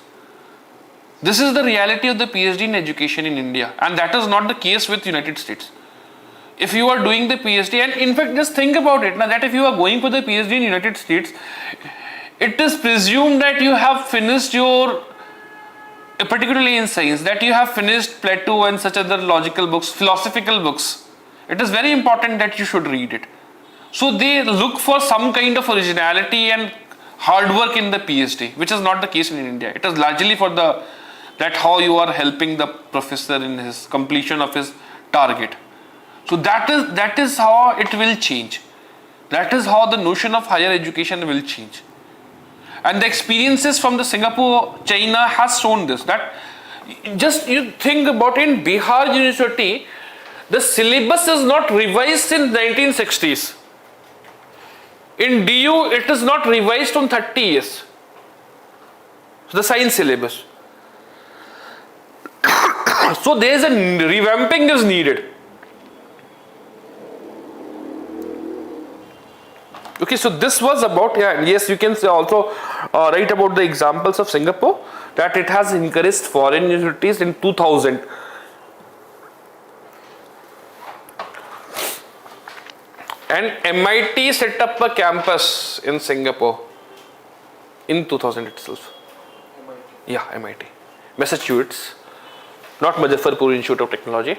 This is the reality of the PhD in education in India, and that is not the case with United States. If you are doing the PhD, and in fact just think about it now, that if you are going for the PhD in United States, it is presumed that you have finished your, particularly in science, that you have finished Plato and such other logical books, philosophical books. It is very important that you should read it. So they look for some kind of originality and hard work in the PhD, which is not the case in India. It is largely for that how you are helping the professor in his completion of his target. So that is how it will change. That is how the notion of higher education will change. And the experiences from the Singapore, China has shown this, that just you think about in Bihar University, the syllabus is not revised since 1960s. In DU, it is not revised from 30 years. The science syllabus. So there is a revamping is needed. Okay, so this was about, yes, you can also write about the examples of Singapore, that it has encouraged foreign universities in 2000. And MIT set up a campus in Singapore in 2000 itself. MIT. Yeah, MIT. Massachusetts, not Muzaffarpur Institute of Technology.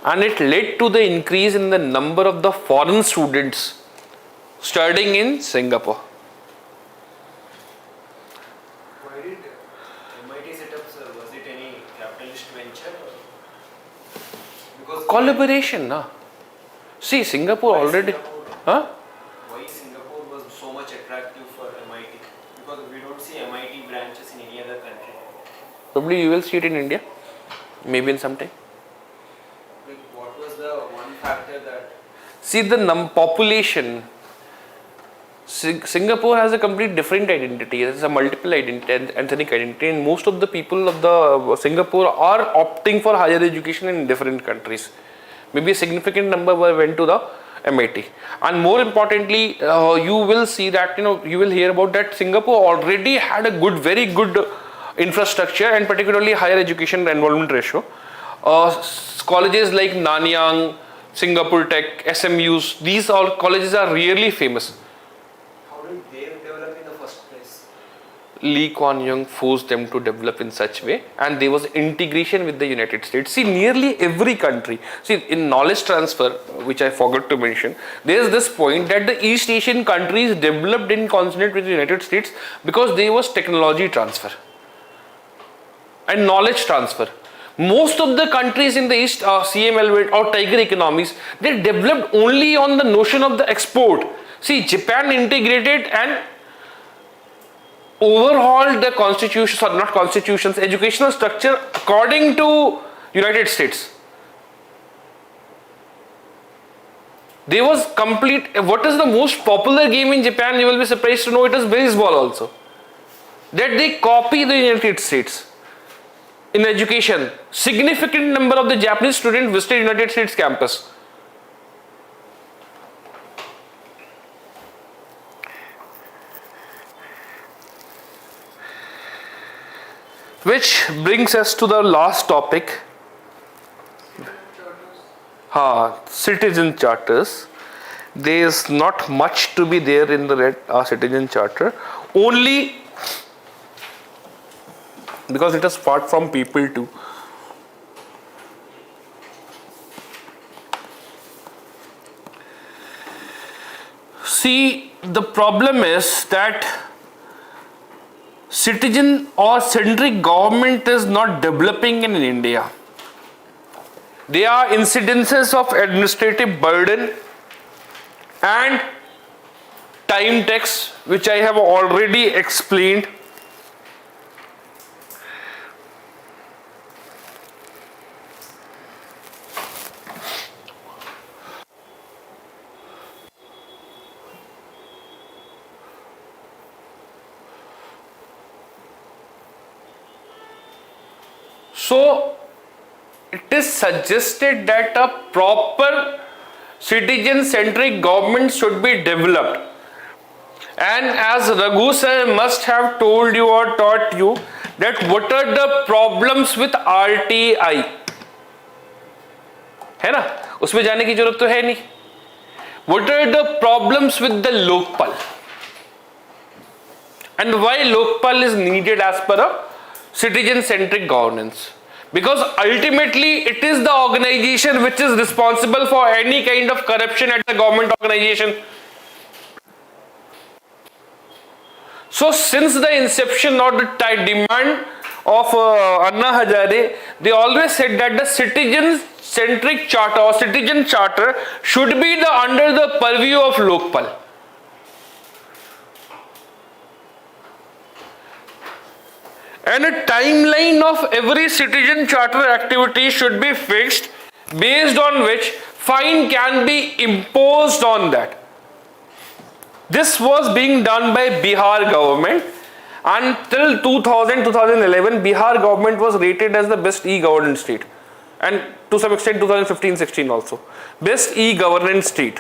And it led to the increase in the number of the foreign students studying in Singapore. Why did MIT set up, sir? Was it any capitalist venture? Because Collaboration, na? See, Singapore Why already. Singapore? Huh? Why Singapore was so much attractive for MIT? Because we don't see MIT branches in any other country. Probably you will see it in India, maybe in some time. Like, what was the one factor that? See the population. Singapore has a complete different identity. It's a multiple identity, ethnic identity, and most of the people of the Singapore are opting for higher education in different countries. Maybe a significant number went to the MIT. And more importantly, you will see that, you will hear about that Singapore already had a very good infrastructure, and particularly higher education enrollment ratio. Colleges like Nanyang, Singapore Tech, SMUs, these all colleges are really famous. How did they develop in the first place? Lee Kuan Yew forced them to develop in such way, and there was integration with the United States. See, nearly every country, in knowledge transfer, which I forgot to mention, there is this point that the East Asian countries developed in consonant with the United States because there was technology transfer and knowledge transfer. Most of the countries in the East, CML or tiger economies, they developed only on the notion of the export. See, Japan integrated and overhauled the constitutions, or not constitutions, educational structure according to United States. There was complete, what is the most popular game in Japan? You will be surprised to know it is baseball also. That they copy the United States. In education, significant number of the Japanese students visited United States campus. Which brings us to the last topic. Citizen charters. There is not much to be there in the citizen charter. Only because it is fought from people too. See, the problem is that citizen or centric government is not developing in India. There are incidences of administrative burden and time tax, which I have already explained. So, it is suggested that a proper citizen-centric government should be developed. And as Raghu sir must have told you or taught you that what are the problems with RTI? है ना? उसमें जाने की जरूरत तो है नहीं. What are the problems with the Lokpal? And why Lokpal is needed as per a citizen-centric governance? Because ultimately it is the organization which is responsible for any kind of corruption at the government organization. So since the inception or the demand of Anna Hazare, they always said that the citizen-centric charter or citizen charter should be under the purview of Lokpal. And a timeline of every citizen charter activity should be fixed, based on which fine can be imposed on that. This was being done by Bihar government. Until 2011, Bihar government was rated as the best e-governance state, and to some extent 2015-16 also best e-governance state.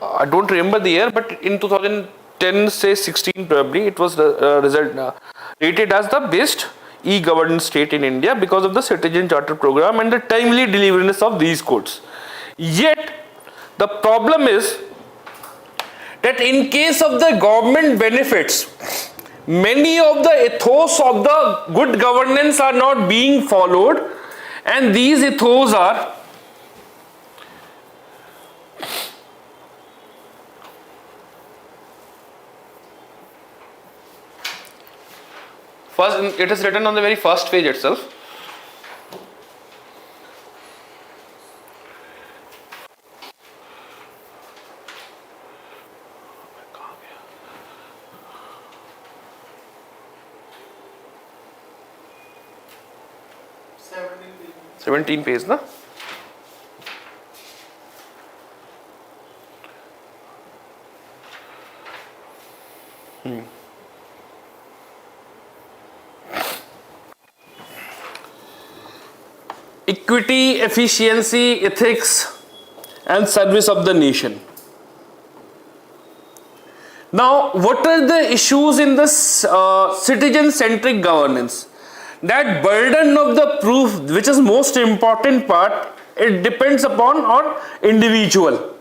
I don't remember the year, but in 2010, say 16 probably, it was rated as the best e-governance state in India because of the citizen charter program and the timely delivery of these codes. Yet the problem is that in case of the government benefits, many of the ethos of the good governance are not being followed, and these ethos are: first, it is written on the very first page itself. Seventeen pages. 17 page, na? Equity, efficiency, ethics, and service of the nation. Now, what are the issues in this citizen-centric governance? That burden of the proof, which is most important part, it depends upon our individual.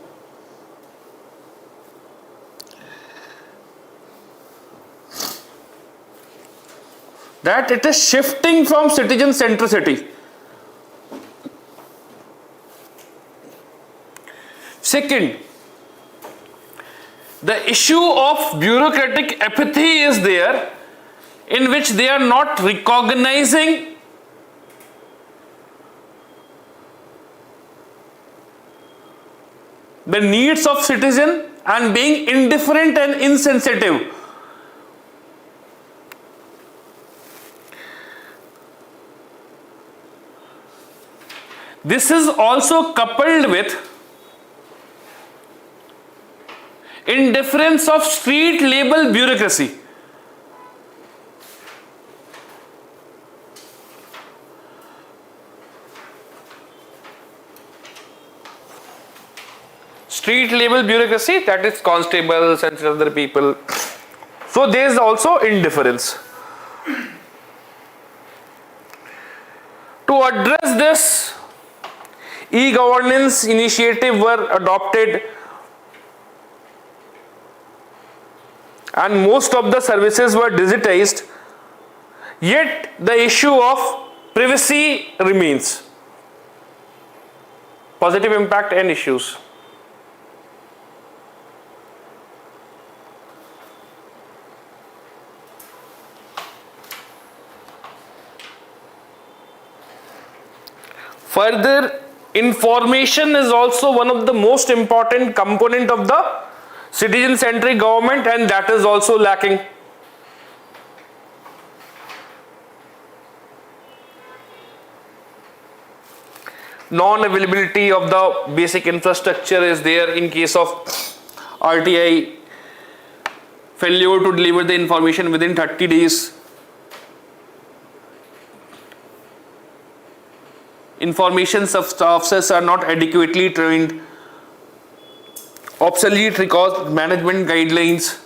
That it is shifting from citizen centricity. Second, the issue of bureaucratic apathy is there, in which they are not recognizing the needs of citizen and being indifferent and insensitive. This is also coupled with indifference of street level bureaucracy. Street level bureaucracy, that is constables and other people. So there is also indifference. To address this, e-governance initiative were adopted, and most of the services were digitized, yet the issue of privacy remains. Positive impact and issues. Further, information is also one of the most important component of the citizen-centric government, and that is also lacking. Non-availability of the basic infrastructure is there in case of RTI, failure to deliver the information within 30 days. Information officers are not adequately trained. Obsolete record management guidelines.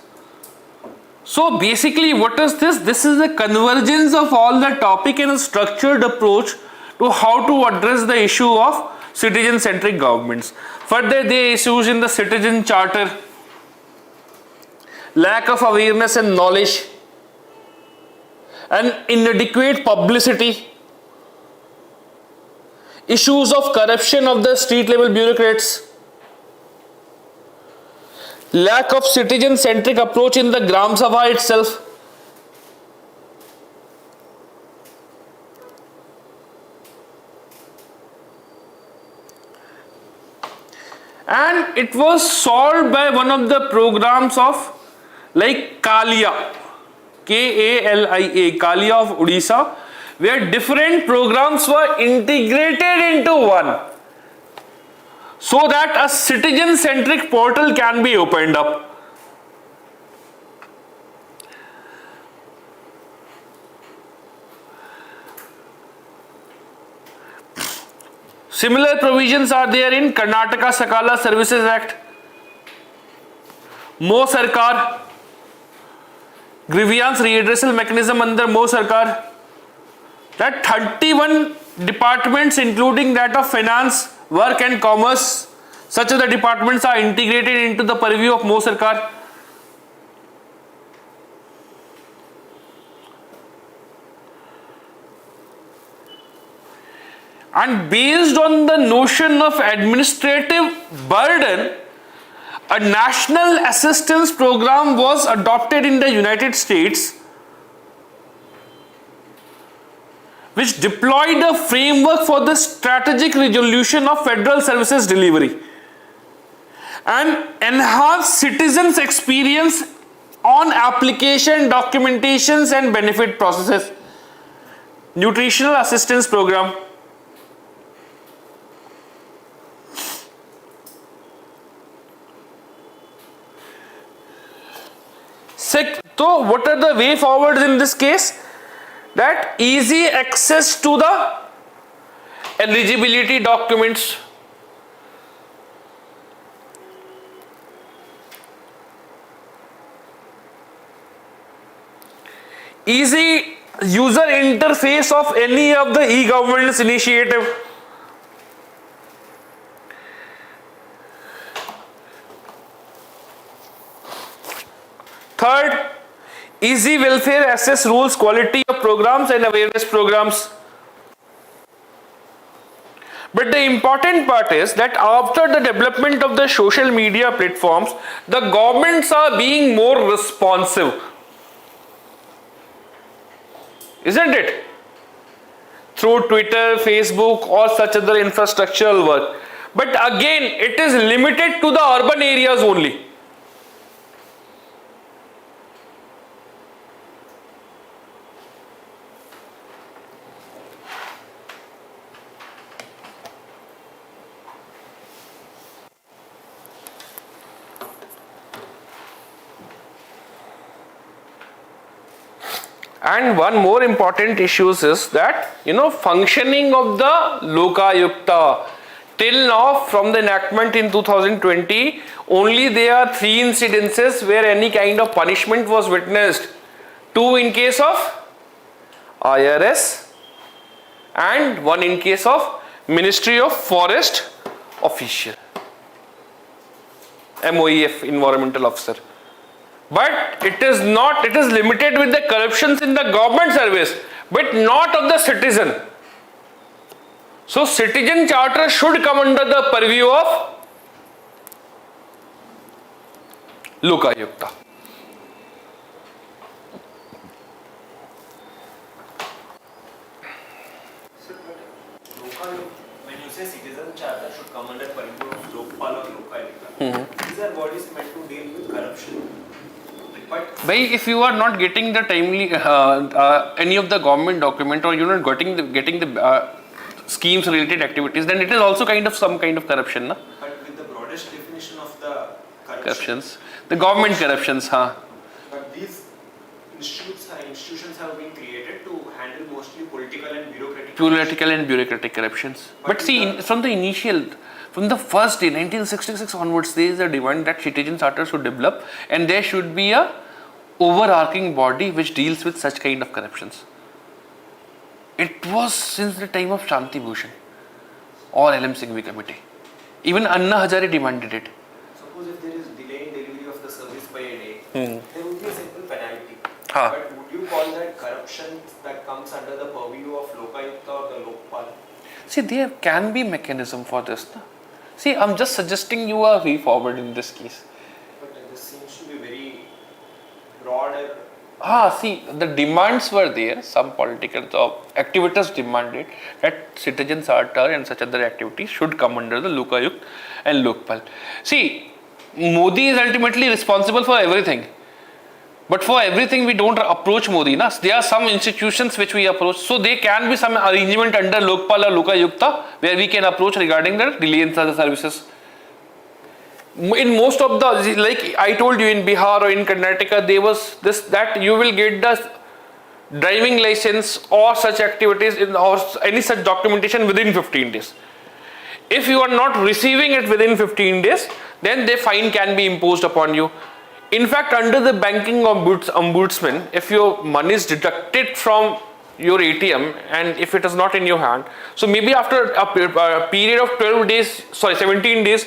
So basically, what is this? This is a convergence of all the topic and a structured approach to how to address the issue of citizen-centric governments. Further, there are issues in the citizen charter, lack of awareness and knowledge, and inadequate publicity, issues of corruption of the street level bureaucrats, lack of citizen centric approach in the Gram Sabha itself, and it was solved by one of the programs of like Kalia, Kalia, Kalia of Odisha, where different programs were integrated into one so that a citizen centric portal can be opened up. Similar provisions are there in Karnataka Sakala Services Act, Mo Sarkar, grievance redressal mechanism under Mo Sarkar, that 31 departments including that of finance, work and commerce, such other departments are integrated into the purview of Mo Sarkar. And based on the notion of administrative burden, a national assistance program was adopted in the United States, which deployed a framework for the strategic resolution of federal services delivery and enhanced citizens' experience on application, documentations and benefit processes. Nutritional assistance program. So what are the way forwards in this case? That easy access to the eligibility documents, easy user interface of any of the e-governance initiative, third, easy welfare access rules, quality of programs and awareness programs. But the important part is that after the development of the social media platforms, the governments are being more responsive. Isn't it? Through Twitter, Facebook or such other infrastructural work. But again, it is limited to the urban areas only. And one more important issue is that, functioning of the Lokayukta. Till now, from the enactment in 2020, only there are 3 incidences where any kind of punishment was witnessed. 2 in case of IRS and 1 in case of Ministry of Forest official, MOEF, environmental officer. But it is limited with the corruptions in the government service, but not of the citizen. So citizen charter should come under the purview of Lokayukta. When you say citizen charter should come under purview of Lokpal or Lokayukta, these are bodies meant to deal with corruption. But if you are not getting the timely any of the government document, or you're not getting the schemes related activities, then it is also some kind of corruption, na? But with the broadest definition of the Corruptions, the government corruptions, huh? But these institutions have been created to handle mostly political and bureaucratic corruptions. But see, from the first day, 1966 onwards, there is a demand that citizen charter should develop, and there should be a overarching body which deals with such kind of corruptions. It was since the time of Shanti Bhushan or LM Singhvi committee. Even Anna Hazare demanded it. Suppose if there is delay in delivery of the service by a day, there would be a simple penalty. Haan. But would you call that corruption that comes under the purview of Lokayukta or the Lokpal? See, there can be mechanism for this. Na? See, I'm just suggesting you a way forward in this case. But this seems to be very broad and See, the demands were there. Some political activists demanded that citizen charter and such other activities should come under the Lokayukt and Lokpal. See, Modi is ultimately responsible for everything. But for everything, we don't approach Modi. Na? There are some institutions which we approach. So there can be some arrangement under Lokpal or Lokayukta where we can approach regarding the reliance of the services. In most of the, like I told you, in Bihar or in Karnataka, there was this, that you will get the driving license or such activities or any such documentation within 15 days. If you are not receiving it within 15 days, then the fine can be imposed upon you. In fact, under the banking ombudsman, if your money is deducted from your ATM and if it is not in your hand, so maybe after a period of 17 days,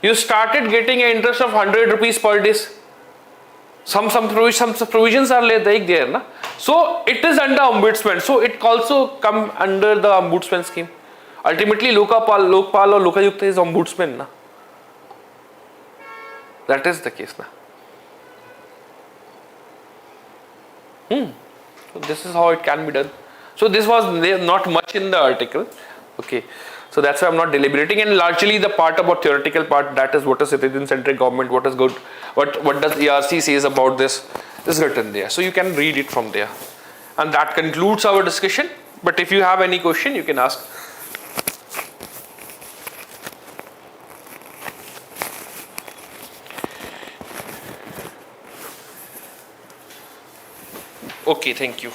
you started getting an interest of 100 rupees per day. Some provisions are like there. Na? So it is under ombudsman. So it also come under the ombudsman scheme. Ultimately, Lokpal or Lokayukta is ombudsman. Na? That is the case. Na? So this is how it can be done. So this was not much in the article. Okay. So that's why I'm not deliberating, and largely the part about theoretical part, that is what a citizen-centric government, what is good, what does ERC says about this is written there. So you can read it from there. And that concludes our discussion. But if you have any question, you can ask. Okay, thank you.